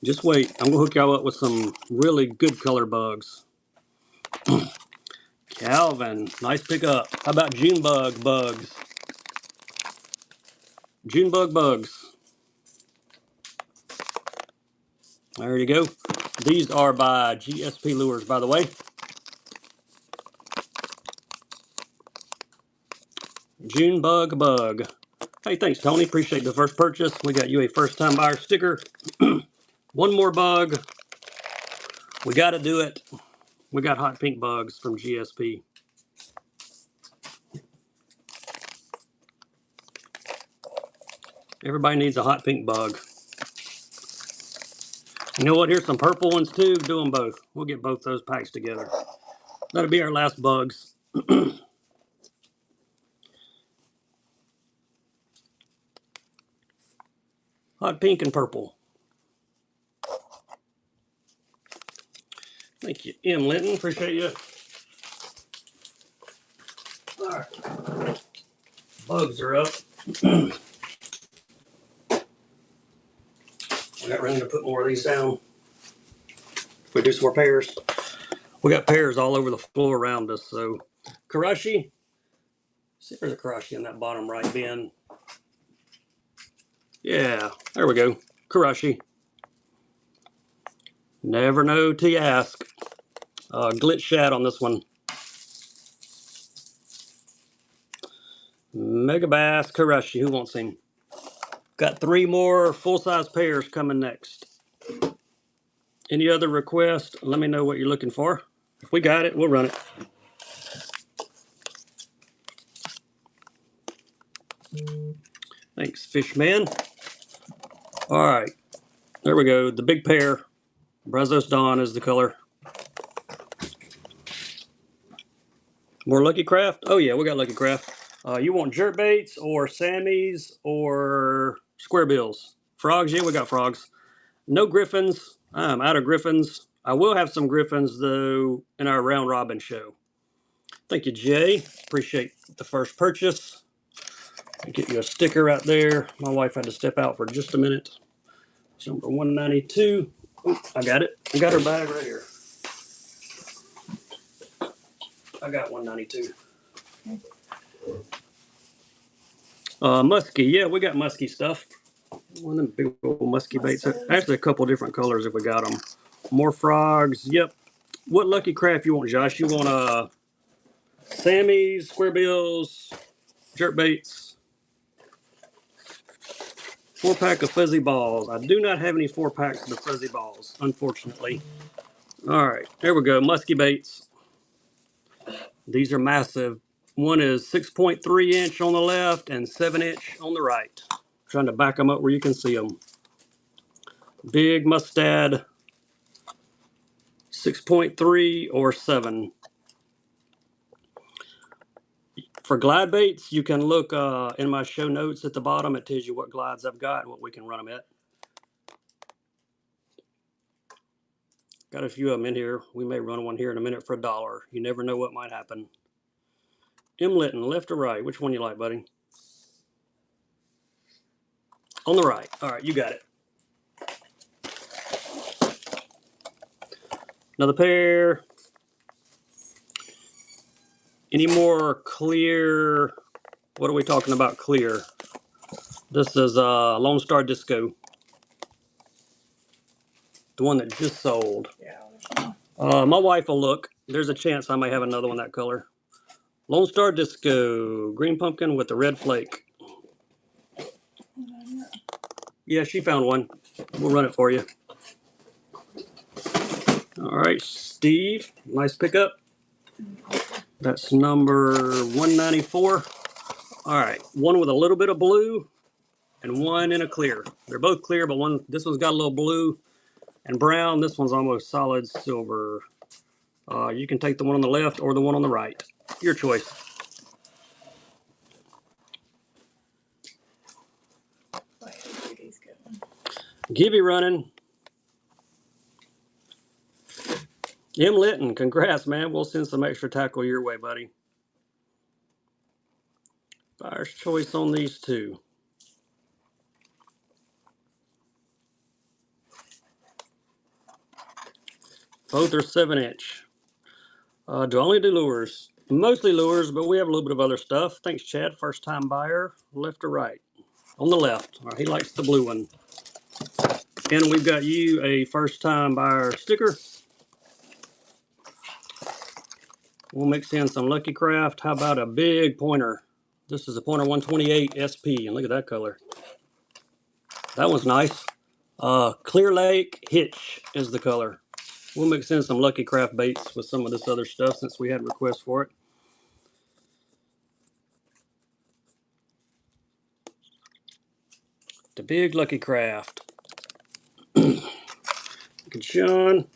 Just wait. I'm going to hook y'all up with some really good color bugs. Calvin, nice pickup. How about Junebug bugs? Junebug bugs. There you go. These are by GSP Lures, by the way. Junebug bug. Hey, thanks, Tony. Appreciate the first purchase. We got you a first-time buyer sticker. One more bug. We got to do it. We got hot pink bugs from GSP. Everybody needs a hot pink bug. You know what? Here's some purple ones too. Do them both. We'll get both those packs together. That'll be our last bugs. Hot pink and purple. Thank you, M. Linton. Appreciate you. All right. Bugs are up. We got room to put more of these down. If we do some more pairs. We got pairs all over the floor around us. So, Karashi. See if there's a Karashi in that bottom right bin. Yeah, there we go. Karashi. Never know till you ask. Glitch shad on this one. Mega Bass Karashi. Who wants him? Got 3 more full-size pairs coming next. Any other requests? Let me know what you're looking for. If we got it, we'll run it. Thanks, Fishman. All right. There we go. The big pair. Brazos Dawn is the color. More Lucky Craft? Oh, yeah, we got Lucky Craft. You want jerkbaits or Sammys or square bills? Frogs? Yeah, we got frogs. No griffins. I'm out of griffins. I will have some griffins, though, in our round robin show. Thank you, Jay. Appreciate the first purchase. Get you a sticker right there. My wife had to step out for just a minute. It's number 192. Oh, I got it. I got her bag right here. I got 192. Musky. Yeah, we got musky stuff. One of them big old musky baits. Actually, a couple different colors if we got them. More frogs. Yep. What Lucky Craft you want, Josh? You want Sammy's, square bills, jerk baits, 4-pack of fuzzy balls. I do not have any 4-packs of the fuzzy balls, unfortunately. All right, there we go. Musky baits. These are massive. One is 6.3 inch on the left and 7 inch on the right. Trying to back them up where you can see them. Big mustad. 6.3 or 7. For glide baits, you can look in my show notes at the bottom. It tells you what glides I've got and what we can run them at. Got a few of them in here. We may run one here in a minute for $1. You never know what might happen. M. Linton, left or right? Which one you like, buddy? On the right. All right, you got it. Another pair. Any more clear? What are we talking about clear? This is Lone Star Disco. The one that just sold. Yeah. My wife will look. There's a chance I may have another one that color. Lone Star Disco. Green pumpkin with the red flake. Yeah, she found one. We'll run it for you. All right, Steve. Nice pickup. That's number 194. All right, one with a little bit of blue and one in a clear. They're both clear, but this one's got a little blue and brown. This one's almost solid silver. You can take the one on the left or the one on the right. Your choice. Gibby running. M. Litton, congrats, man. We'll send some extra tackle your way, buddy. Buyer's choice on these two. Both are 7-inch. Do I only do lures? Mostly lures, but we have a little bit of other stuff. Thanks, Chad. First time buyer, left or right? On the left. All right, he likes the blue one. And we've got you a first time buyer sticker. We'll mix in some Lucky Craft. How about a big pointer? This is a pointer 128 SP, and look at that color. That one's nice. Clear Lake Hitch is the color. We'll mix in some Lucky Craft baits with some of this other stuff since we had requests for it. The big Lucky Craft. Look at Sean.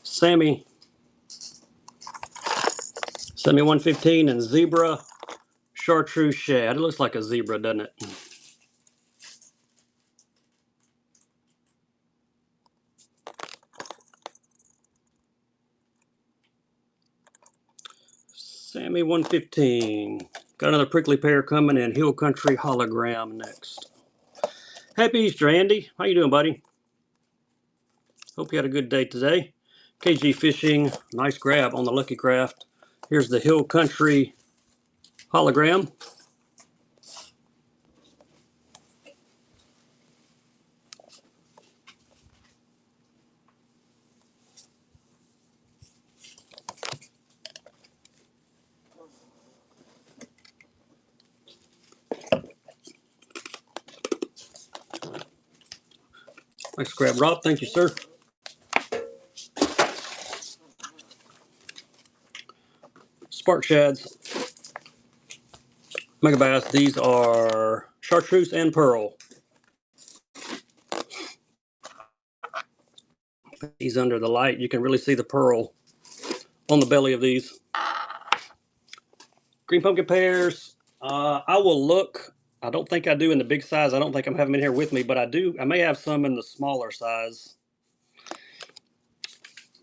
Sammy 115 and Zebra Chartreuse Shad. It looks like a zebra, doesn't it? Sammy 115. Got another prickly pear coming in. Hill Country Hologram next. Happy Easter, Andy. How you doing, buddy? Hope you had a good day today. KG Fishing. Nice grab on the Lucky Craft. Here's the Hill Country Hologram. Nice grab, Rob. Thank you, sir. Spark Shads. Mega Bass. These are Chartreuse and Pearl. These under the light. You can really see the pearl on the belly of these. Green pumpkin pears. I will look. I don't think I do in the big size. I don't think I'm having them in here with me, but I do. I may have some in the smaller size.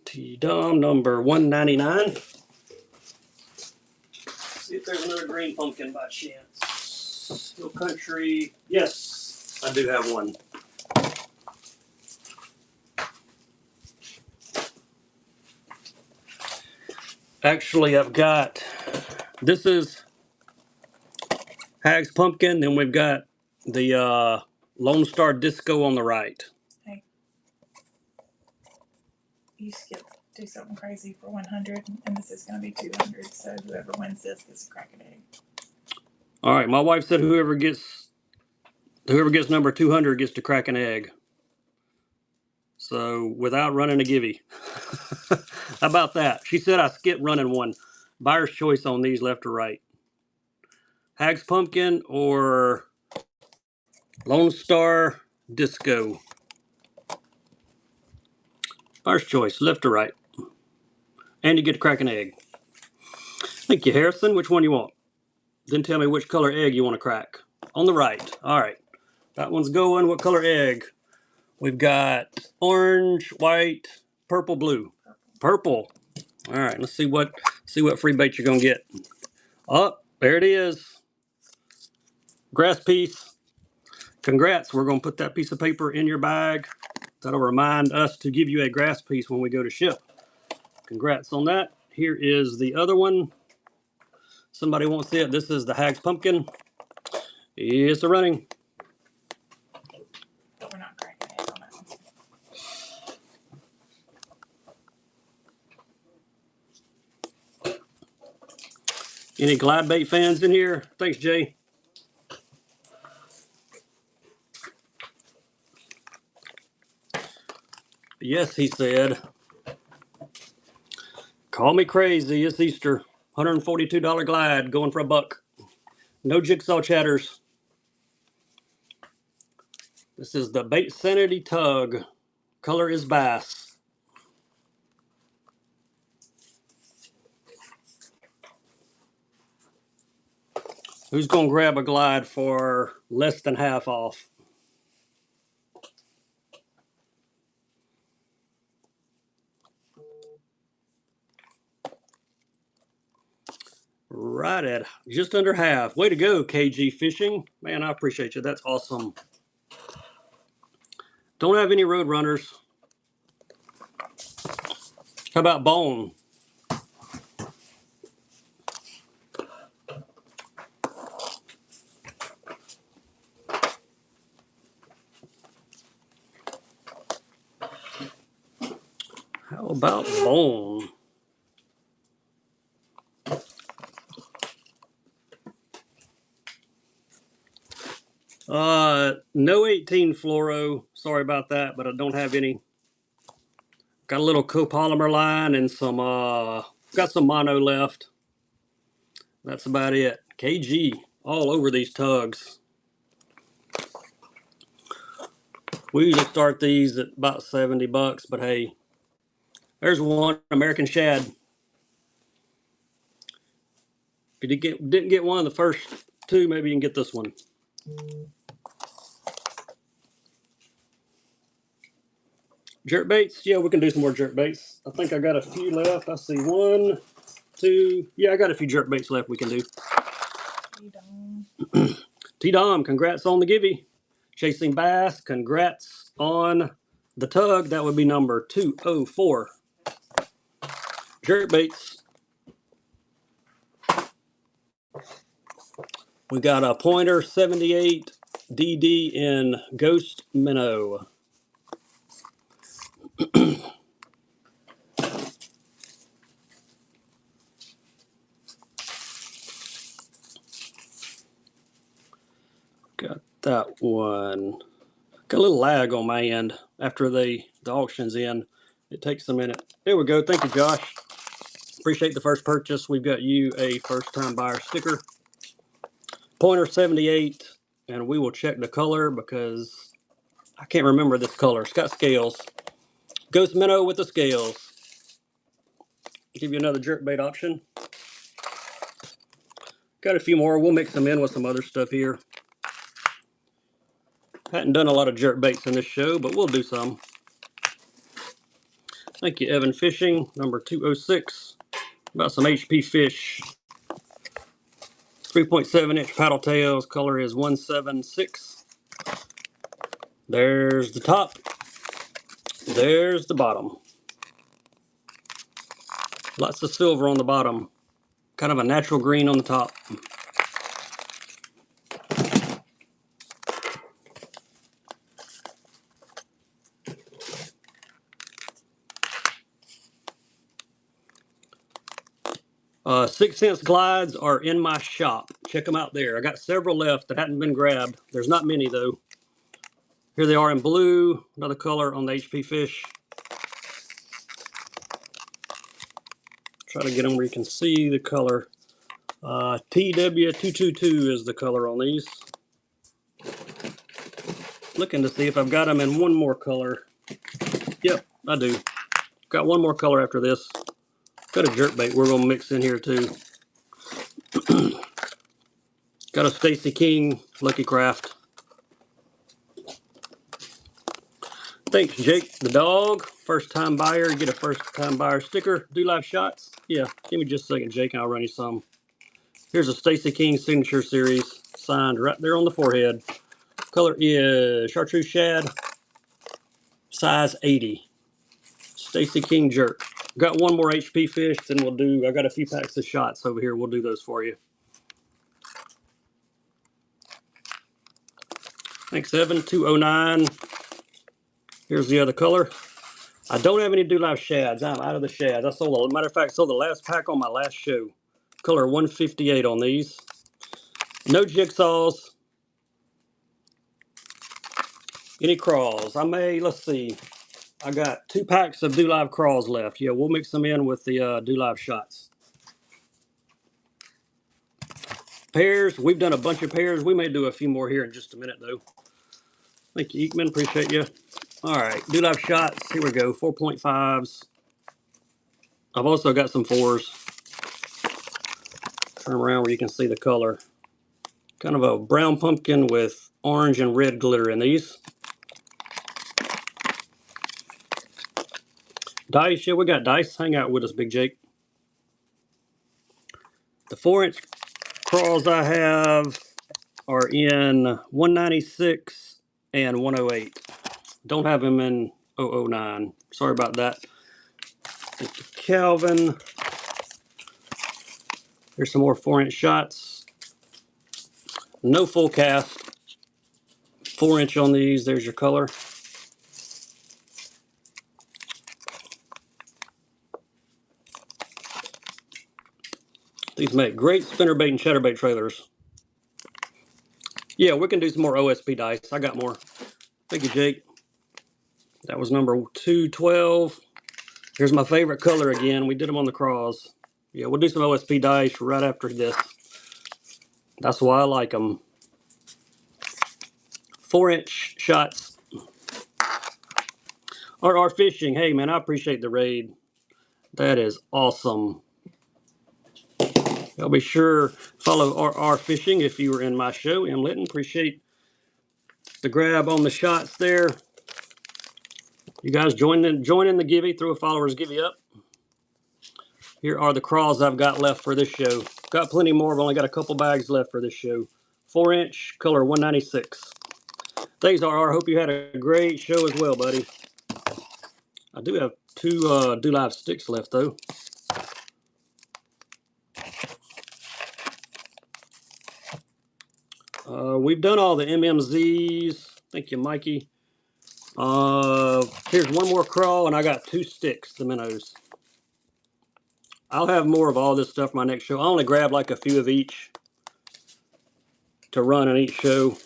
T-Dom number 199. See if there's another green pumpkin by chance. Hill Country. Yes, I do have one. Actually, I've got, this is Hag's Pumpkin. Then we've got the Lone Star Disco on the right. Hey, you skip. Do something crazy for 100, and this is going to be 200. So whoever wins this gets a crack an egg. All right, my wife said whoever gets number 200 gets to crack an egg. So without running a givey. How about that? She said I skipped running one. Buyer's choice on these, left or right. Hag's Pumpkin or Lone Star Disco. Buyer's choice, left or right. And you get to crack an egg. Thank you, Harrison. Which one you want? Then tell me which color egg you want to crack. On the right. All right. That one's going. What color egg? We've got orange, white, purple, blue. Purple. All right. Let's see what free bait you're gonna get. Oh, there it is. Grass piece. Congrats. We're gonna put that piece of paper in your bag. That'll remind us to give you a grass piece when we go to ship. Congrats on that. Here is the other one. Somebody wants it. This is the Hag's Pumpkin. It's a running. But we're not cracking eggs on that one. Any glide bait fans in here? Thanks, Jay. Yes, he said. Call me crazy. It's Easter. $142 glide going for $1. No jigsaw chatters. This is the Bait Sanity Tug. Color is bass. Who's going to grab a glide for less than half off? Right at just under half. Way to go, KG Fishing. Man, I appreciate you. That's awesome. Don't have any road runners. How about Bone? How about Bone? No 18 fluoro. Sorry about that, but I don't have any. Got a little copolymer line and some, got some mono left. That's about it. KG all over these tugs. We usually start these at about 70 bucks, but hey, there's one American Shad. If you didn't get one of the first two, maybe you can get this one. Jerk baits? Yeah, we can do some more jerk baits. I think I got a few left. I see 1, 2. Yeah, I got a few jerk baits left we can do. T-Dom, congrats on the givey. Chasing Bass, congrats on the tug. That would be number 204. Jerk baits. We got a pointer 78 DD in Ghost Minnow. Got that one. Got a little lag on my end after the auction's in. It takes a minute. There we go. Thank you, Josh. Appreciate the first purchase. We've got you a first-time buyer sticker. Pointer 78, and we will check the color because I can't remember this color. It's got scales. Ghost Minnow with the scales. Give you another jerkbait option. Got a few more. We'll mix them in with some other stuff here. Hadn't done a lot of jerkbaits in this show, but we'll do some. Thank you, Evan Fishing, number 206. About some HP fish. 3.7-inch paddle tails. Color is 176. There's the top. There's the bottom. Lots of silver on the bottom. Kind of a natural green on the top. 6 cents glides are in my shop. Check them out there. I got several left that hadn't been grabbed. There's not many though. Here they are in blue. Another color on the HP fish. Try to get them where you can see the color. TW222 is the color on these. Looking to see if I've got them in one more color. Yep, I do. Got one more color after this. Got a jerkbait we're going to mix in here too. Got a Stacy King Lucky Craft. Thanks, Jake the dog. First time buyer. You get a first time buyer sticker. Do live shots? Yeah, give me just a second, Jake, and I'll run you some. Here's a Stacy King Signature Series. Signed right there on the forehead. Color is Chartreuse Shad. Size 80. Stacy King jerk. Got one more HP fish, then we'll do, I got a few packs of shots over here. We'll do those for you. Thanks, Evan. 209. Here's the other color. I don't have any Do Live shads. I'm out of the shads. I sold, matter of fact, sold the last pack on my last show. Color 158 on these. No jigsaws. Any crawls? I may, let's see. I got 2 packs of Do Live crawls left. Yeah, we'll mix them in with the Do Live shots. Pairs. We've done a bunch of pairs. We may do a few more here in just a minute, though. Thank you, Eekman. Appreciate you. All right, Do Live shots. Here we go. 4.5s. I've also got some 4s. Turn around where you can see the color. Kind of a brown pumpkin with orange and red glitter in these. Dice, yeah, we got dice. Hang out with us, Big Jake. The 4-inch crawls I have are in 196 and 108. Don't have them in 009. Sorry about that. Thank you, Calvin. Here's some more 4-inch shots. No full cast. 4-inch on these. There's your color. These make great spinnerbait and chatterbait trailers. Yeah, we can do some more OSP dice. I got more. Thank you, Jake. That was number 212. Here's my favorite color again. We did them on the craws. Yeah, we'll do some OSP dice right after this. That's why I like them. 4-inch shots. RR Fishing. Hey, man, I appreciate the raid. That is awesome. Y'all be sure follow RR Fishing if you were in my show. M. Litton, appreciate the grab on the shots there. You guys join in the givey. Throw a followers givey up. Here are the craws I've got left for this show. Got plenty more. I've only got a couple bags left for this show. 4-inch, color 196. Thanks, RR. Hope you had a great show as well, buddy. I do have 2 Do Live sticks left, though. We've done all the MMZs. Thank you, Mikey. Here's one more crawl, and I got 2 sticks, the minnows. I'll have more of all this stuff for my next show. I only grab like a few of each to run in each show.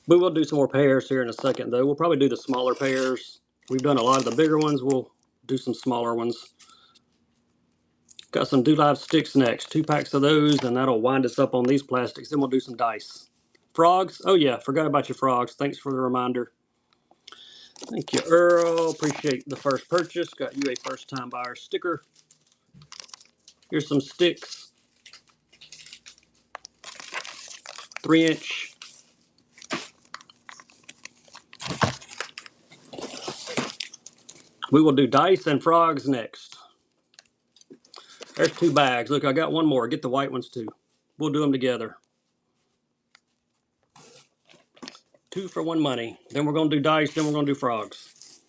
But we'll do some more pairs here in a second, though. We'll probably do the smaller pairs. We've done a lot of the bigger ones. We'll do some smaller ones. Got some Do Live sticks next. 2 packs of those, and that'll wind us up on these plastics. Then we'll do some dice. Frogs? Oh, yeah. Forgot about your frogs. Thanks for the reminder. Thank you, Earl. Appreciate the first purchase. Got you a first-time buyer sticker. Here's some sticks. 3-inch. We will do dice and frogs next. There's 2 bags. Look, I got one more. Get the white ones, too. We'll do them together. 2 for 1 money. Then we're going to do dice. Then we're going to do frogs.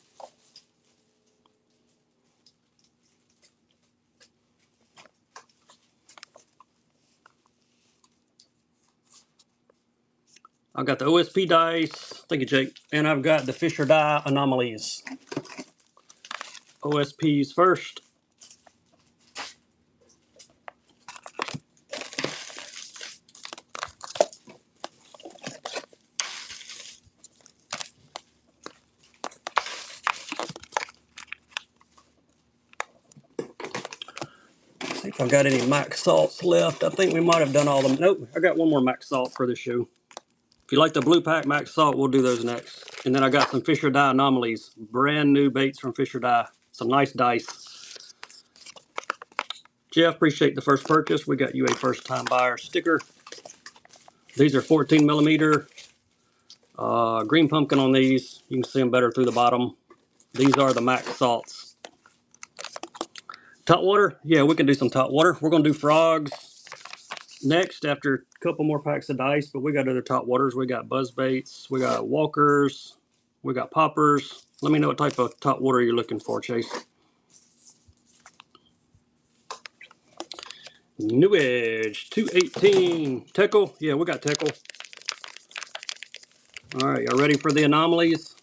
I've got the OSP dice. Thank you, Jake. And I've got the Fish or Die anomalies. OSPs first. See if I've got any Max Salts left. I think we might have done all of them. Nope, I got one more Max Salt for this show. If you like the blue pack Max Salt, we'll do those next. And then I got some Fish or Die anomalies. Brand new baits from Fish or Die. Some nice dice. Jeff, appreciate the first purchase. We got you a first-time buyer sticker. These are 14 millimeter. Green pumpkin on these. You can see them better through the bottom. These are the Max Salts. Top water? Yeah, we can do some top water. We're going to do frogs next after a couple more packs of dice, but we got other top waters. We got buzz baits. We got walkers. We got poppers. Let me know what type of top water you're looking for, Chase. New Edge 218. Tickle? Yeah, we got tickle. All right, y'all ready for the anomalies?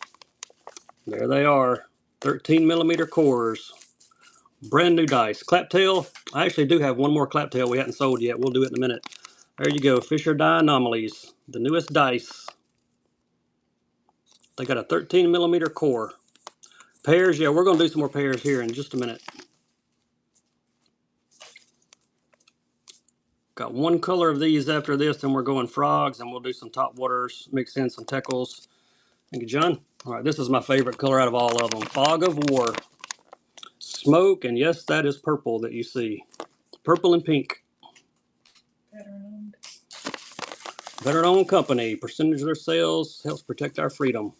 There they are. 13 millimeter cores. Brand new dice. Claptail. I actually do have one more claptail we hadn't sold yet. We'll do it in a minute. There you go. Fish or Die anomalies. The newest dice. They got a 13 millimeter core. Pairs. Yeah, we're going to do some more pairs here in just a minute. Got one color of these after this, then we're going frogs, and we'll do some top waters, mix in some tickles. Thank you, John. All right, this is my favorite color out of all of them. Fog of War. Smoke, and yes, that is purple that you see. Purple and pink. Veteran owned. Veteran-owned company. Percentage of their sales helps protect our freedom.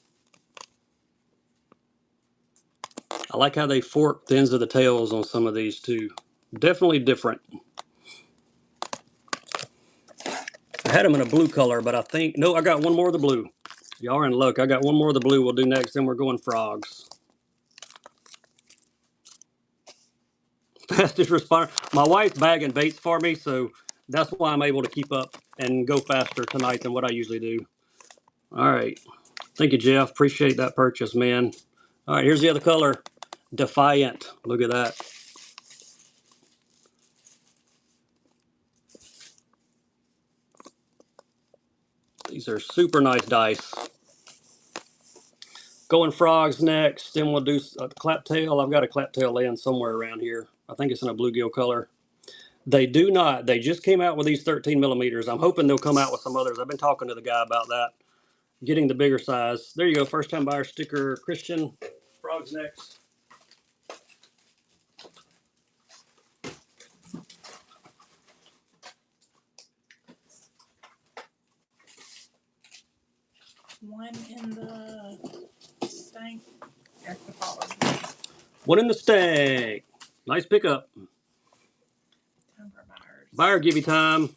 I like how they fork the ends of the tails on some of these too. Definitely different. I had them in a blue color, but I think, no, I got one more of the blue. Y'all are in luck. I got one more of the blue we'll do next, then we're going frogs. Fastest responder. My wife's bagging baits for me, so that's why I'm able to keep up and go faster tonight than what I usually do. All right. Thank you, Jeff. Appreciate that purchase, man. All right, here's the other color. Defiant. Look at that. These are super nice dice. Going frogs next, then we'll do a claptail. I've got a claptail laying somewhere around here. I think it's in a bluegill color. They do not. They just came out with these 13 millimeters. I'm hoping they'll come out with some others. I've been talking to the guy about that, getting the bigger size. There you go. First time buyer sticker, Christian. Frogs next. One in the stank. That's the follow. One in the stank. Nice pickup. Time for buyers. Buyer give you time.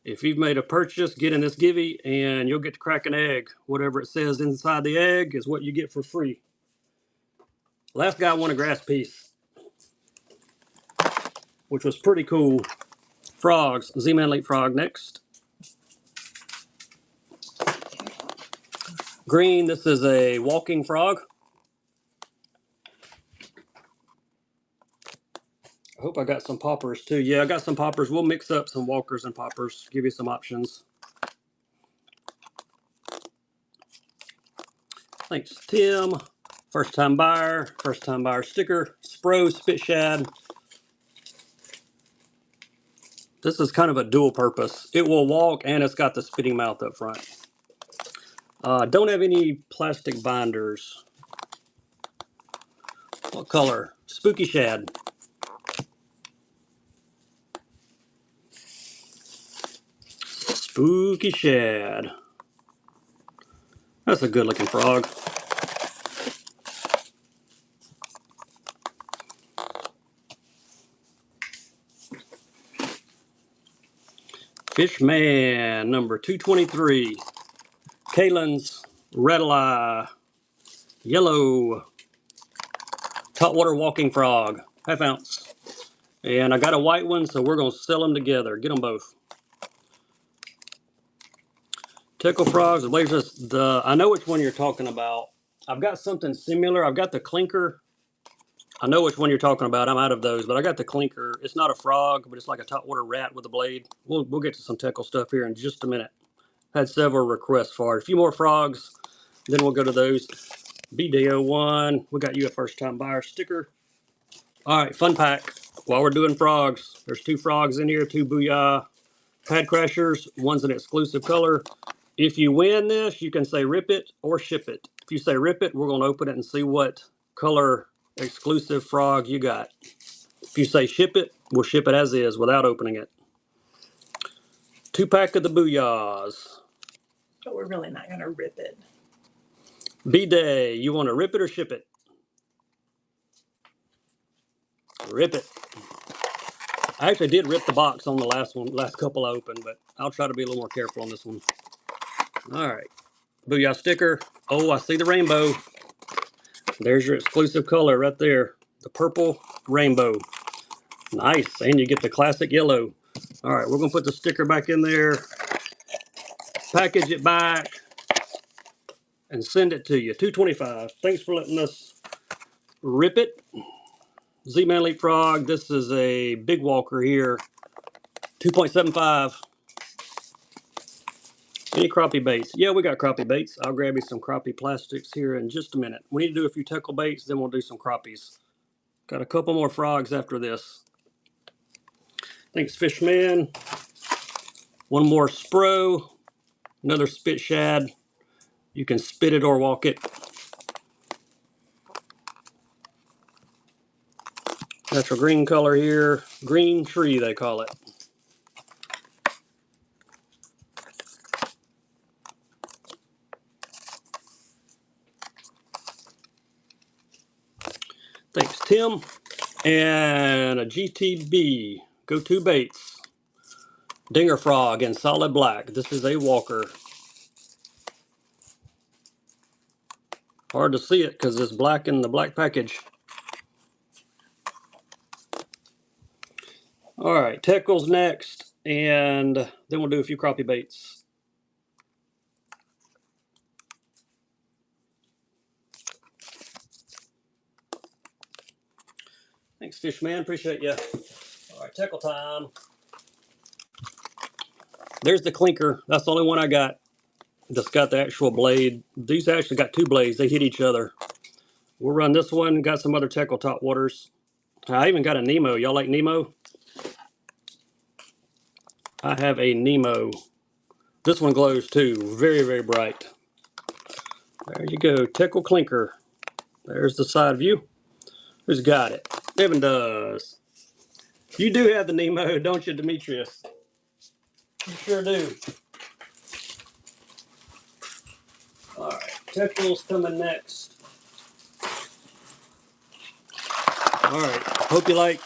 If you've made a purchase, get in this givey and you'll get to crack an egg. Whatever it says inside the egg is what you get for free. Last guy won a grass piece, which was pretty cool. Frogs. Z-Man Leapfrog next. Green, this is a walking frog. I hope I got some poppers too. Yeah, I got some poppers. We'll mix up some walkers and poppers, give you some options. Thanks, Tim. First time buyer sticker. Spro Spit Shad. This is kind of a dual purpose. It will walk and it's got the spitting mouth up front. Don't have any plastic binders. What color? Spooky Shad. Spooky Shad. That's a good looking frog. Fishman number 223. Kalen's Red Eye. Yellow. Saltwater walking frog. Half ounce. And I got a white one, so we're going to sell them together. Get them both. Tickle frogs. I know which one you're talking about. I've got something similar. I've got the clinker. I know which one you're talking about. I'm out of those, but I got the clinker. It's not a frog, but it's like a topwater rat with a blade. We'll get to some tickle stuff here in just a minute. Had several requests for it. A few more frogs, then we'll go to those. BDO1. We got you a first time buyer sticker. All right, fun pack. While we're doing frogs, there's 2 frogs in here, 2 Booyah Pad Crashers. One's an exclusive color. If you win this, you can say rip it or ship it. If you say rip it, we're going to open it and see what color exclusive frog you got. If you say ship it, we'll ship it as is without opening it. 2-pack of the Booyahs. But we're really not going to rip it. B-Day, you want to rip it or ship it? Rip it. I actually did rip the box on the last couple I opened, but I'll try to be a little more careful on this one. All right. Booyah sticker. Oh, I see the rainbow. There's your exclusive color right there. The purple rainbow. Nice. And you get the classic yellow. All right, we're going to put the sticker back in there, package it back, and send it to you. $2.25. Thanks for letting us rip it. Z-Man Leapfrog. This is a big walker here. 2.75. Any crappie baits? Yeah, we got crappie baits. I'll grab you some crappie plastics here in just a minute. We need to do a few tackle baits, then we'll do some crappies. Got a couple more frogs after this. Thanks, Fishman. One more Spro. Another Spit Shad. You can spit it or walk it. Natural green color here. Green tree, they call it. Thanks, Tim. And a GTB, Go-To Baits, Dinger Frog in solid black. This is a walker. Hard to see it because it's black in the black package. All right, Teckles next, and then we'll do a few crappie baits. Thanks, Fish Man. Appreciate you. All right, Teckle time. There's the clinker. That's the only one I got that's got the actual blade. These actually got two blades. They hit each other. We'll run this one. Got some other Teckle top waters. I even got a Nemo. Y'all like Nemo? I have a Nemo. This one glows too. Very, very bright. There you go. Teckle clinker. There's the side view. Who's got it? Evan does. You do have the Nemo, don't you, Demetrius? You sure do. All right, Teckle's coming next. All right, hope you like.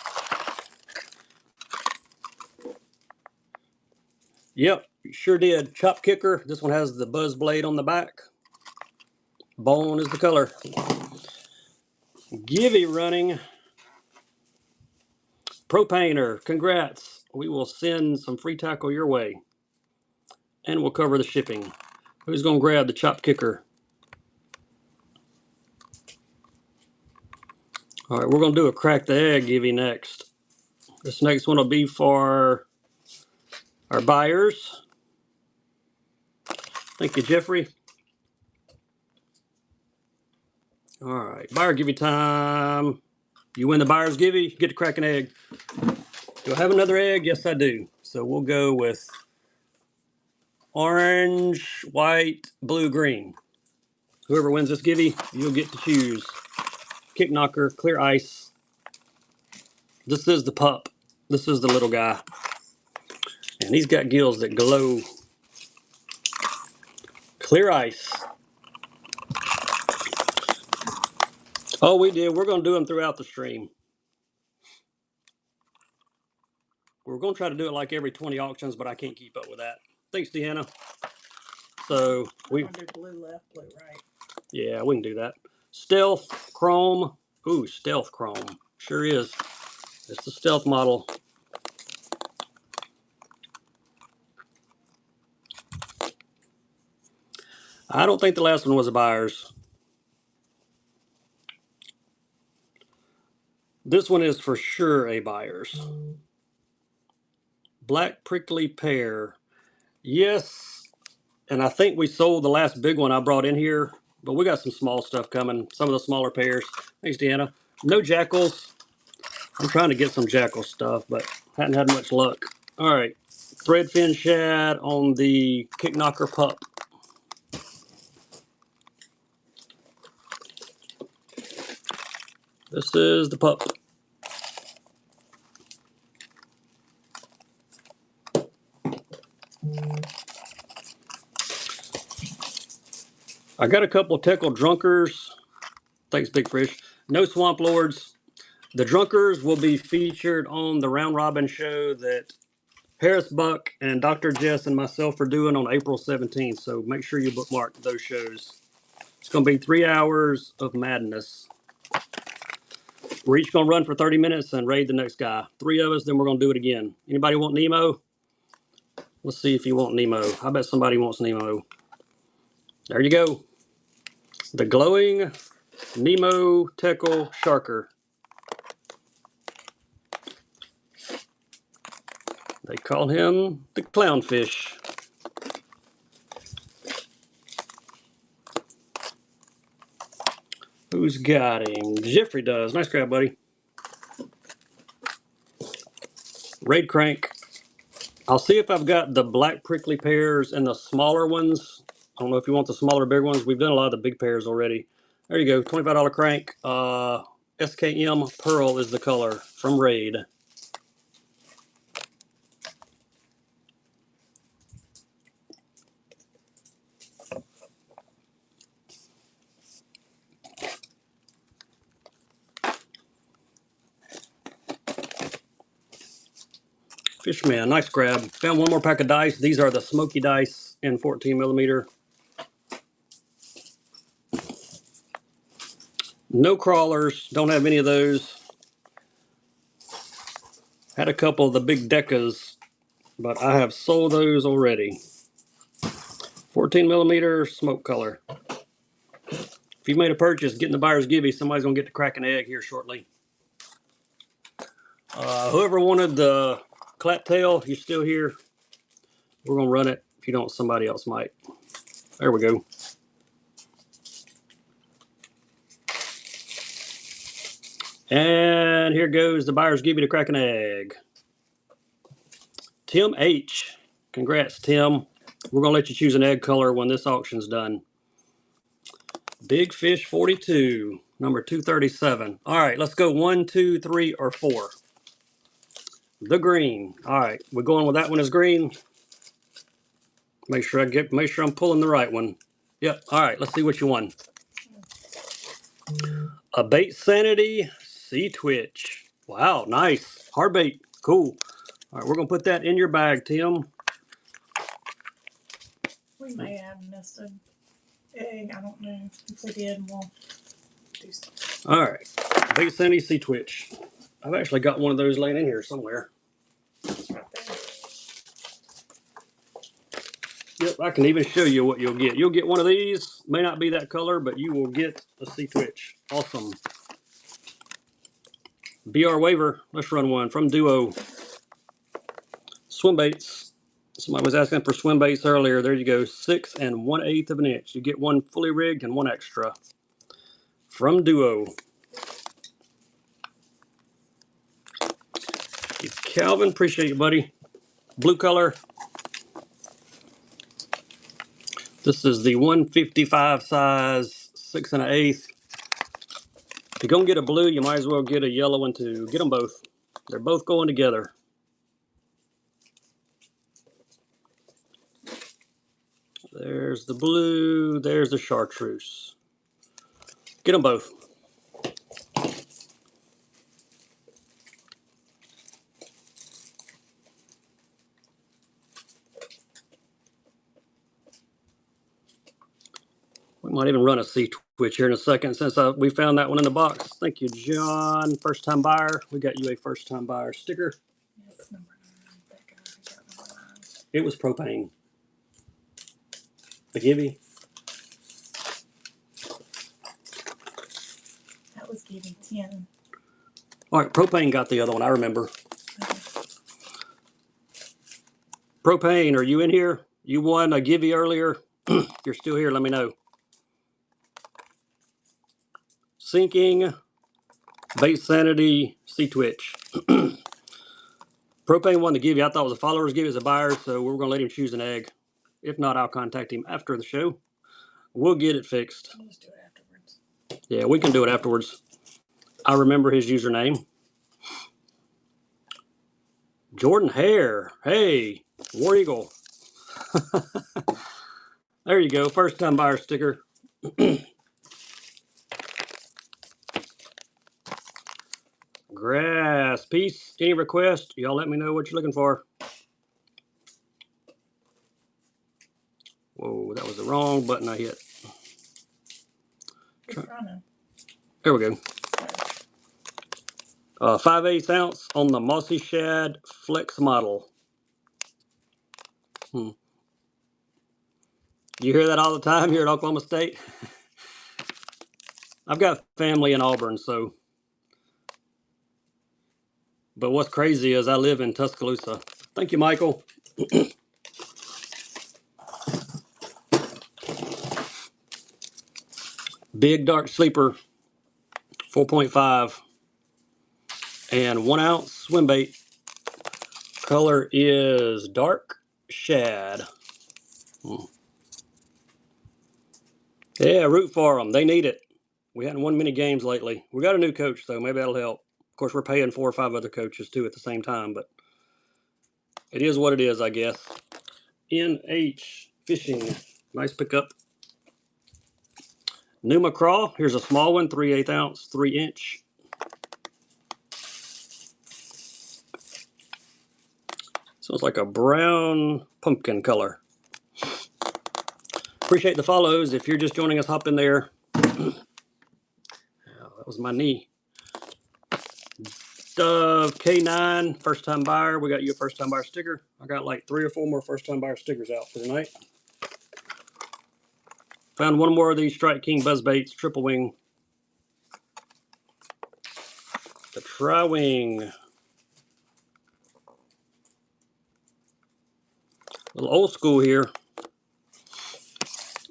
Yep, you sure did. Chop kicker. This one has the buzz blade on the back. Bone is the color. Givey running. Propaner, congrats. We will send some free tackle your way. And we'll cover the shipping. Who's going to grab the chop kicker? All right, we're going to do a crack the egg Givey next. This next one will be for our buyers. Thank you, Jeffrey. All right, buyer Givey time. You win the buyer's Givey, you get to crack an egg. Do I have another egg? Yes, I do. So we'll go with orange, white, blue, green. Whoever wins this Givey, you'll get to choose. Kick knocker, clear ice. This is the pup. This is the little guy. And he's got gills that glow. Clear ice. Oh, we did. We're going to do them throughout the stream. We're going to try to do it like every 20 auctions, but I can't keep up with that. Thanks, Deanna. So we do blue left, blue right. Yeah, we can do that. Stealth chrome. Ooh, stealth chrome. Sure is. It's the stealth model. I don't think the last one was a buyer's. This one is for sure a buyer's. Black prickly pear. Yes, and I think we sold the last big one I brought in here, but we got some small stuff coming. Some of the smaller pears. Thanks, Deanna. No jackals. I'm trying to get some jackal stuff, but hadn't had much luck. All right. Threadfin shad on the kick knocker pup. This is the pup. I got a couple of Teckle drunkers. Thanks, Big Fish. No Swamp Lords. The drunkers will be featured on the Round Robin show that Harris Buck and Dr. Jess and myself are doing on April 17th. So make sure you bookmark those shows. It's going to be 3 hours of madness. We're each going to run for 30 minutes and raid the next guy. 3 of us, then we're going to do it again. Anybody want Nemo? Let's see if you want Nemo. I bet somebody wants Nemo. There you go. The glowing Nemo Teckle Sharker. They call him the clownfish. Who's got him? Jeffrey does. Nice grab, buddy. Raid crank. I'll see if I've got the black prickly pears and the smaller ones. I don't know if you want the smaller, big ones. We've done a lot of the big pears already. There you go. $25 crank. SKM Pearl is the color from Raid. Fishman, nice grab. Found one more pack of dice. These are the smoky dice in 14 millimeter. No crawlers. Don't have any of those. Had a couple of the big Decas, but I have sold those already. 14 millimeter smoke color. If you made a purchase, get in the buyer's givey. Somebody's going to get to crack an egg here shortly. Whoever wanted the clap tail, you're still here. We're going to run it. If you don't, somebody else might. There we go. And here goes the buyer's givey to crack an egg. Tim H. Congrats, Tim. We're going to let you choose an egg color when this auction's done. Big Fish 42, number 237. All right, let's go 1, 2, 3, or 4. The green. All right, we're going with that one as green. Make sure I'm pulling the right one. Yep. All right, let's see what you won. A bait sanity sea twitch. Wow, nice. Hard bait. Cool. All right, we're gonna put that in your bag, Tim. We may have missed an egg. I don't know. If we did, we'll do something. All right, bait sanity sea twitch. I've actually got one of those laying in here somewhere. It's right there. Yep, I can even show you what you'll get. You'll get one of these. May not be that color, but you will get a sea twitch. Awesome. BR waiver. Let's run one from Duo. Swim baits. Somebody was asking for swim baits earlier. There you go. 6 1/8 of an inch. You get one fully rigged and one extra. From Duo. Calvin, appreciate you, buddy. Blue color. This is the 155 size, 6 1/8. If you're going to get a blue, you might as well get a yellow one too. Get them both. They're both going together. There's the blue. There's the chartreuse. Get them both. We might even run a sea twitch here in a second since we found that one in the box. Thank you, John. First time buyer. We got you a first time buyer sticker. That's number 9. That guy, he got number 9. It was propane. The givey. That was giving 10. All right, propane got the other one. I remember. Propane, are you in here? You won a givey earlier. If you're still here, let me know. Sinking, bait sanity, sea twitch. Propane won the givey. I thought it was a follower's givey as a buyer, so we're going to let him choose an egg. If not, I'll contact him after the show. We'll get it fixed. We'll just do it afterwards. Yeah, we can do it afterwards. I remember his username. Jordan Hare. Hey, War Eagle. There you go. First time buyer sticker. Grass piece. Any request? Y'all let me know what you're looking for. Whoa, that was the wrong button I hit. There we go. 5/8 ounce on the Mossy Shad Flex model. You hear that all the time here at Oklahoma State? I've got family in Auburn, so. But what's crazy is I live in Tuscaloosa. Thank you, Michael. Big dark sleeper, 4.5. And 1 ounce swim bait. Color is dark shad. Yeah, root for them. They need it. We hadn't won many games lately. We got a new coach, though. Maybe that'll help. Of course, we're paying 4 or 5 other coaches, too, at the same time. But it is what it is, I guess. NH Fishing. Nice pickup. Numa Craw. Here's a small one, 3/8 ounce, 3 inch. Smells like a brown pumpkin color. Appreciate the follows. If you're just joining us, hop in there. Oh, that was my knee. Dove K9, first time buyer. We got you a first time buyer sticker. I got like 3 or 4 more first time buyer stickers out for tonight. Found one more of these Strike King buzzbaits, triple wing. The tri-wing. A little old school here.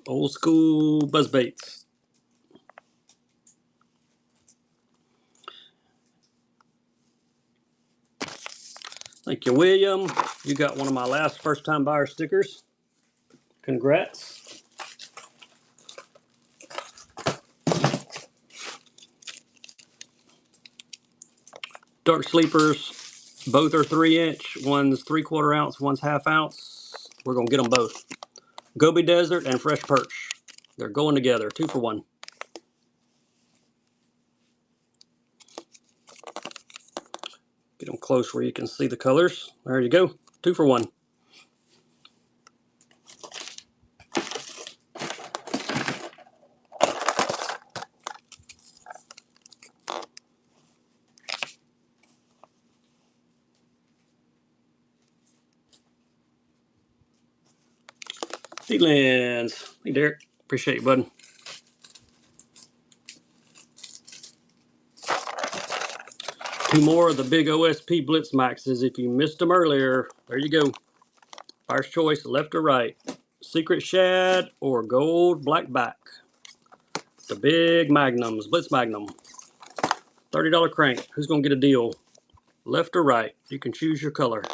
Old school buzzbaits. Thank you, William. You got one of my last first time buyer stickers. Congrats. Dark Sleepers. Both are 3-inch. One's 3/4 ounce, one's 1/2 ounce. We're going to get them both. Gobi Desert and Fresh Perch. They're going together. 2 for 1. Get them close where you can see the colors. There you go. 2 for 1. Seedlings. Hey, Derek. Appreciate you, bud. Two more of the big OSP Blitz Maxes. If you missed them earlier, there you go. Buyer's choice, left or right. Secret Shad or Gold Blackback. The big Magnums, Blitz Magnum. $30 crank. Who's going to get a deal? Left or right? You can choose your color.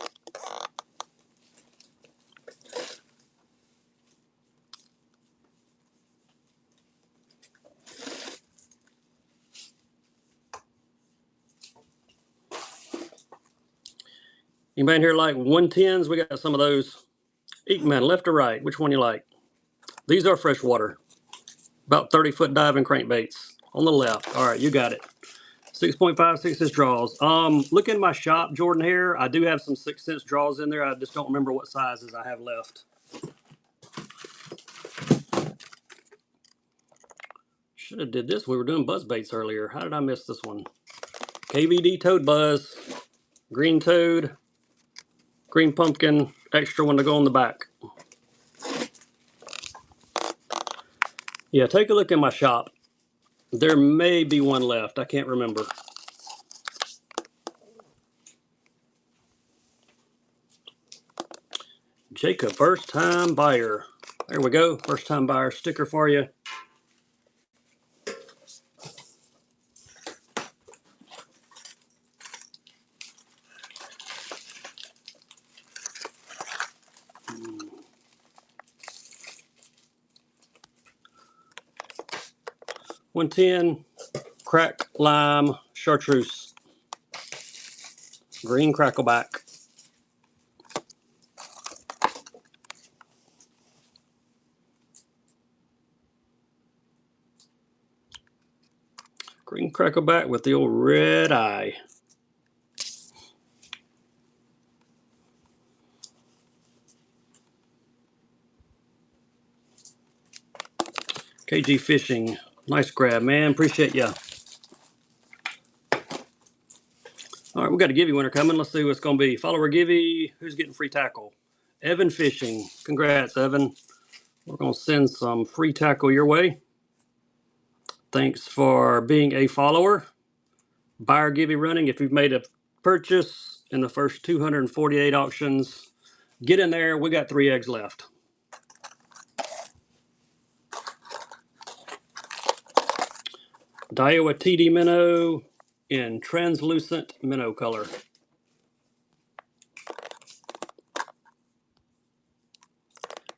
Anybody in here like 110s? We got some of those. Eekman, left or right? Which one you like? These are freshwater. About 30-foot diving crankbaits. On the left. All right, you got it. 6.5 6-inch draws. Look in my shop, Jordan Hare. I do have some 6-inch draws in there. I just don't remember what sizes I have left. Should have did this. We were doing buzz baits earlier. How did I miss this one? KVD Toad Buzz. Green Toad. Green Pumpkin. Extra one to go on the back. Yeah, take a look in my shop. There may be one left. I can't remember. Jacob, first time buyer. There we go. First time buyer sticker for you. $110, crack lime chartreuse, green crackleback. Green crackleback with the old red eye. KG Fishing, nice grab, man. Appreciate ya. All right, we got a Givey winner coming. Let's see who it's going to be. Follower Givey, who's getting free tackle? Evan Fishing. Congrats, Evan. We're going to send some free tackle your way. Thanks for being a follower. Buyer Givey running. If you've made a purchase in the first 248 auctions, get in there. We got 3 eggs left. Daiwa TD minnow in translucent minnow color.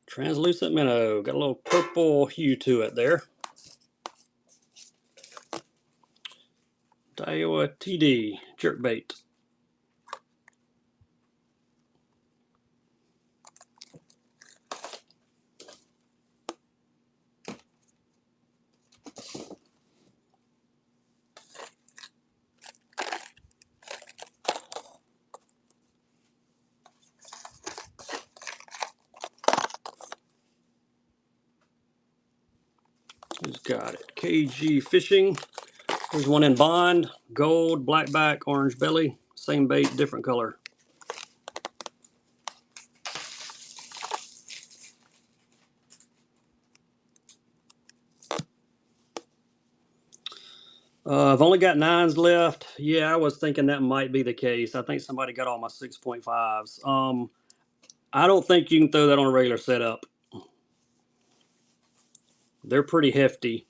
Translucent minnow. Got a little purple hue to it there. Daiwa TD jerkbait. Got it. KG Fishing. There's one in Bond, gold, black back, orange belly. Same bait, different color. I've only got 9s left. Yeah, I was thinking that might be the case. I think somebody got all my 6.5s. I don't think you can throw that on a regular setup. They're pretty hefty.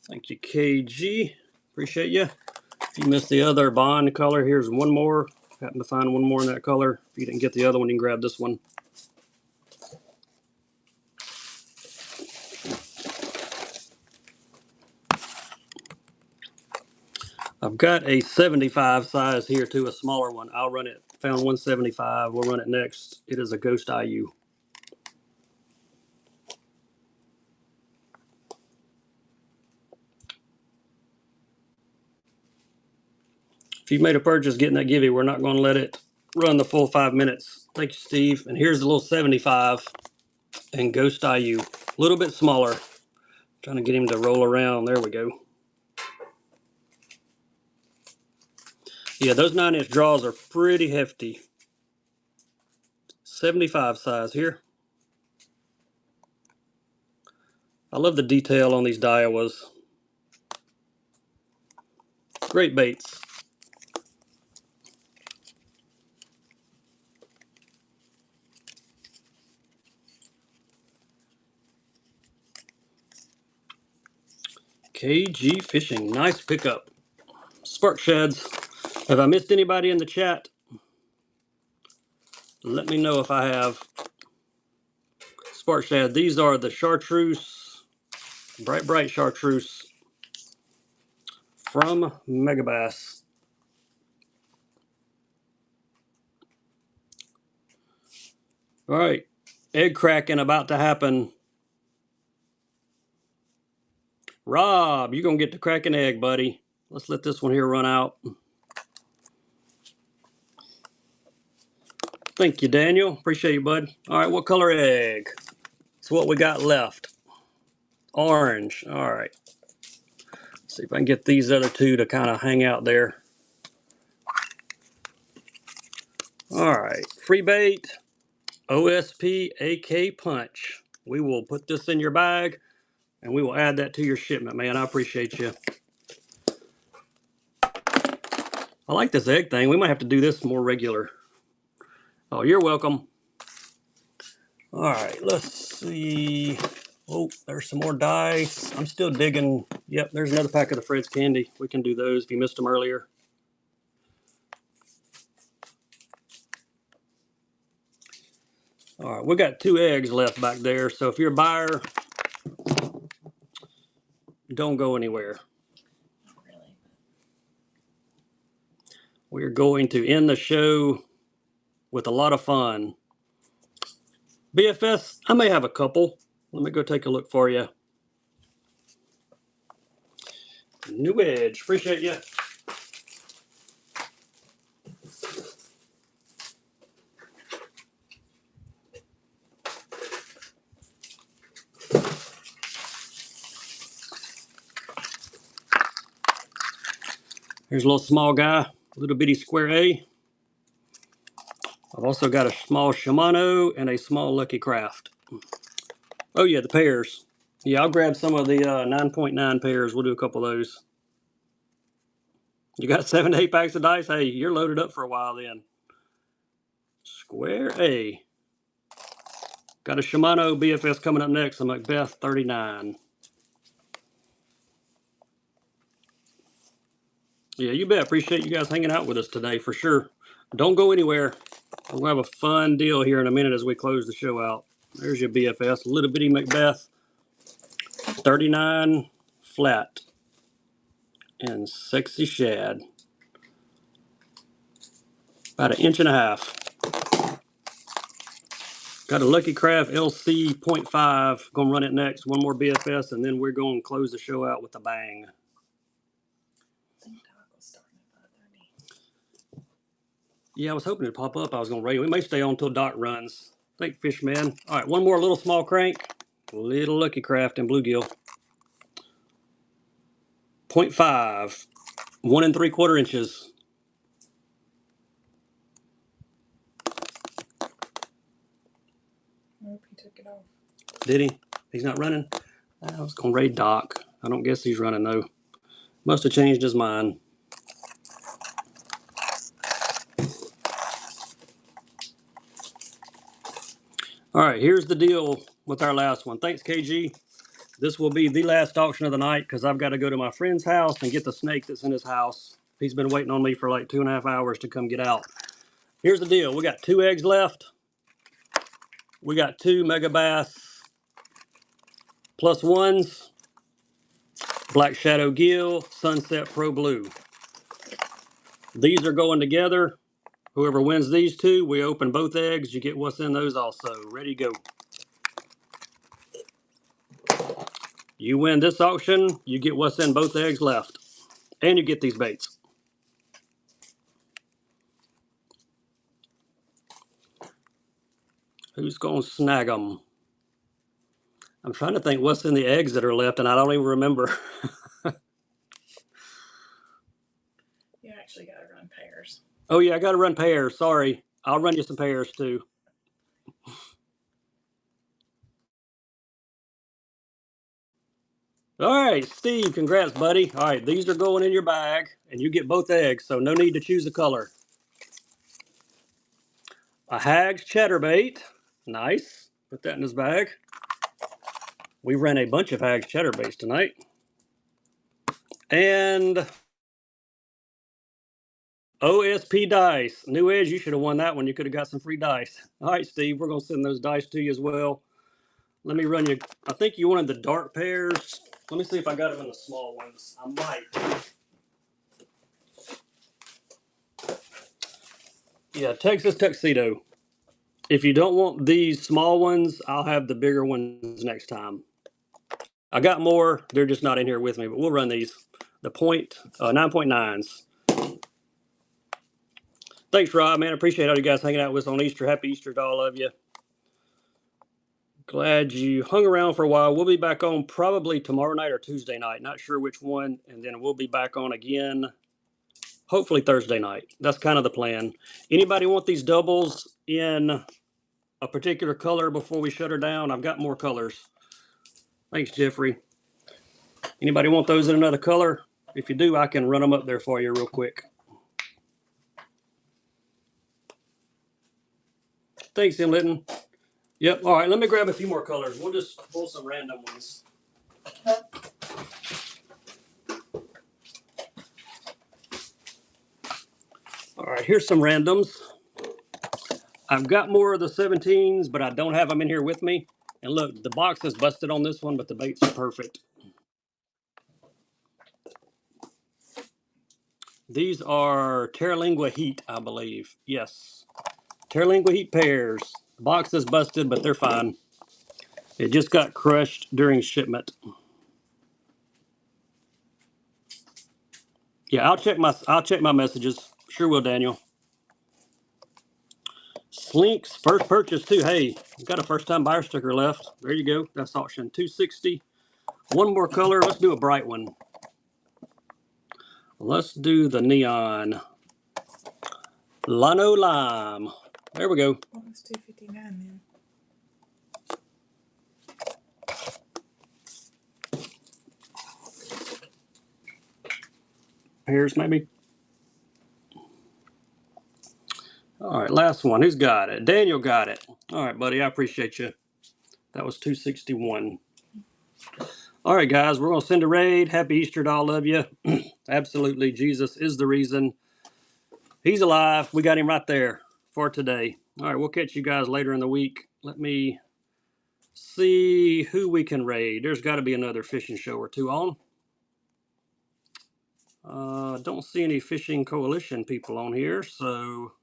Thank you, KG. Appreciate you. If you missed the other Bond color, here's one more. Happened to find one more in that color. If you didn't get the other one, you can grab this one. I've got a 75 size here too, a smaller one. I'll run it. Found 175. We'll run it next. It is a Ghost IU. If you've made a purchase getting that givey, we're not going to let it run the full 5 minutes. Thank you, Steve. And here's the little 75 and Ghost IU. A little bit smaller. Trying to get him to roll around. There we go. Yeah, those 9-inch draws are pretty hefty. 75 size here. I love the detail on these Daiwas. Great baits. KG Fishing. Nice pickup. Spark Sheds. Have I missed anybody in the chat? Let me know if I have. Spark Shad. These are the chartreuse, bright chartreuse from Megabass. All right, egg cracking about to happen. Rob, you're going to get to crack an egg, buddy. Let's let this one here run out. Thank you, Daniel. Appreciate you, bud. All right, what color egg? It's what we got left. Orange. All right. See if I can get these other two to kind of hang out there. All right, free bait, OSP AK Punch. We will put this in your bag and we will add that to your shipment, man. I appreciate you. I like this egg thing. We might have to do this more regular. Oh, you're welcome. All right, let's see. Oh, there's some more dice. I'm still digging. Yep, there's another pack of the Fred's candy. We can do those if you missed them earlier. All right, we got 2 eggs left back there. So if you're a buyer, don't go anywhere. Really? We're going to end the show with a lot of fun. BFS, I may have a couple. Let me go take a look for you. New Edge, appreciate you. Here's a little small guy, little bitty square A. I've also got a small Shimano and a small Lucky Craft. Oh yeah, the pairs. Yeah, I'll grab some of the 9.9 pairs. We'll do a couple of those. You got 7 to 8 packs of dice? Hey, you're loaded up for a while then. Square A. Got a Shimano BFS coming up next, a Macbeth 39. Yeah, you bet. Appreciate you guys hanging out with us today for sure. Don't go anywhere. We're going to have a fun deal here in a minute as we close the show out. There's your BFS, little bitty Macbeth 39 flat and sexy shad. About 1.5 inches. Got a Lucky Craft LC 0.5. Gonna run it next. One more BFS, and then we're going to close the show out with a bang. Yeah, I was hoping it'd pop up. I was going to raid. We may stay on until Doc runs. Thank you, Fishman. All right, one more little small crank. Little Lucky Craft and bluegill. 0.5. 1 3/4 inches. Nope, he took it off. Did he? He's not running? I was going to raid Doc. I don't guess he's running, though. Must have changed his mind. All right, here's the deal with our last one. Thanks, KG. This will be the last auction of the night because I've got to go to my friend's house and get the snake that's in his house. He's been waiting on me for like 2.5 hours to come get out. Here's the deal. We got 2 eggs left. We got 2 Mega Bass plus ones. Black Shadow Gill, Sunset Pro Blue. These are going together. Whoever wins these 2, we open both eggs. You get what's in those also. Ready, go. You win this auction, you get what's in both eggs left. And you get these baits. Who's going to snag them? I'm trying to think what's in the eggs that are left, and I don't even remember. You actually got to run pairs. Oh, yeah, I got to run pairs. Sorry. I'll run you some pairs, too. All right, Steve, congrats, buddy. All right, these are going in your bag, and you get both eggs, so no need to choose a color. A Hag's Chatterbait. Nice. Put that in his bag. We ran a bunch of Hag's Chatterbaits tonight. And OSP dice. New Edge, you should have won that one. You could have got some free dice. All right, Steve, we're going to send those dice to you as well. Let me run you. I think you wanted the dark pairs. Let me see if I got them in the small ones. I might. Yeah, Texas Tuxedo. If you don't want these small ones, I'll have the bigger ones next time. I got more. They're just not in here with me, but we'll run these. The 9.9s. Thanks, Rob, man. I appreciate all you guys hanging out with us on Easter. Happy Easter to all of you. Glad you hung around for a while. We'll be back on probably tomorrow night or Tuesday night. Not sure which one. And then we'll be back on again, hopefully Thursday night. That's kind of the plan. Anybody want these doubles in a particular color before we shut her down? I've got more colors. Thanks, Jeffrey. Anybody want those in another color? If you do, I can run them up there for you real quick. Thanks, Tim Litton. Yep. All right, let me grab a few more colors. We'll just pull some random ones. All right, here's some randoms. I've got more of the 17s, but I don't have them in here with me. And look, the box is busted on this one, but the baits are perfect. These are Terralingua Heat, I believe. Yes. Terralingua Heat pairs. The box is busted, but they're fine. It just got crushed during shipment. Yeah, I'll check my messages. Sure will, Daniel. Slinks, first purchase too. Hey, got a first time buyer sticker left. There you go. That's auction 260. One more color. Let's do a bright one. Let's do the neon. Lano Lime. There we go. Almost 259 then. Here's maybe. All right, last one. Who's got it? Daniel got it. All right, buddy. I appreciate you. That was 261. All right, guys. We're going to send a raid. Happy Easter to all of you. Absolutely. Jesus is the reason. He's alive. We got him right there for today. All right, we'll catch you guys later in the week. Let me see who we can raid. There's got to be another fishing show or two on. Don't see any Fishing Coalition people on here, so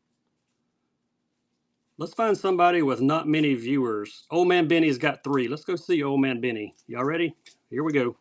let's find somebody with not many viewers. Old Man Benny's got 3. Let's go see Old Man Benny. Y'all ready? Here we go.